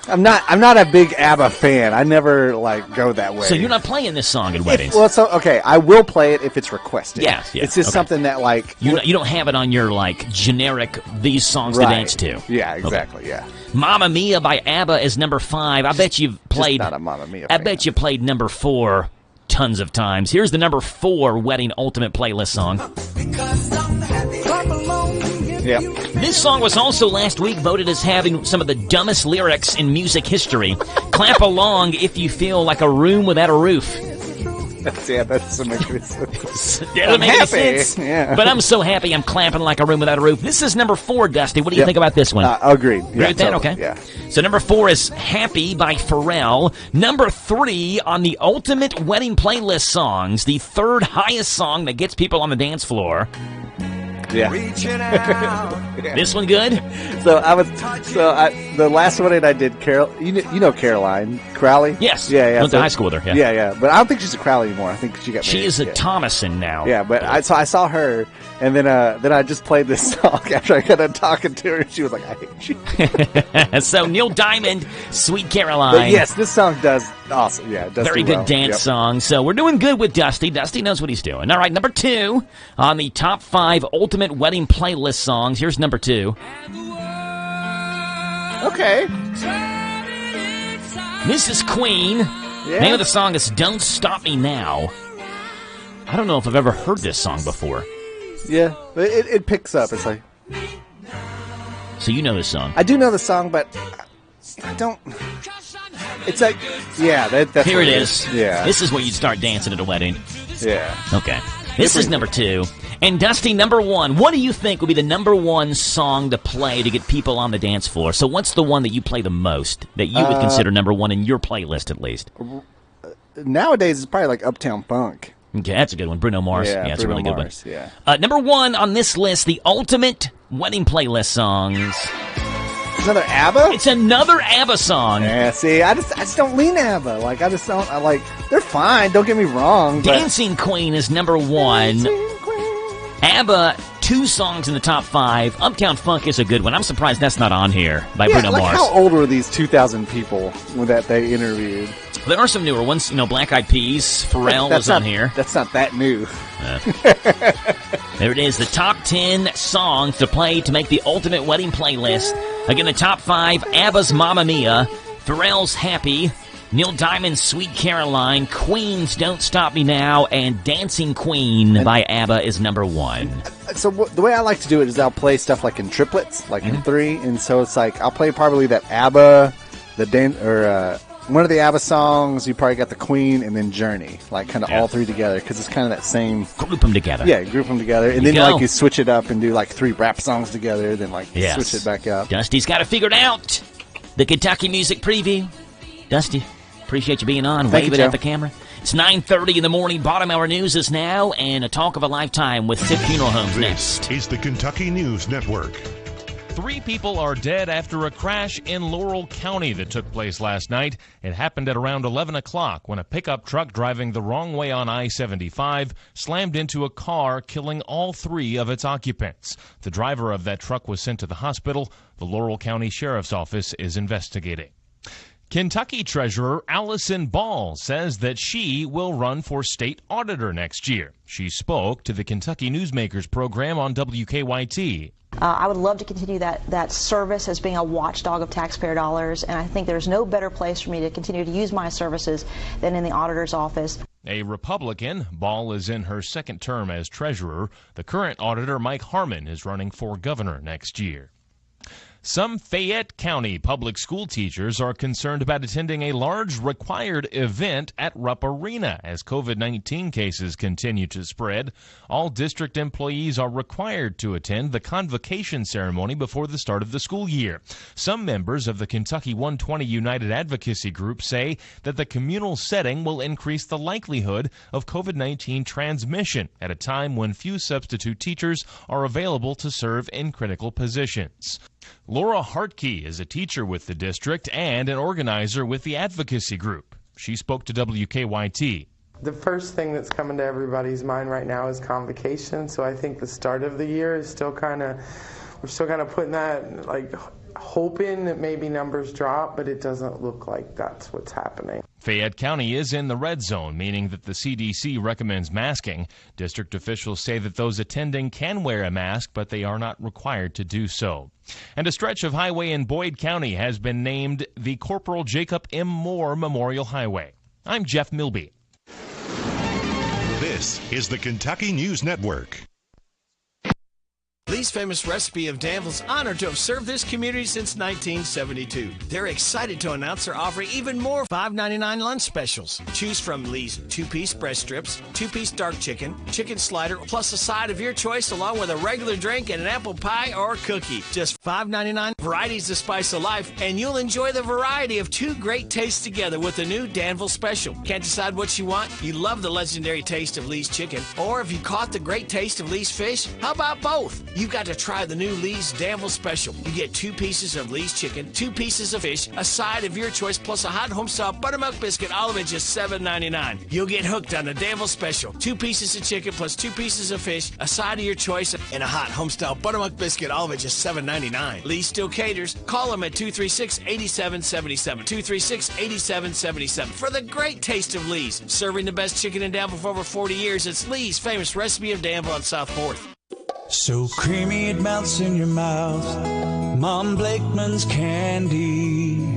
I'm not a big ABBA fan. I never go that way. So you're not playing this song at weddings? Okay, I will play it if it's requested. Yeah. It's just something that you don't have it on your generic these songs to dance to. Yeah, exactly. Yeah. Mamma Mia by ABBA is number 5. I bet you've played. Just not a Mamma Mia I fan. bet you played number 4 tons of times. Here's the number 4 wedding ultimate playlist song. Yep. This song was also last week voted as having some of the dumbest lyrics in music history. Clap along if you feel like a room without a roof. That doesn't make any sense. Doesn't make any sense. Yeah. But I'm so happy I'm clapping like a room without a roof. This is number 4, Dusty. What do you think about this one? Agreed. Agree with that? Totally. Okay. Yeah. So number 4 is Happy by Pharrell. Number 3 on the ultimate wedding playlist songs, the 3rd highest song that gets people on the dance floor. Yeah. This one good? The last one that I did, Carol. You know Caroline Crowley? Yes. Yeah. Went to high school with her. Yeah. But I don't think she's a Crowley anymore. I think she got married. She is a Thomason now. Yeah, but I saw her, and then I just played this song after I got done talking to her, and she was like, "I hate you." So Neil Diamond, Sweet Caroline. But yes, this song does awesome. Yeah, it does very do good well. dance song. So we're doing good with Dusty. Dusty knows what he's doing. All right, number 2 on the top 5 ultimate wedding playlist songs. Here's number 2. Okay. This is Queen. Yeah. Name of the song is Don't Stop Me Now. I don't know if I've ever heard this song before. Yeah, it picks up. It's like. So you know this song. I do know the song, but I don't. It's like, yeah, that's Here it is. Yeah. This is where you start dancing at a wedding. Yeah. Okay. This is number 2. And Dusty, number 1. What do you think would be the number 1 song to play to get people on the dance floor? So what's the one that you play the most, that you would consider number 1 in your playlist at least? Nowadays, it's probably like Uptown Funk. Okay, that's a good one. Bruno Mars. Yeah, that's Bruno a really Mars, good one. Yeah. Number 1 on this list, the ultimate wedding playlist songs. Another ABBA? It's another ABBA song. Yeah, see, I just don't lean ABBA. They're fine, don't get me wrong. But... Dancing Queen is number 1. ABBA, 2 songs in the top 5. Uptown Funk is a good one. I'm surprised that's not on here by Bruno Mars. How old were these 2,000 people that they interviewed? There are some newer ones. Black Eyed Peas, Pharrell was on here. That's not that new. There it is, the top 10 songs to play to make the ultimate wedding playlist. Again, the top 5, ABBA's Mamma Mia, Pharrell's Happy, Neil Diamond's Sweet Caroline, Queen's Don't Stop Me Now, and Dancing Queen by ABBA is number 1. So the way I like to do it is I'll play stuff like in triplets, like in 3, and so it's like I'll play probably that ABBA, one of the ABBA songs. You probably got the Queen, and then Journey, like kind of all 3 together, because it's kind of that same. Group them together. Yeah, group them together, and then you switch it up and do like 3 rap songs together, then switch it back up. Dusty's got it figured out. The Kentucky Music Preview. Dusty, appreciate you being on. Thank Wave you, it Joe. at the camera. It's 9:30 in the morning. Bottom hour news is now, and a talk of a lifetime with Tip Funeral Homes next. This is the Kentucky News Network. 3 people are dead after a crash in Laurel County that took place last night. It happened at around 11 o'clock when a pickup truck driving the wrong way on I-75 slammed into a car, killing all 3 of its occupants. The driver of that truck was sent to the hospital. The Laurel County Sheriff's Office is investigating. Kentucky Treasurer Allison Ball says that she will run for state auditor next year. She spoke to the Kentucky Newsmakers program on WKY-TV. I would love to continue that service as being a watchdog of taxpayer dollars, and I think there's no better place for me to continue to use my services than in the auditor's office. A Republican, Ball is in her 2nd term as treasurer. The current auditor, Mike Harmon, is running for governor next year. Some Fayette County public school teachers are concerned about attending a large required event at Rupp Arena as COVID-19 cases continue to spread. All district employees are required to attend the convocation ceremony before the start of the school year. Some members of the Kentucky 120 United Advocacy Group say that the communal setting will increase the likelihood of COVID-19 transmission at a time when few substitute teachers are available to serve in critical positions. Laura Hartke is a teacher with the district and an organizer with the advocacy group. She spoke to WKY-TV. The first thing that's coming to everybody's mind right now is convocation, so I think the start of the year is still kind of, we're still kind of putting that, like, hoping that maybe numbers drop, but it doesn't look like that's what's happening. Fayette County is in the red zone, meaning that the CDC recommends masking. District officials say that those attending can wear a mask, but they are not required to do so. And a stretch of highway in Boyd County has been named the Corporal Jacob M. Moore Memorial Highway. I'm Jeff Milby. This is the Kentucky News Network. Lee's Famous Recipe of Danville's honored to have served this community since 1972. They're excited to announce they're offering even more $5.99 lunch specials. Choose from Lee's 2-piece breast strips, 2-piece dark chicken, chicken slider, plus a side of your choice along with a regular drink and an apple pie or cookie. Just $5.99, varieties of spice of life, and you'll enjoy the variety of two great tastes together with the new Danville Special. Can't decide what you want? You love the legendary taste of Lee's chicken, or if you caught the great taste of Lee's fish, how about both? You've got to try the new Lee's Danville Special. You get 2 pieces of Lee's chicken, 2 pieces of fish, a side of your choice, plus a hot homestyle buttermilk biscuit, all of it just $7.99. You'll get hooked on the Danville Special. 2 pieces of chicken plus 2 pieces of fish, a side of your choice, and a hot homestyle buttermilk biscuit, all of it just $7.99. Lee's still caters. Call them at 236-8777. 236-8777 for the great taste of Lee's. Serving the best chicken in Danville for over 40 years. It's Lee's Famous Recipe of Danville on South 4th. So creamy it melts in your mouth. Mom Blakeman's candy.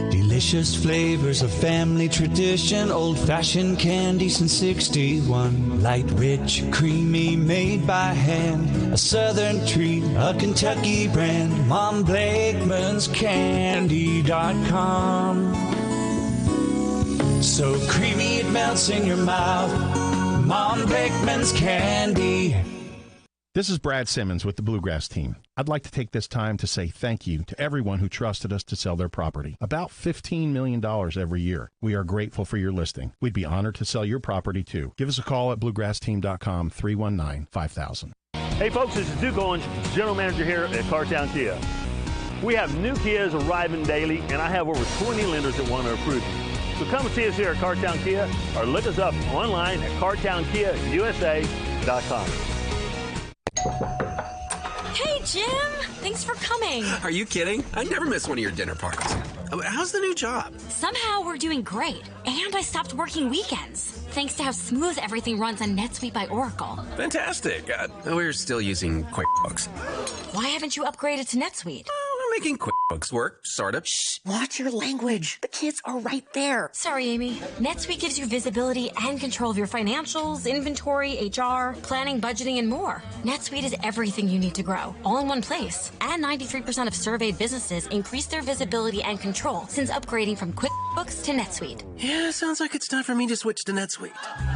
Delicious flavors of family tradition. Old-fashioned candy since 61. Light, rich, creamy, made by hand. A southern treat, a Kentucky brand. Mom Blakeman's Candy.com. So creamy it melts in your mouth. Mom Blakeman's Candy. This is Brad Simmons with the Bluegrass Team. I'd like to take this time to say thank you to everyone who trusted us to sell their property. About $15 million every year. We are grateful for your listing. We'd be honored to sell your property too. Give us a call at bluegrassteam.com, 319-5000. Hey folks, this is Duke Owens, General Manager here at Cartown Kia. We have new Kias arriving daily, and I have over 20 lenders that want to approve you. So come and see us here at Cartown Kia, or look us up online at cartownkiausa.com. Hey, Jim! Thanks for coming. Are you kidding? I never miss one of your dinner parties. How's the new job? Somehow we're doing great, and I stopped working weekends. Thanks to how smooth everything runs on NetSuite by Oracle. Fantastic. We're still using QuickBooks. Why haven't you upgraded to NetSuite? We're making QuickBooks work, sort of. Shh! Watch your language. The kids are right there. Sorry, Amy. NetSuite gives you visibility and control of your financials, inventory, HR, planning, budgeting, and more. NetSuite is everything you need to grow, all in one place. And 93% of surveyed businesses increase their visibility and control since upgrading from QuickBooks to NetSuite. Yeah, sounds like it's time for me to switch to NetSuite.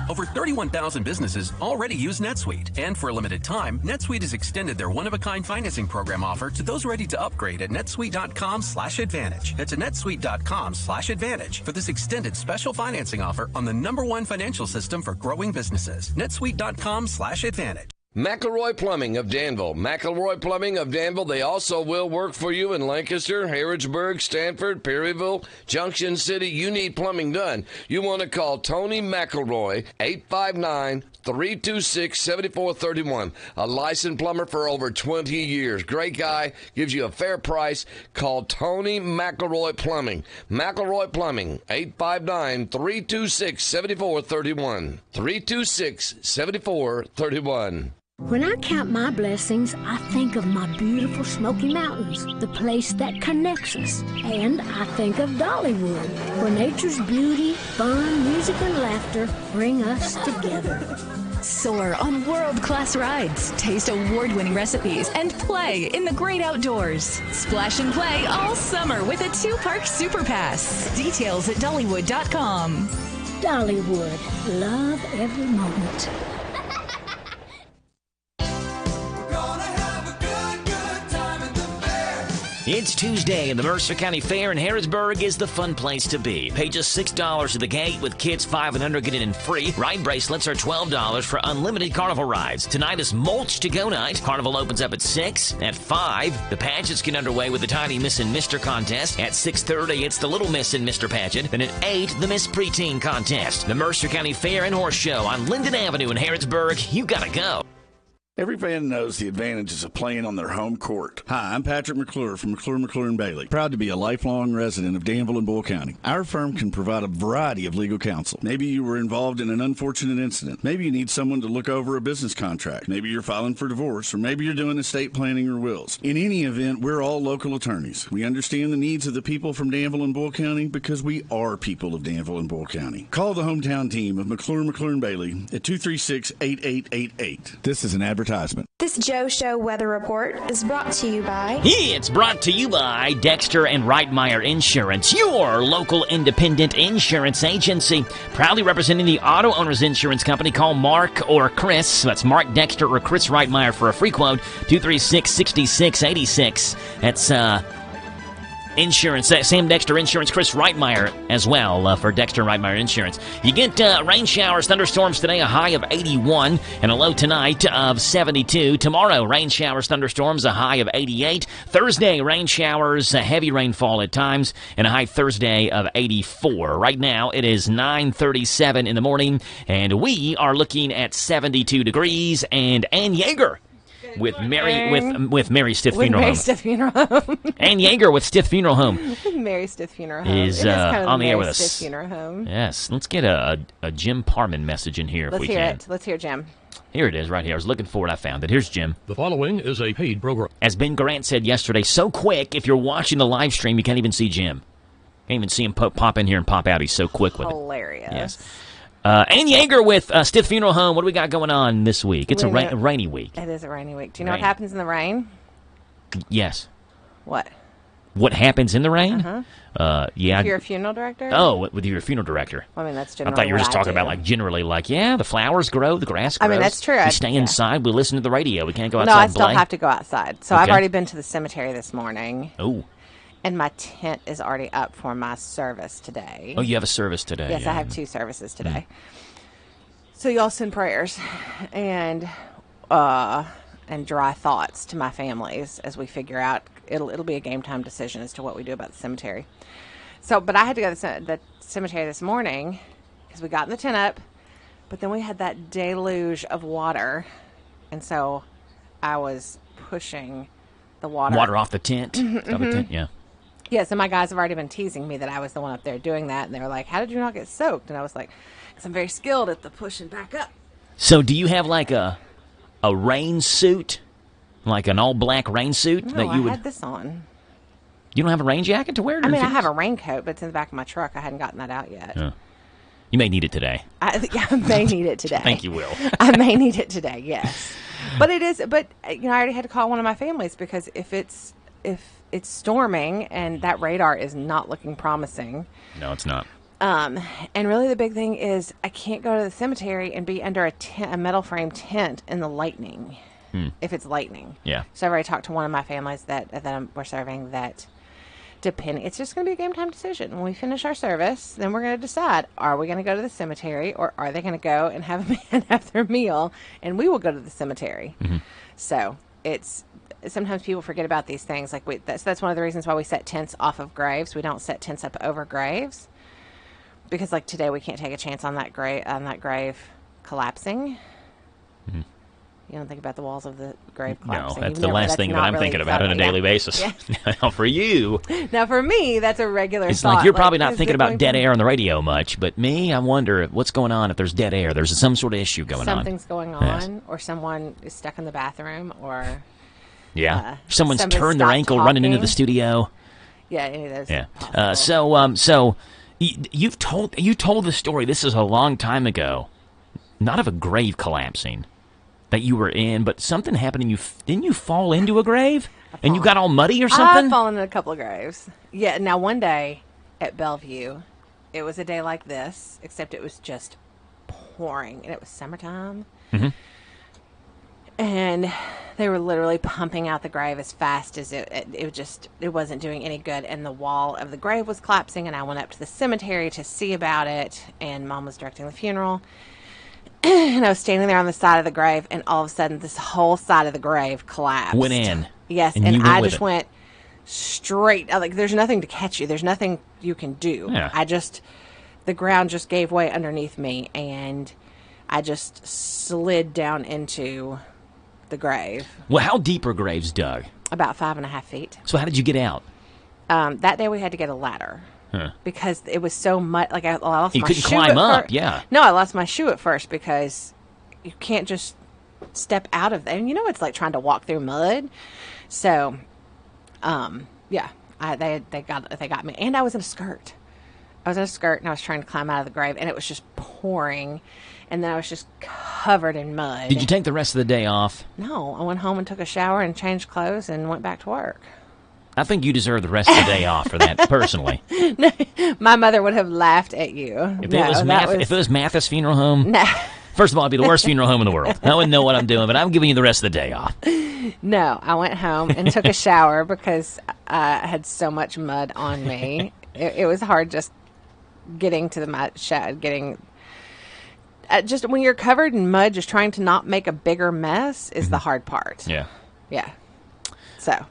Over 31,000 businesses already use NetSuite. And for a limited time, NetSuite has extended their one-of-a-kind financing program offer to those ready to upgrade at netsuite.com/advantage. That's at netsuite.com/advantage for this extended special financing offer on the #1 financial system for growing businesses. netsuite.com/advantage. McElroy Plumbing of Danville. McElroy Plumbing of Danville. They also will work for you in Lancaster, Harrodsburg, Stanford, Perryville, Junction City. You need plumbing done. You want to call Tony McElroy, 859-326-7431. A licensed plumber for over 20 years. Great guy. Gives you a fair price. Call Tony McElroy Plumbing. McElroy Plumbing, 859-326-7431. 326-7431. When I count my blessings, I think of my beautiful Smoky Mountains, the place that connects us. And I think of Dollywood, where nature's beauty, fun, music, and laughter bring us together. Soar on world-class rides, taste award-winning recipes, and play in the great outdoors. Splash and play all summer with a 2-park Super Pass. Details at Dollywood.com. Dollywood. Love every moment. It's Tuesday, and the Mercer County Fair in Harrisburg is the fun place to be. Pay just $6 at the gate, with kids 5 and under getting in free. Ride bracelets are $12 for unlimited carnival rides. Tonight is Mulch to Go night. Carnival opens up at 6. At 5, the pageants get underway with the Tiny Miss and Mr. contest. At 6:30, it's the Little Miss and Mr. pageant. Then at 8, the Miss Preteen contest. The Mercer County Fair and Horse Show on Linden Avenue in Harrisburg. You gotta go. Every fan knows the advantages of playing on their home court. Hi, I'm Patrick McClure from McClure Bailey. Proud to be a lifelong resident of Danville and Bull County. Our firm can provide a variety of legal counsel. Maybe you were involved in an unfortunate incident. Maybe you need someone to look over a business contract. Maybe you're filing for divorce, or maybe you're doing estate planning or wills. In any event, we're all local attorneys. We understand the needs of the people from Danville and Bull County because we are people of Danville and Bull County. Call the hometown team of McClure Bailey at 236-8888. This is an advertisement. This Joe Show weather report is brought to you by... It's brought to you by Dexter and Reitmeyer Insurance, your local independent insurance agency. Proudly representing the Auto Owners Insurance Company. Call Mark or Chris. That's Mark Dexter or Chris Reitmeyer for a free quote. 236-6686. That's, Insurance, Sam Dexter Insurance, Chris Reitmeyer as well for Dexter Reitmeyer Insurance. You get rain showers, thunderstorms today, a high of 81, and a low tonight of 72. Tomorrow, rain showers, thunderstorms, a high of 88. Thursday, rain showers, heavy rainfall at times, and a high Thursday of 84. Right now, it is 9:37 in the morning, and we are looking at 72 degrees, and Ann Yeager with Mary Stith Funeral Home. Stith Funeral Home. Ann Yeager with Stith Funeral Home Mary Stith Funeral Home is on the air with us. Stith Funeral Home. Yes, let's get a Jim Parman message in here if we can. Let's hear Jim. Here it is right here. I was looking for it. I found it. Here's Jim. The following is a paid program. As Ben Grant said yesterday, so quick, if you're watching the live stream, you can't even see Jim. Can't even see him pop in here and pop out. He's so quick with Hilarious. it. Yes. Ann Yeager with Stith Funeral Home. What do we got going on this week? It's a rainy week. It is a rainy week. Do you know what happens in the rain? Yes. What? What happens in the rain? Yeah. If you're a funeral director? Oh, with your funeral director. I mean, that's generally I thought you were just what I talking do. about, generally, the flowers grow, the grass grows. I mean, that's true. We stay inside. We listen to the radio. We can't go outside No, I and still play. have to go outside. So Okay. I've already been to the cemetery this morning. Oh. And my tent is already up for my service today. Oh, you have a service today. Yes, yeah. I have 2 services today. So y'all send prayers and dry thoughts to my families as we figure out. It'll be a game time decision as to what we do about the cemetery. So, but I had to go to the cemetery this morning because we got the tent up, but then we had that deluge of water, and so I was pushing the water off the tent. Mm-hmm, Off the tent, yeah. Yes, and my guys have already been teasing me that I was the one up there doing that, and they were like, "How did you not get soaked?" And I was like, "Because I'm very skilled at the pushing back up." So, do you have like a rain suit, like an all black rain suit No, that you would? I had this on. You don't have a rain jacket to wear? I mean, I have a raincoat, but it's in the back of my truck. I hadn't gotten that out yet. You may need it today. I may need it today. I think you will. I may need it today. Yes, but it is. But I already had to call one of my families because if it's storming and that radar is not looking promising. No, it's not. And really the big thing is I can't go to the cemetery and be under a metal frame tent in the lightning. If it's lightning. Yeah. So I've already talked to one of my families that we're serving that depending, it's just going to be a game time decision. When we finish our service, then we're going to decide, are we going to go to the cemetery or are they going to go and have their meal and we will go to the cemetery. So sometimes people forget about these things. Like that's one of the reasons why we set tents off of graves. We don't set tents up over graves because like today we can't take a chance on that grave collapsing. You don't think about the walls of the grave collapsing. No, that's the last thing that I'm thinking about on a daily basis. Yeah. Now, for you. Now, for me, that's a regular It's thought. like you're probably not thinking about dead air on the radio much, but me, I wonder what's going on if there's dead air. There's some sort of issue going on. Something's going on, or someone is stuck in the bathroom, or... Yeah. Someone's turned their ankle running into the studio. Yeah, any of those. Yeah. So you told the story. This is a long time ago. not of a grave collapsing that you were in, but something happened and didn't you fall into a grave? And you got all muddy or something? I've fallen in a couple of graves. Yeah, now one day at Bellevue, it was a day like this, except it was just pouring, and it was summertime. Mm-hmm. And they were literally pumping out the grave as fast as it wasn't doing any good. And the wall of the grave was collapsing, and I went up to the cemetery to see about it, and Mom was directing the funeral. And I was standing there on the side of the grave, and all of a sudden, this whole side of the grave collapsed. Went in. Yes, and I just went straight. Like, there's nothing to catch you. There's nothing you can do. Yeah. The ground just gave way underneath me, and I just slid down into the grave. Well, how deep are graves dug? About 5.5 feet. So how did you get out? That day we had to get a ladder. Huh. Because it was so much, like I lost my shoe. You couldn't climb up, yeah. No, I lost my shoe at first because you can't just step out of there. And you know, it's like trying to walk through mud. So, yeah, they got me, and I was in a skirt. I was in a skirt, and I was trying to climb out of the grave, and it was just pouring, and then I was just covered in mud. Did you take the rest of the day off? No, I went home and took a shower and changed clothes and went back to work. I think you deserve the rest of the day off for that, personally. My mother would have laughed at you. If it was Mathis Funeral Home, no. First of all, it'd be the worst funeral home in the world. I wouldn't know what I'm doing, but I'm giving you the rest of the day off. No, I went home and took a shower because I had so much mud on me. It was hard just getting to the mud, just when you're covered in mud, just trying to not make a bigger mess is the hard part. Yeah. Yeah. So,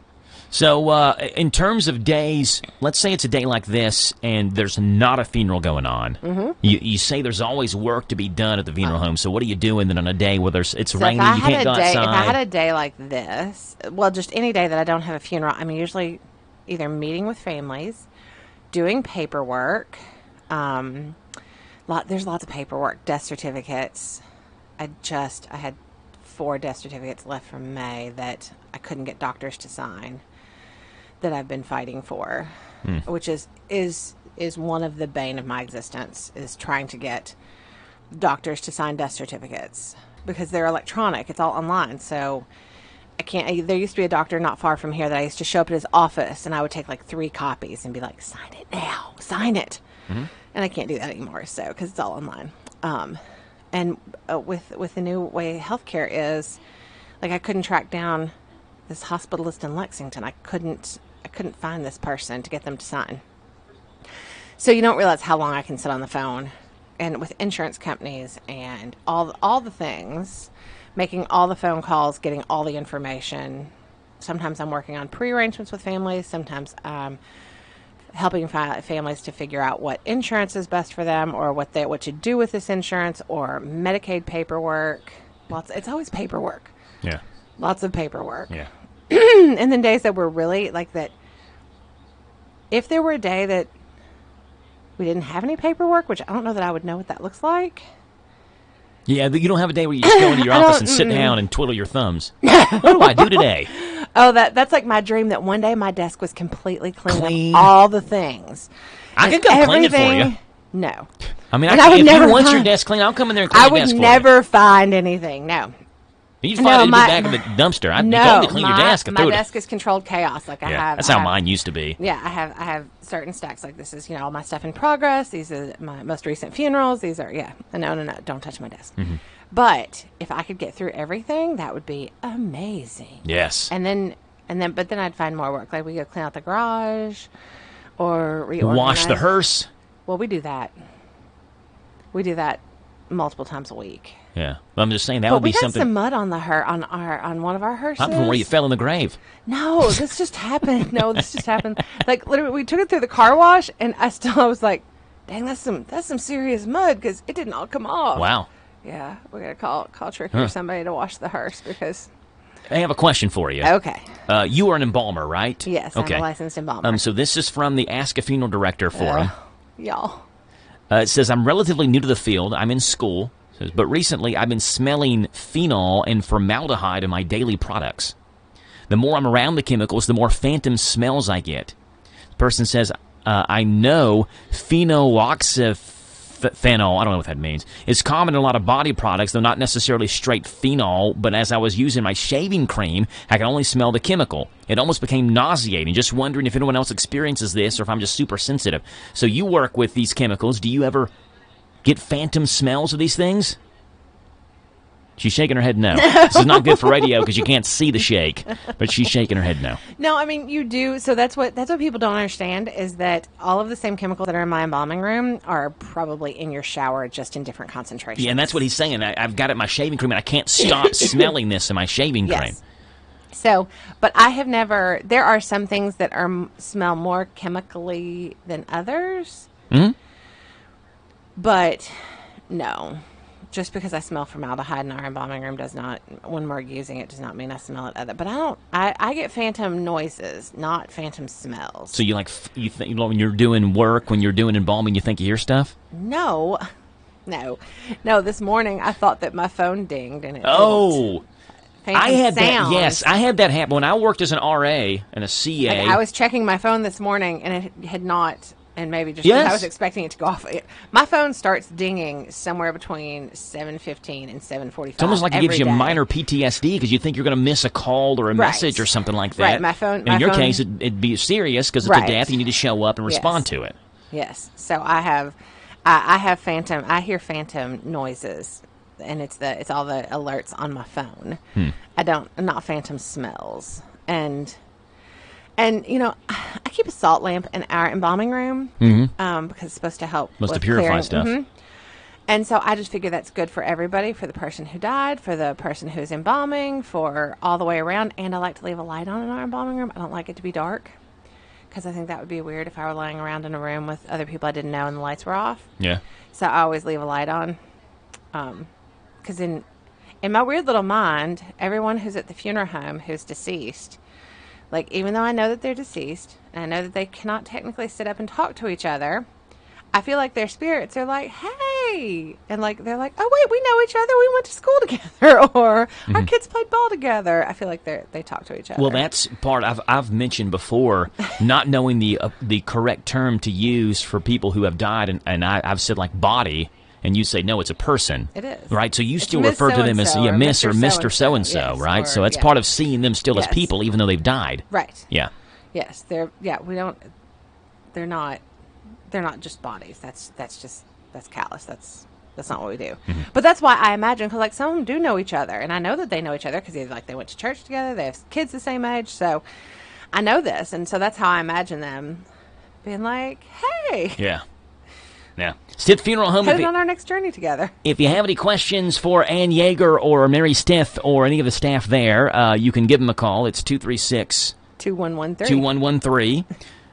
in terms of days, let's say it's a day like this and there's not a funeral going on. Mm-hmm. You say there's always work to be done at the funeral home. So what are you doing then on a day where it's raining, you can't go outside? If I had a day like this, well, just any day that I don't have a funeral, I'm usually either meeting with families, doing paperwork. There's lots of paperwork, death certificates. I had 4 death certificates left from May that I couldn't get doctors to sign, that I've been fighting for, which is one of the bane of my existence, is trying to get doctors to sign death certificates because they're electronic. It's all online. So I can't. There used to be a doctor not far from here that I used to show up at his office, and I would take like 3 copies and be like, sign it now, sign it. Mm-hmm. And I can't do that anymore. So, because it's all online. And with the new way healthcare is, like, I couldn't track down this hospitalist in Lexington. I couldn't find this person to get them to sign. So you don't realize how long I can sit on the phone, and with insurance companies and all the things, making all the phone calls, getting all the information. Sometimes I'm working on pre-arrangements with families. Sometimes I'm helping families to figure out what insurance is best for them, or what to do with this insurance, or Medicaid paperwork. It's always paperwork. Yeah. Lots of paperwork. Yeah. And then days that were really like that. If there were a day that we didn't have any paperwork, which I don't know that I would know what that looks like. Yeah, you don't have a day where you just go into your office and sit down and twiddle your thumbs. What do I do today? Oh, that's like my dream, that one day my desk was completely clean. All the things. I can come clean it for you. No. I mean, if you want your desk clean, I'll come in there and clean your desk for you. I would never find anything. No. You'd find it in the back of the dumpster. I'd go to clean your desk. My desk is controlled chaos. Like I have. That's how mine used to be. Yeah, I have certain stacks. Like, this is all my stuff in progress. These are my most recent funerals. These are no, don't touch my desk. Mm-hmm. But if I could get through everything, that would be amazing. Yes. But then I'd find more work. Like, we go clean out the garage, or reorganize. Wash the hearse. Well, we do that. We do that multiple times a week. Yeah, but I'm just saying that would be something. We got some mud on on one of our hearses. I'm from where you fell in the grave. No, this just happened. Like, literally, we took it through the car wash, and I was like, "Dang, that's some serious mud," because it didn't all come off. Wow. Yeah, we're gonna call Tricky or somebody to wash the hearse, because. I have a question for you. Okay. You are an embalmer, right? Yes, okay. I'm a licensed embalmer. So this is from the Ask a Funeral Director forum. Y'all. It says, I'm relatively new to the field. I'm in school. But recently, I've been smelling phenol and formaldehyde in my daily products. The more I'm around the chemicals, the more phantom smells I get. The person says, I know phenoxyethanol phenol, I don't know what that means. It's common in a lot of body products, though not necessarily straight phenol, but as I was using my shaving cream, I could only smell the chemical. It almost became nauseating. Just wondering if anyone else experiences this or if I'm just super sensitive. So you work with these chemicals. Do you ever get phantom smells of these things? She's shaking her head no. This is not good for radio because you can't see the shake, but she's shaking her head no. No, I mean, you do. So that's what people don't understand is that all of the same chemicals that are in my embalming room are probably in your shower, just in different concentrations. Yeah, and that's what he's saying. I've got it in my shaving cream, and I can't stop smelling this in my shaving cream. So, but I have never, there are some things that smell more chemically than others. Mm-hmm. But no. Just because I smell formaldehyde in our embalming room does not, when we're using it, does not mean I smell it other. But I get phantom noises, not phantom smells. So you think when you're doing work, when you're doing embalming, you think you hear stuff? No. This morning I thought that my phone dinged and it didn't. I had sound. that. Yes, I had that happen when I worked as an RA and a CA. I was checking my phone this morning and it had not. And maybe just because I was expecting it to go off. My phone starts dinging somewhere between 7:15 and 7:45. It's almost like it gives you minor PTSD because you think you're going to miss a call or a message or something like that. Right, my phone. And in your case, it'd be serious because it's a death. You need to show up and respond to it. Yes. So I have phantom. I hear phantom noises, and it's all the alerts on my phone. Not phantom smells. And you know, I keep a salt lamp in our embalming room because it's supposed to help to purify clearing. stuff. And so I just figure that's good for everybody, for the person who died, for the person who's embalming, for all the way around. And I like to leave a light on in our embalming room. I don't like it to be dark because I think that would be weird if I were lying around in a room with other people I didn't know and the lights were off. Yeah. So I always leave a light on because in my weird little mind, everyone who's at the funeral home who's deceased, like, even though I know that they're deceased, and I know that they cannot technically sit up and talk to each other, I feel like their spirits are like, hey! And, like, they're like, oh, wait, we know each other. We went to school together. Or our kids played ball together. I feel like they talk to each other. Well, that's part I've mentioned before, not knowing the correct term to use for people who have died, and I've said, like, body. And you say, no, it's a person. It is. Right? So you still refer to them as Miss or Mr. So-and-so, right? So it's part of seeing them still as people, even though they've died. Right. Yeah. Yes. They're not just bodies. That's callous. That's not what we do. Mm-hmm. But that's why I imagine, because like some of them do know each other. And I know that they know each other because they went to church together. They have kids the same age. So I know this. And so that's how I imagine them being like, hey. Yeah. Yeah. Stiff Funeral Home. Headed on our next journey together. If you have any questions for Ann Yeager or Mary Stiff or any of the staff there, you can give them a call. It's 236-2113.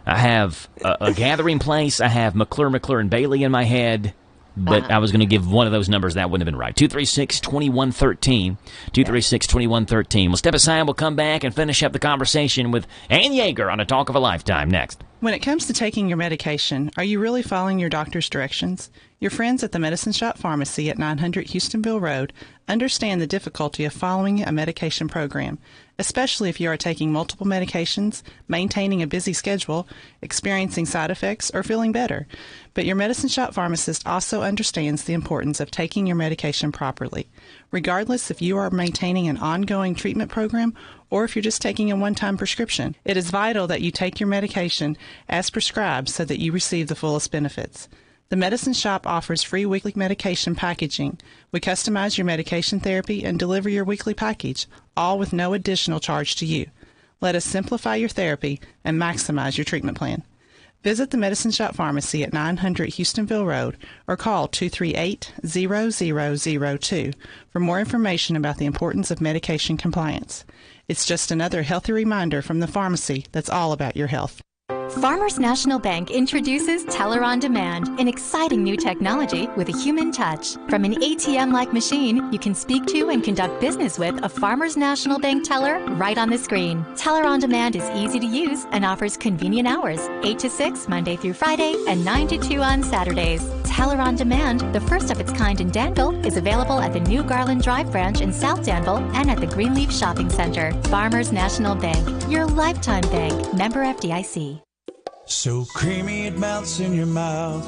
I have a gathering place. I have McClure and Bailey in my head, but I was going to give one of those numbers. That wouldn't have been right. 236-2113. 236-2113. We'll step aside. We'll come back and finish up the conversation with Ann Yeager on A Talk of a Lifetime next. When it comes to taking your medication, are you really following your doctor's directions? Your friends at the Medicine Shop Pharmacy at 900 Houstonville Road understand the difficulty of following a medication program, especially if you are taking multiple medications, maintaining a busy schedule, experiencing side effects, or feeling better. But your Medicine Shop pharmacist also understands the importance of taking your medication properly. Regardless if you are maintaining an ongoing treatment program or if you're just taking a one-time prescription, it is vital that you take your medication as prescribed so that you receive the fullest benefits. The Medicine Shop offers free weekly medication packaging. We customize your medication therapy and deliver your weekly package, all with no additional charge to you. Let us simplify your therapy and maximize your treatment plan. Visit the Medicine Shop Pharmacy at 900 Houstonville Road or call 238-0002 for more information about the importance of medication compliance. It's just another healthy reminder from the pharmacy that's all about your health. Farmers National Bank introduces Teller on Demand, an exciting new technology with a human touch. From an ATM-like machine, you can speak to and conduct business with a Farmers National Bank teller right on the screen. Teller on Demand is easy to use and offers convenient hours, 8 to 6 Monday through Friday and 9 to 2 on Saturdays. Teller on Demand, the first of its kind in Danville, is available at the New Garland Drive branch in South Danville and at the Greenleaf Shopping Center. Farmers National Bank, your lifetime bank. Member FDIC. So creamy it melts in your mouth.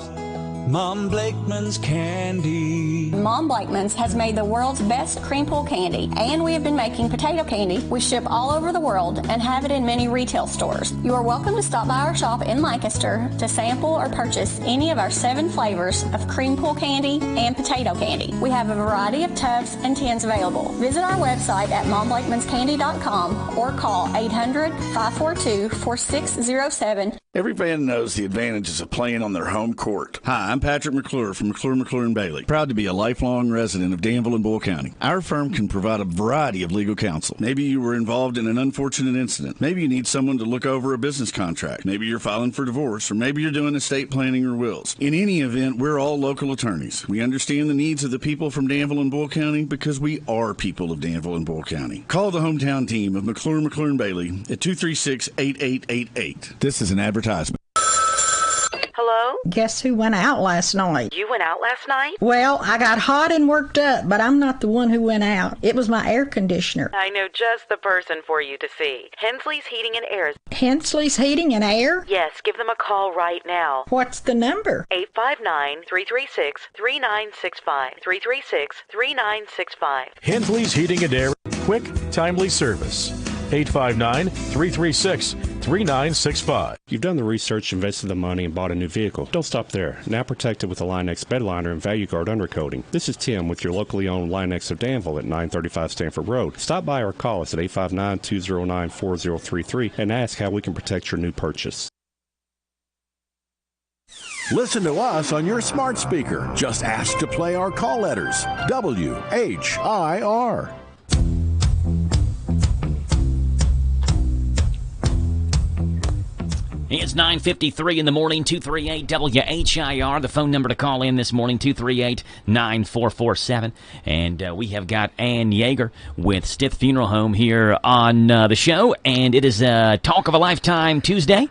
Mom Blakeman's candy. Mom Blakeman's has made the world's best cream pull candy, and we have been making potato candy. We ship all over the world and have it in many retail stores. You are welcome to stop by our shop in Lancaster to sample or purchase any of our 7 flavors of cream pull candy and potato candy. We have a variety of tubs and tins available. Visit our website at momblakemanscandy.com or call 800-542-4607. Every fan knows the advantages of playing on their home court. Hi, I'm Patrick McClure from McClure Bailey. Proud to be a lifelong resident of Danville and Bull County. Our firm can provide a variety of legal counsel. Maybe you were involved in an unfortunate incident. Maybe you need someone to look over a business contract. Maybe you're filing for divorce, or maybe you're doing estate planning or wills. In any event, we're all local attorneys. We understand the needs of the people from Danville and Bull County because we are people of Danville and Bull County. Call the hometown team of McClure Bailey at 236-8888. This is an advertisement. Hello? Guess who went out last night? You went out last night? Well, I got hot and worked up, but I'm not the one who went out. It was my air conditioner. I know just the person for you to see. Hensley's Heating and Air. Hensley's Heating and Air? Yes, give them a call right now. What's the number? 859-336-3965. 336-3965. Hensley's Heating and Air. Quick, timely service. 859-336-3965. You've done the research, invested the money, and bought a new vehicle. Don't stop there. Now protected with the Line-X bedliner and Value Guard undercoating. This is Tim with your locally owned Line-X of Danville at 935 Stanford Road. Stop by or call us at 859-209-4033 and ask how we can protect your new purchase. Listen to us on your smart speaker. Just ask to play our call letters. WHIR. It's 9:53 in the morning, 238 WHIR. The phone number to call in this morning, 238-9447. And we have got Ann Yeager with Stith Funeral Home here on the show. And it is Talk of a Lifetime Tuesday.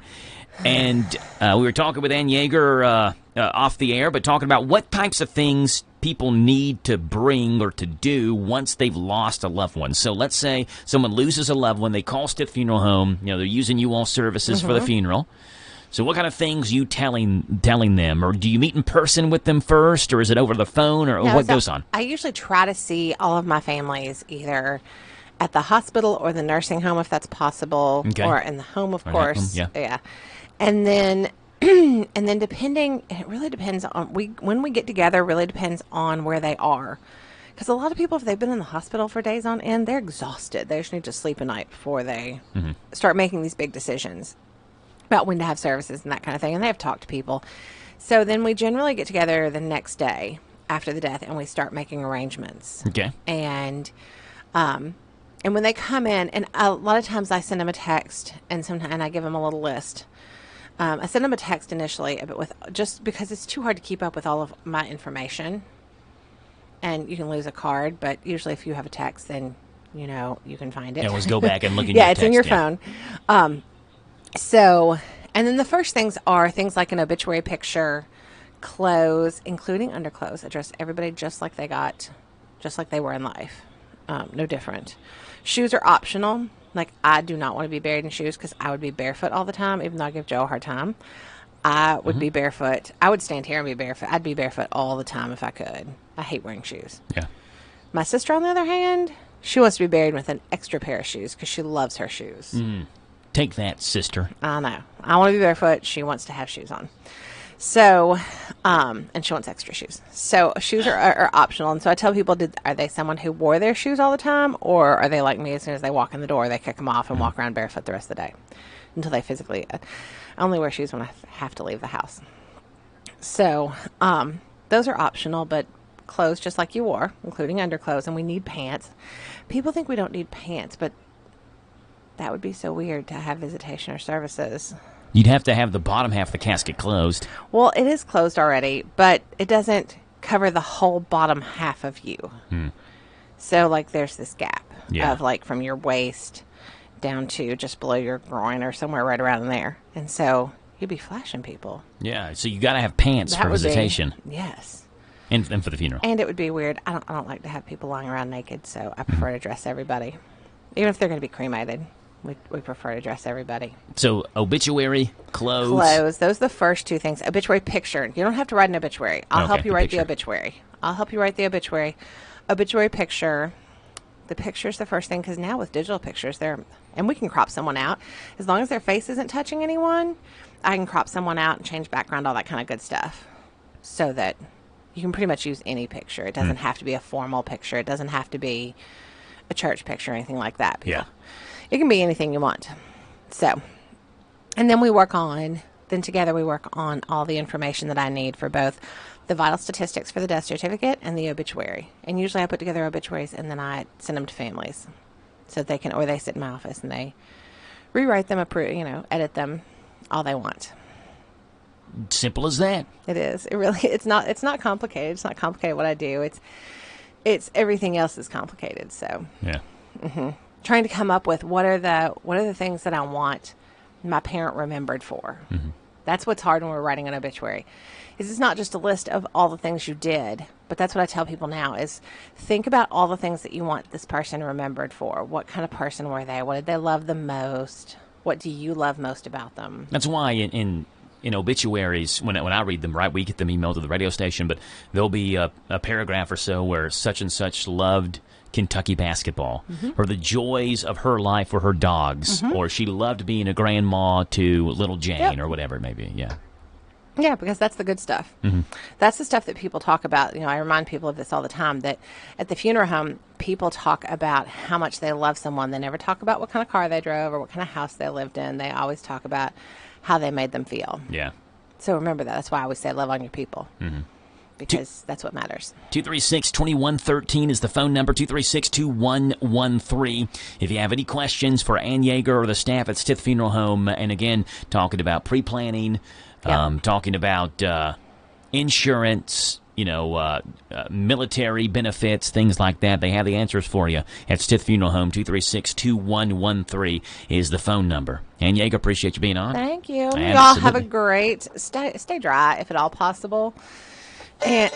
And we were talking with Ann Yeager off the air, but talking about what types of things people need to bring or to do once they've lost a loved one. So let's say someone loses a loved one, they call Stith Funeral Home, they're using you all services for the funeral. So what kind of things you telling them, or do you meet in person with them first, or is it over the phone, or what goes on? I usually try to see all of my families either at the hospital or the nursing home if that's possible, or in the home, of course. Yeah. And then depending, it really depends on, when we get together, really depends on where they are. Because a lot of people, if they've been in the hospital for days on end, they're exhausted. They just need to sleep a night before they start making these big decisions about when to have services and that kind of thing. And they have talked to people. So then we generally get together the next day after the death and we start making arrangements. Okay. And when they come in, and a lot of times I send them a text and I give them a little list. I send them a text initially, but just because it's too hard to keep up with all of my information, and you can lose a card. But usually, if you have a text, then you can find it. Yeah, let's go back and look at your text. It's in your phone. So, and then the first things are things like an obituary picture, clothes, including underclothes, that dress everybody just like they were in life, no different. Shoes are optional. Like, I do not want to be buried in shoes because I would be barefoot all the time, even though I give Joe a hard time. I would be barefoot. I would stand here and be barefoot. I'd be barefoot all the time if I could. I hate wearing shoes. Yeah. My sister, on the other hand, she wants to be buried with an extra pair of shoes because she loves her shoes. Take that, sister. I know. I want to be barefoot. She wants to have shoes on. So, and she wants extra shoes. So shoes are optional. And so I tell people, are they someone who wore their shoes all the time? Or are they like me, as soon as they walk in the door, they kick them off and walk around barefoot the rest of the day until they physically, I only wear shoes when I have to leave the house. So, those are optional, but clothes just like you wore, including underclothes, and we need pants. People think we don't need pants, but that would be so weird to have visitation or services. You'd have to have the bottom half of the casket closed. Well, it is closed already, but it doesn't cover the whole bottom half of you. So, like, there's this gap of, like, from your waist down to just below your groin or somewhere right around there. And so you'd be flashing people. Yeah, so you got to have pants for visitation. Yes. And for the funeral. And it would be weird. I don't like to have people lying around naked, so I prefer to dress everybody, even if they're going to be cremated. We prefer to dress everybody. So obituary, clothes. Clothes. Those are the first two things. Obituary picture. You don't have to write an obituary. I'll help you write the obituary. Obituary picture. The picture's the first thing, because now with digital pictures, and we can crop someone out. As long as their face isn't touching anyone, I can crop someone out and change background, all that kind of good stuff. So that you can pretty much use any picture. It doesn't have to be a formal picture. It doesn't have to be a church picture or anything like that. Yeah. It can be anything you want. So, and then together we work on all the information that I need for both the vital statistics for the death certificate and the obituary. And usually I put together obituaries and then I send them to families so that they can, or they sit in my office and they rewrite them, edit them, all they want. Simple as that. It is. It really, it's not complicated. It's not complicated what I do. It's everything else is complicated. So, yeah. Mm-hmm. Trying to come up with what are the things that I want my parent remembered for. Mm-hmm. That's what's hard when we're writing an obituary. It's not just a list of all the things you did, but that's what I tell people now is think about all the things that you want this person remembered for. What kind of person were they? What did they love the most? What do you love most about them? That's why in obituaries, when I read them, right, we get them emailed to the radio station, but there'll be a paragraph or so where such and such loved Kentucky basketball, or the joys of her life were her dogs, or she loved being a grandma to little Jane, or whatever it may be. Yeah. Yeah, because that's the good stuff. That's the stuff that people talk about. I remind people of this all the time, that at the funeral home, people talk about how much they love someone. They never talk about what kind of car they drove or what kind of house they lived in. They always talk about how they made them feel. Yeah. So remember that. That's why I always say love on your people. Because that's what matters. 236-2113 is the phone number, 236-2113. If you have any questions for Ann Yeager or the staff at Stith Funeral Home, and again, talking about pre-planning, talking about insurance, military benefits, things like that, they have the answers for you at Stith Funeral Home. 236-2113 is the phone number. Ann Yeager, appreciate you being on. Thank you. Absolutely. You all have a great, stay dry if at all possible. And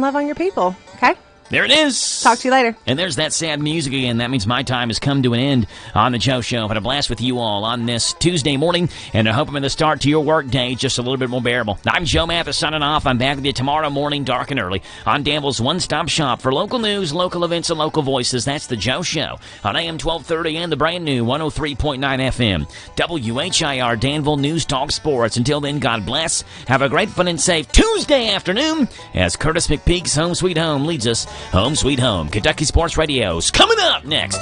love on your people, okay? There it is. Talk to you later. And there's that sad music again. That means my time has come to an end on the Joe Show. I've had a blast with you all on this Tuesday morning, and I hope I'm in the start to your work day just a little bit more bearable. I'm Joe Mathis signing off. I'm back with you tomorrow morning, dark and early, on Danville's one-stop shop for local news, local events, and local voices. That's the Joe Show on AM 1230 and the brand new 103.9 FM. WHIR Danville News Talk Sports. Until then, God bless. Have a great, fun, and safe Tuesday afternoon as Curtis McPeak's Home Sweet Home leads us home sweet home. Kentucky Sports Radio's coming up next.